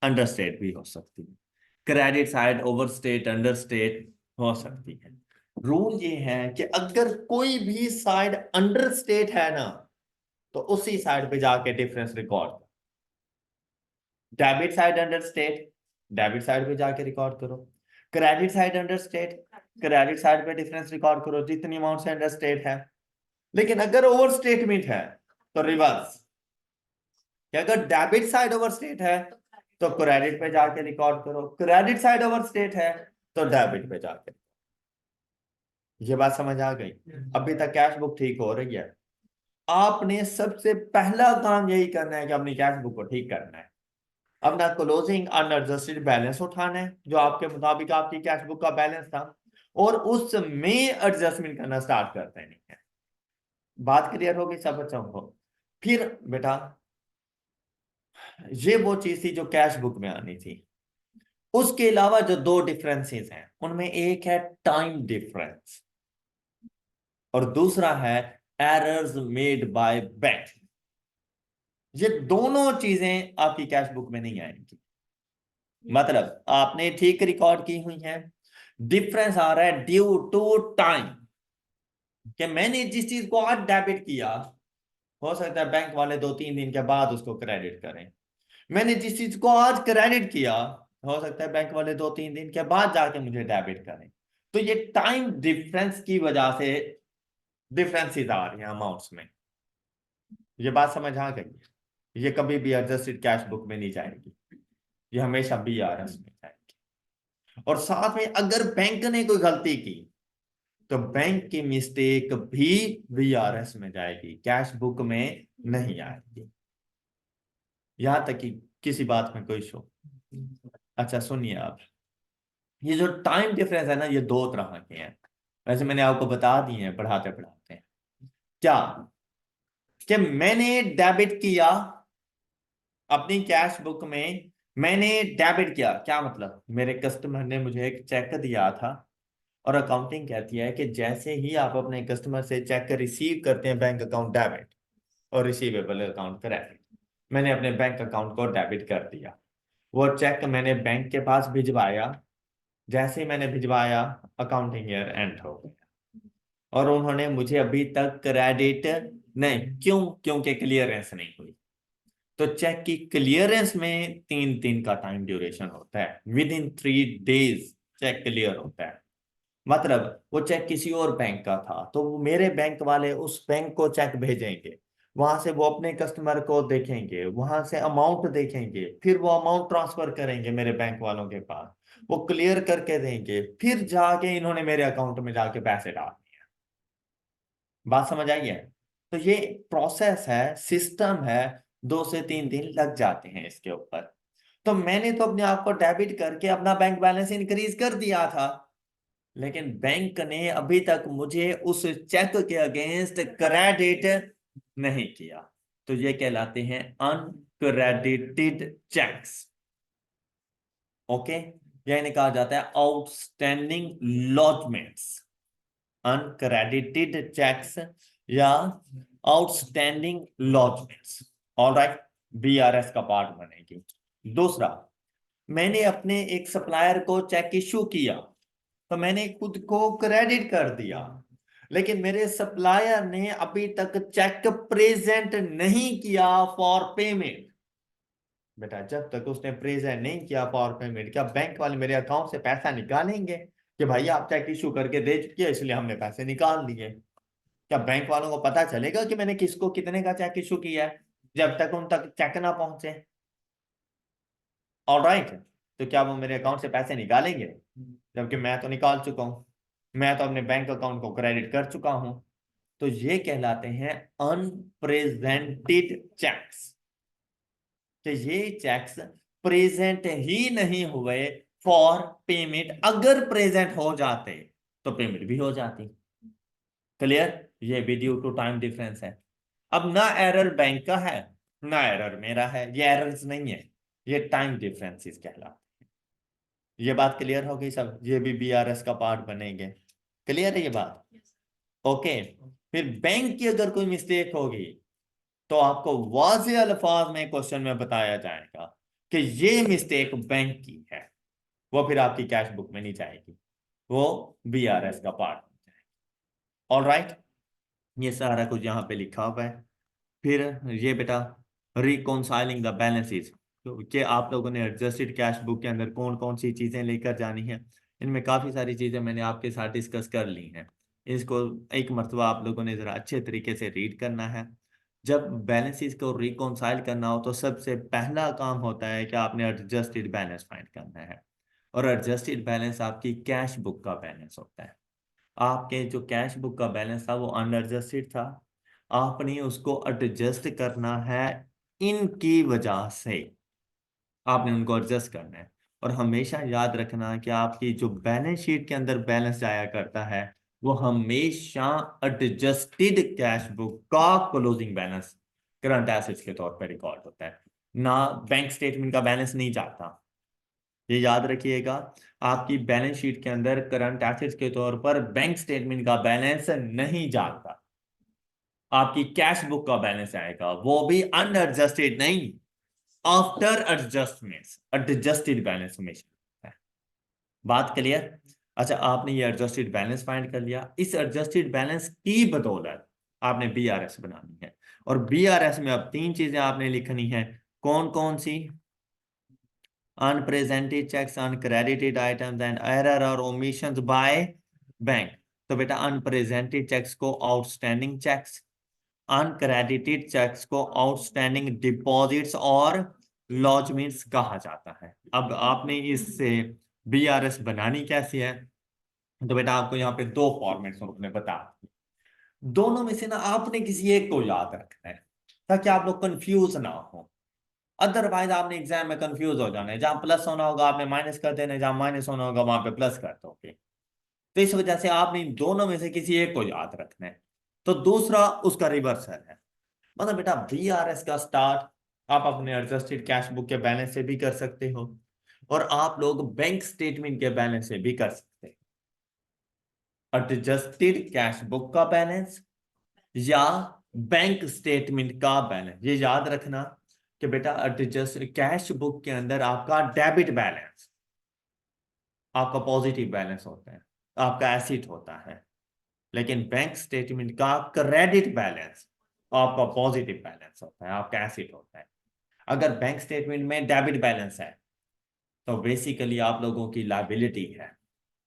अंडरस्टेट भी हो सकती है, क्रेडिट साइड ओवरस्टेट अंडरस्टेट हो सकती है। रूल ये है कि अगर कोई भी साइड अंडरस्टेट है ना तो उसी साइड पे जाके difference record, debit side under state, debit side पे जाके रिकॉर्ड करो, credit side under state, credit side पे डिफरेंस रिकॉर्ड करो जितनी अमाउंट से अंडर स्टेट है। लेकिन अगर ओवर स्टेटमेंट है तो रिवर्स, कि अगर डेबिट साइड ओवर स्टेट है तो क्रेडिट पे जाके रिकॉर्ड करो, क्रेडिट साइड ओवर स्टेट है तो डेबिट पे जाके। ये बात समझ आ गई? अभी तक कैश बुक ठीक हो रही है। आपने सबसे पहला काम यही करना है कि अपनी कैश बुक को ठीक करना है, अपना क्लोजिंग अनएडजस्टेड बैलेंस उठाना है जो आपके मुताबिक आपकी कैश बुक का बैलेंस था, और उसमें एडजस्टमेंट करना स्टार्ट कर देनी है। बात क्लियर हो गई सब बच्चों को? फिर बेटा ये वो चीज थी जो कैश बुक में आनी थी। उसके अलावा जो दो डिफरेंसेस हैं उनमें एक है टाइम डिफरेंस और दूसरा है एरर्स मेड बाय बैंक। ये दोनों चीजें आपकी कैश बुक में नहीं आएंगी, मतलब आपने ठीक रिकॉर्ड की हुई है, डिफरेंस आ रहा है ड्यू टू टाइम, कि मैंने जिस चीज को आज डेबिट किया हो सकता है बैंक वाले 2-3 दिन के बाद उसको क्रेडिट करें, मैंने जिस चीज को आज क्रेडिट किया हो सकता है बैंक वाले 2-3 दिन के बाद जाके मुझे डेबिट करें। तो ये टाइम डिफरेंस की वजह से डिफरेंसेस आ रही हैं अमाउंट्स में। ये बात समझ आ गई? ये कभी भी एडजस्टेड कैश बुक में नहीं जाएगी, ये हमेशा बीआरएस में जाएगी। और साथ में अगर बैंक ने कोई गलती की तो बैंक की मिस्टेक भी बीआरएस में जाएगी, कैश बुक में नहीं आएगी। यहां तक कि किसी बात में कोई शो। अच्छा सुनिए आप, ये जो टाइम डिफरेंस है ना, ये दो तरह के हैं। वैसे मैंने आपको बता दिए हैं पढ़ाते पढ़ाते। क्या कि मैंने डेबिट किया अपनी कैश बुक में, मैंने डेबिट किया, क्या मतलब, मेरे कस्टमर ने मुझे एक चेक दिया था और अकाउंटिंग कहती है कि जैसे ही आप अपने कस्टमर से चेक रिसीव करते हैं, बैंक अकाउंट डेबिट और रिसीवेबल अकाउंट क्रेडिट, मैंने अपने बैंक अकाउंट को डेबिट कर दिया। वो चेक मैंने बैंक के पास भिजवाया, जैसे ही मैंने भिजवाया अकाउंटिंग ईयर एंड हो गया और उन्होंने मुझे अभी तक क्रेडिट नहीं, क्यों? क्योंकि क्लियरेंस नहीं हुई। तो चेक की क्लियरेंस में 3 दिन का टाइम ड्यूरेशन होता है, within 3 days cheque clear होता है। मतलब वो चेक किसी और बैंक का था तो वो मेरे बैंक वाले उस बैंक को चेक भेजेंगे, वहां से वो अपने कस्टमर को देखेंगे, वहां से अमाउंट देखेंगे, फिर वो अमाउंट ट्रांसफर करेंगे मेरे बैंक वालों के पास, वो क्लियर करके देंगे, फिर जाके इन्होंने मेरे अकाउंट में जाके पैसे डाल दिए। बात समझ आई है? तो ये प्रोसेस है, सिस्टम है, 2 से 3 दिन लग जाते हैं इसके ऊपर। तो मैंने तो अपने आप को डेबिट करके अपना बैंक बैलेंस इंक्रीज कर दिया था, लेकिन बैंक ने अभी तक मुझे उस चेक के अगेंस्ट क्रेडिट नहीं किया। तो ये कहलाते हैं अनक्रेडिटेड चेक्स। ओके, यानी कहा जाता है आउटस्टैंडिंग लॉजमेंट्स, अनक्रेडिटेड चेक्स या आउटस्टैंडिंग लॉजमेंट्स। ऑलराइट, बीआरएस का पार्ट बनेगी। दूसरा, मैंने अपने एक सप्लायर को चेक इशू किया तो मैंने खुद को क्रेडिट कर दिया, लेकिन मेरे सप्लायर ने अभी तक चेक प्रेजेंट नहीं किया फॉर पेमेंट। बेटा जब तक उसने प्रेजेंट नहीं किया फॉर पेमेंट, क्या बैंक वाले मेरे अकाउंट से पैसा निकालेंगे कि भाई आप चेक इशू करके दे चुके हैं इसलिए हमने पैसे निकाल दिए? क्या बैंक वालों को पता चलेगा कि मैंने किसको कितने का चेक इशू किया है जब तक उन तक चेक ना पहुंचे? ऑलराइट, तो क्या वो मेरे अकाउंट से पैसे निकालेंगे? जबकि मैं तो निकाल चुका हूं, मैं तो अपने बैंक अकाउंट को क्रेडिट कर चुका हूं। तो ये कहलाते हैं अनप्रेजेंटेड चेक्स, कि ये चेक्स प्रेजेंट ही नहीं हुए फॉर पेमेंट। अगर प्रेजेंट हो जाते तो पेमेंट भी हो जाती। क्लियर? ये भी ड्यू टू टाइम डिफरेंस है। अब ना एरर बैंक का है ना एरर मेरा है, ये एरर्स नहीं है, ये टाइम डिफरेंसेस कहलाते हैं। ये बात क्लियर हो गई सब? ये भी बीआरएस का पार्ट बनेंगे। क्लियर है ये बात? ओके। फिर बैंक की अगर कोई मिस्टेक होगी तो आपको वाज़ेह अल्फाज में क्वेश्चन में बताया जाएगा कि ये मिस्टेक बैंक की है, वो फिर आपकी कैश बुक में नहीं जाएगी, वो बीआरएस का पार्ट बन जाएगी। ऑलराइट, ये सारा कुछ यहाँ पे लिखा हुआ है। फिर ये बेटा रिकॉन्साइलिंग द बैलेंसेस, तो कि आप लोगों ने एडजस्टेड कैश बुक के अंदर कौन कौन सी चीजें लेकर जानी है। इनमें काफी सारी चीजें मैंने आपके साथ डिस्कस कर ली हैं। इसको एक मरतबा आप लोगों ने जरा अच्छे तरीके से रीड करना है। जब बैलेंसेस को रिकॉन्साइल करना हो तो सबसे पहला काम होता है कि आपने एडजस्टेड बैलेंस फाइंड करना है। और एडजस्टेड बैलेंस आपकी कैश बुक का बैलेंस होता है। आपके जो कैश बुक का बैलेंस था वो अनएडजस्टेड था, आपने उसको एडजस्ट करना है इनकी वजह से, आपने उनको एडजस्ट करना है। और हमेशा याद रखना कि आपकी जो बैलेंस शीट के अंदर बैलेंस जाया करता है वो हमेशा एडजस्टेड कैश बुक का क्लोजिंग बैलेंस करंट एसेट्स के तौर पर रिकॉर्ड होता है, ना बैंक स्टेटमेंट का बैलेंस नहीं जाता। ये याद रखिएगा, आपकी बैलेंस शीट के अंदर करंट एसेट्स के तौर पर बैंक स्टेटमेंट का बैलेंस नहीं जाता, आपकी कैश बुक का बैलेंस आएगा, वो भी अनएडजस्टेड नहीं, आफ्टर एडजस्टमेंट्स एडजस्टेड बैलेंस हमेशा है। बात क्लियर? अच्छा, आपने ये एडजस्टेड बैलेंस फाइंड कर लिया, इस एडजस्टेड बैलेंस की बदौलत आपने बीआरएस बनानी है। और बीआरएस में अब 3 चीजें आपने लिखनी है, कौन कौन सी? Unpresented cheques, uncredited items and error और ओमिशंस बाय बैंक। तो बेटा अनप्रेजेंटेड चेक्स को आउटस्टैंडिंग चेक्स, अनक्रेडिटेड चेक्स को आउटस्टैंडिंग डिपॉजिट्स और लॉजमेंट्स कहा जाता है। अब आपने इससे बीआरएस बनानी कैसी है, तो बेटा आपको यहाँ पे दो फॉर्मेट्स में बता, दोनों में से ना आपने किसी एक को याद रखना है ताकि आप लोग कंफ्यूज ना हो। अदरवाइज आपने एग्जाम में कंफ्यूज हो जाना है, जहां प्लस होना होगा आपने माइनस कर देना है, जहां माइनस होना होगा वहां पे प्लस कर दोगे। तो इस वजह से आपने इन दोनों में से किसी एक को याद रखना है। तो दूसरा उसका रिवर्सल है, मतलब बेटा बीआरएस का स्टार्ट आप अपने एडजस्टेड कैश बुक के बैलेंस से भी कर सकते हो और आप लोग बैंक स्टेटमेंट के बैलेंस से भी कर सकते हो। एडजस्टेड कैश बुक का बैलेंस या बैंक स्टेटमेंट का बैलेंस, ये याद रखना कि बेटा एडजस्ट कैश बुक के अंदर आपका डेबिट बैलेंस आपका पॉजिटिव बैलेंस होता है, आपका एसेट होता है, लेकिन बैंक स्टेटमेंट का क्रेडिट बैलेंस आपका पॉजिटिव बैलेंस होता है, आपका एसेट होता है। अगर बैंक स्टेटमेंट में डेबिट बैलेंस है तो बेसिकली आप लोगों की लायबिलिटी है,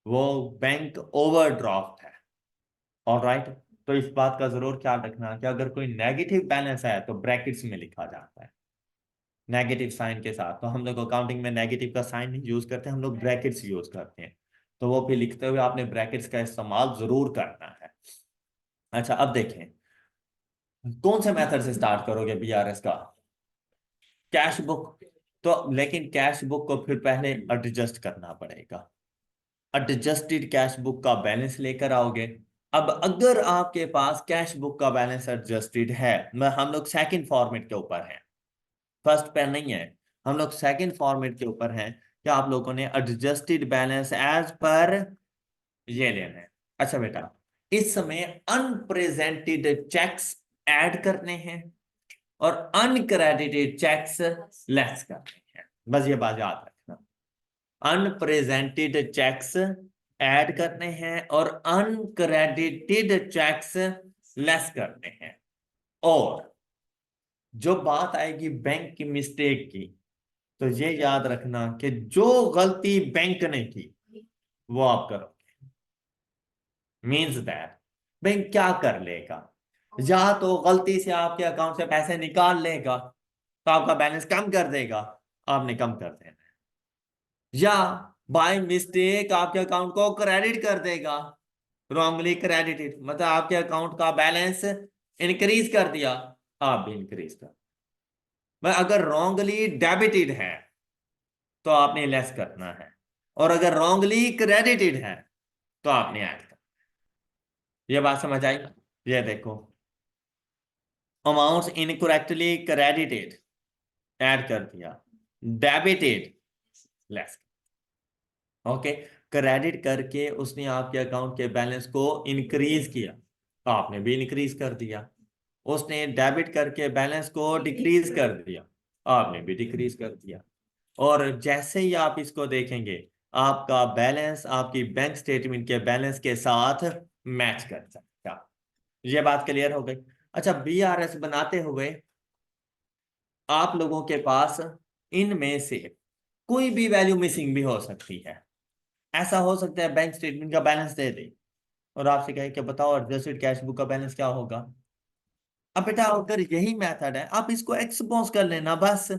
वो बैंक ओवरड्राफ्ट है। ऑलराइट, तो इस बात का जरूर ख्याल रखना कि अगर कोई नेगेटिव बैलेंस है तो ब्रैकेट्स में लिखा जाता है, नेगेटिव साइन के साथ। तो हम लोग अकाउंटिंग में नेगेटिव का साइन नहीं यूज करते, हम लोग ब्रैकेट्स यूज करते हैं। तो वो भी लिखते हुए आपने ब्रैकेट्स का इस्तेमाल जरूर करना है। अच्छा, अब देखें कौन से मेथड से स्टार्ट करोगे बीआरएस का, कैश बुक। तो लेकिन कैश बुक को फिर पहले एडजस्ट करना पड़ेगा, एडजस्टेड कैश बुक का बैलेंस लेकर आओगे। अब अगर आपके पास कैश बुक का बैलेंस एडजस्टेड है, हम लोग सेकंड फॉर्मेट के ऊपर हैं, फर्स्ट पे नहीं है, हम लोग सेकंड फॉर्मेट के ऊपर हैं कि आप लोगों ने एडजस्टेड बैलेंस एज पर ये लेना है। अच्छा बेटा, इस समय अनप्रेजेंटेड चेक्स ऐड करने हैं और अनक्रेडिटेड चेक्स लेस करने हैं, बस ये बात याद रखना। अनप्रेजेंटेड चेक्स ऐड करने हैं और अनक्रेडिटेड चेक्स लेस करने हैं। और जो बात आएगी बैंक की मिस्टेक की, तो ये याद रखना कि जो गलती बैंक ने की वो आप करोगे। मीन्स दैट बैंक क्या कर लेगा, या तो गलती से आपके अकाउंट से पैसे निकाल लेगा तो आपका बैलेंस कम कर देगा, आपने कम कर देना है, या बाय मिस्टेक आपके अकाउंट को क्रेडिट कर देगा, रॉन्गली क्रेडिटेड, मतलब आपके अकाउंट का बैलेंस इंक्रीज कर दिया, आप भी इंक्रीज कर। अगर रॉन्गली डेबिटेड है तो आपने लेस करना है, और अगर रॉन्गली क्रेडिटेड है तो आपने ऐड करना। ये बात समझ आई? ये देखो, अमाउंट्स इनकरेक्टली क्रेडिटेड ऐड कर दिया, डेबिटेड लेस। ओके, क्रेडिट करके उसने आपके अकाउंट के बैलेंस को इंक्रीज किया, आपने भी इंक्रीज कर दिया। उसने डेबिट करके बैलेंस को डिक्रीज कर दिया, आपने भी डिक्रीज कर दिया। और जैसे ही आप इसको देखेंगे आपका बैलेंस आपकी बैंक स्टेटमेंट के बैलेंस के साथ मैच कर सकता। ये बात क्लियर हो गई? अच्छा, बीआरएस बनाते हुए आप लोगों के पास इनमें से कोई भी वैल्यू मिसिंग भी हो सकती है। ऐसा हो सकता है बैंक स्टेटमेंट का बैलेंस दे दे और आपसे कहे कि बताओ एडजस्टेड कैश बुक का बैलेंस क्या होगा। अब बेटा अगर यही मेथड है आप इसको एक्सपोज कर लेना, बस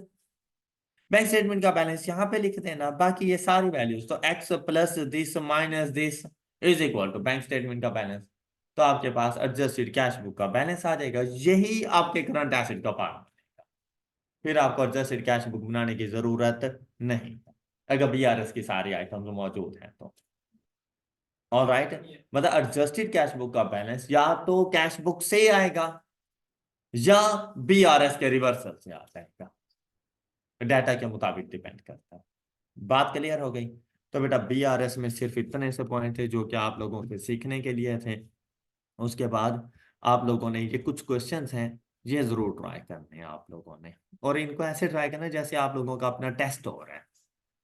बैंक स्टेटमेंट का बैलेंस यहाँ पे लिख देना, बाकी ये सारी वैल्यूज, तो x plus this minus this is equal to bank statement का बैलेंस। तो आपके पास एडजस्टेड कैश बुक का बैलेंस आ जाएगा, यही आपके करंट एसेट का पार्ट बनेगा। फिर आपको एडजस्टेड कैश बुक बनाने की जरूरत नहीं, अगर बीआरएस की सारी आइटम्स मौजूद हैं तो। ऑलराइट, मतलब एडजस्टेड कैश बुक का बैलेंस या तो कैश बुक से आएगा या बीआरएस के रिवर्सल से आ जाएगा, डाटा के मुताबिक डिपेंड करता है। बात क्लियर हो गई? तो बेटा बीआरएस में सिर्फ इतने से पॉइंट थे जो कि आप लोगों के सीखने के लिए थे। उसके बाद आप लोगों ने ये कुछ क्वेश्चंस हैं, ये जरूर ट्राई करने हैं आप लोगों ने, और इनको ऐसे ट्राई करना जैसे आप लोगों का अपना टेस्ट हो रहा है।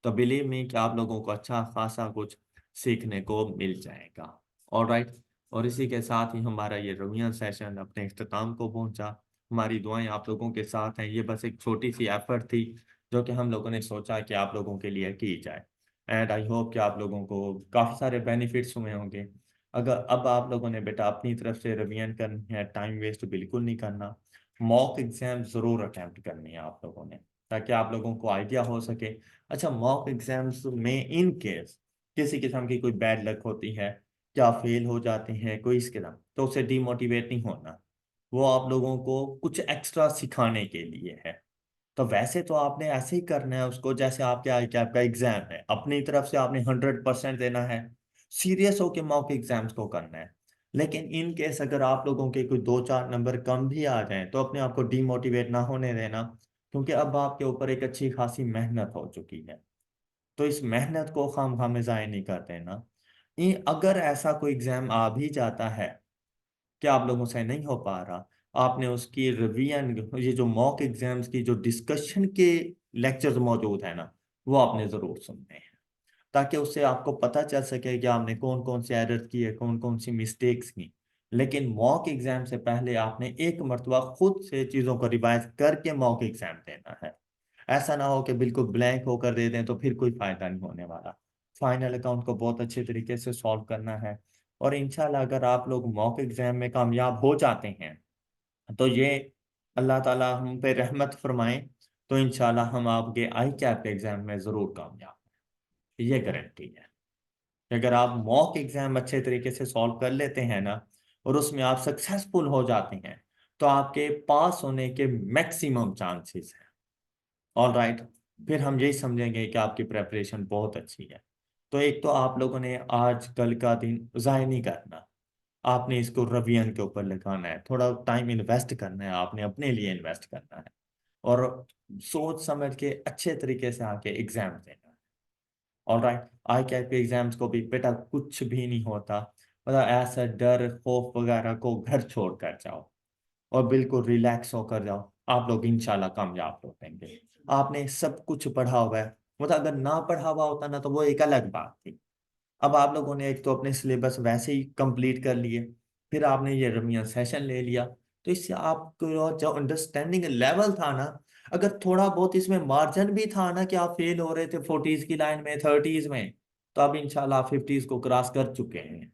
तो बिलीव मी कि आप लोगों को अच्छा खासा कुछ सीखने को मिल जाएगा। ऑलराइट, और इसी के साथ ही हमारा ये रिवीजन सेशन अपने इख्तिताम को पहुंचा। हमारी दुआएं आप लोगों के साथ हैं, ये बस एक छोटी सी एफर्ट थी जो कि हम लोगों ने सोचा कि आप लोगों के लिए की जाए। एंड आई होप कि आप लोगों को काफ़ी सारे बेनिफिट्स हुए होंगे। अगर अब आप लोगों ने बेटा अपनी तरफ से रिवीजन करनी है, टाइम वेस्ट बिल्कुल नहीं करना, मॉक एग्जाम ज़रूर अटैम्प्ट करनी है आप लोगों ने, ताकि आप लोगों को आइडिया हो सके। अच्छा, मॉक एग्जाम्स में इन केस किसी किस्म की कोई बैड लक होती है, क्या फेल हो जाते हैं कोई इसके नाम, तो उससे डीमोटिवेट नहीं होना। वो आप लोगों को कुछ एक्स्ट्रा सिखाने के लिए है। तो वैसे तो आपने ऐसे ही करना है उसको, जैसे आपके आई कैप का एग्जाम है, अपनी तरफ से आपने 100% देना है, सीरियस होके मॉक एग्जाम्स को करना है। लेकिन इन केस अगर आप लोगों के कोई 2-4 नंबर कम भी आ जाएं तो अपने आप को डीमोटिवेट ना होने देना, क्योंकि अब आपके ऊपर एक अच्छी खासी मेहनत हो चुकी है। तो इस मेहनत को खामखा में ज़ाया नहीं कर देना। अगर ऐसा कोई एग्जाम आ भी जाता है कि आप लोगों से नहीं हो पा रहा, आपने उसकी रिवीजन, ये जो मॉक एग्जाम्स की जो डिस्कशन के लेक्चर्स मौजूद है ना, वो आपने ज़रूर सुनने हैं, ताकि उससे आपको पता चल सके कि आपने कौन कौन सी एरर की है, कौन कौन सी मिस्टेक्स की। लेकिन मॉक एग्जाम से पहले आपने एक मरतबा खुद से चीज़ों को रिवाइज करके मॉक एग्जाम देना है। ऐसा ना हो कि बिल्कुल ब्लैंक होकर दे दें, तो फिर कोई फ़ायदा नहीं होने वाला। फाइनल अकाउंट को बहुत अच्छे तरीके से सॉल्व करना है। और इंशाल्लाह अगर आप लोग मॉक एग्जाम में कामयाब हो जाते हैं, तो ये अल्लाह ताला हम पे रहमत फरमाए, तो इंशाल्लाह हम आपके आई कैप के एग्जाम में ज़रूर कामयाब हैं। ये गारंटी है कि अगर आप मॉक एग्जाम अच्छे तरीके से सॉल्व कर लेते हैं ना, और उसमें आप सक्सेसफुल हो जाते हैं, तो आपके पास होने के मैक्सिमम चांसेस हैं। ऑल राइट, फिर हम यही समझेंगे कि आपकी प्रेपरेशन बहुत अच्छी है। तो एक तो आप लोगों ने आज कल का दिन ज़ाया नहीं करना, आपने इसको रिवीजन के ऊपर लगाना है, थोड़ा टाइम इन्वेस्ट करना है, आपने अपने लिए इन्वेस्ट करना है, और सोच समझ के अच्छे तरीके से आके एग्जाम देना है। ऑल राइट, आई कैट के एग्जाम्स को भी बेटा कुछ भी नहीं होता, मतलब ऐसा डर खौफ वगैरह को घर छोड़ कर जाओ और बिल्कुल रिलैक्स होकर जाओ, आप लोग इंशाल्लाह कामयाब हो जाएंगे। आपने सब कुछ पढ़ा हुआ है, मतलब अगर ना पढ़ा हुआ होता ना तो वो एक अलग बात थी। अब आप लोगों ने एक तो अपने सिलेबस वैसे ही कंप्लीट कर लिए, फिर आपने ये रिवीजन सेशन ले लिया, तो इससे आपको जो अंडरस्टैंडिंग लेवल था ना, अगर थोड़ा बहुत इसमें मार्जिन भी था ना कि आप फेल हो रहे थे 40s की लाइन में, 30s में, तो अब इंशाल्लाह 50s को क्रॉस कर चुके हैं।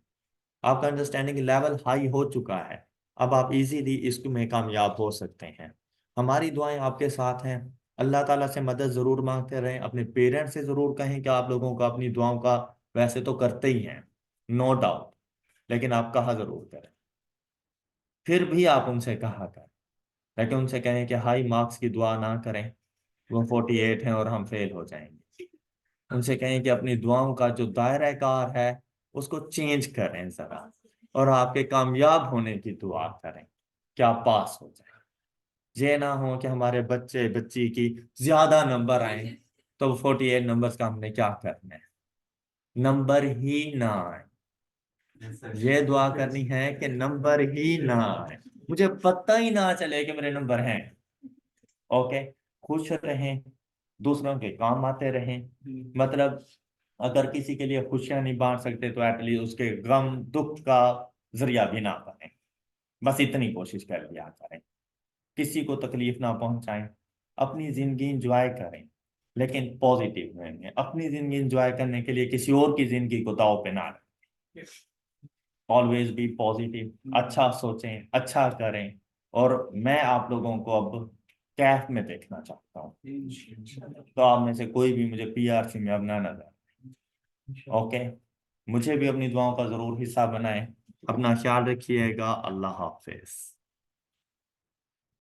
आपका अंडरस्टैंडिंग लेवल हाई हो चुका है, अब आप इजीली इसमें कामयाब हो सकते हैं। हमारी दुआएं आपके साथ हैं। अल्लाह ताला से मदद ज़रूर मांगते रहें, अपने पेरेंट्स से ज़रूर कहें कि आप लोगों का अपनी दुआओं का, वैसे तो करते ही हैं, नो डाउट, लेकिन आप कहा ज़रूर करें। फिर भी आप उनसे कहा करें, लेकिन उनसे कहें कि हाई मार्क्स की दुआ ना करें, वो 48 हैं और हम फेल हो जाएंगे। उनसे कहें कि अपनी दुआओं का जो दायरा कार है उसको चेंज करें ज़रा, और आपके कामयाब होने की दुआ करें कि आप पास हो जाएं। ये ना हो कि हमारे बच्चे बच्ची की ज्यादा नंबर आए, तो 48 नंबर्स का हमने क्या करना है, नंबर ही ना आए। ये दुआ करनी है कि नंबर ही ना आए, मुझे पता ही ना चले कि मेरे नंबर हैं। ओके, खुश रहें, दूसरों के काम आते रहें, मतलब अगर किसी के लिए खुशियां नहीं बांट सकते तो एटलीस्ट उसके गम दुख का जरिया भी ना बने, बस इतनी कोशिश कर लिया करें। किसी को तकलीफ ना पहुंचाएं, अपनी जिंदगी इंजॉय करें, लेकिन पॉजिटिव वे में। अपनी जिंदगी इंजॉय करने के लिए किसी और की जिंदगी को दांव पे ना रखें। ऑलवेज बी पॉजिटिव, अच्छा सोचें, अच्छा करें। और मैं आप लोगों को अब कैफ में देखना चाहता हूँ, तो आप में से कोई भी मुझे पीआरसी में अब ना नजर। ओके, मुझे भी अपनी दुआओं का जरूर हिस्सा बनाएं। अपना ख्याल रखिएगा। अल्लाह हाफिज।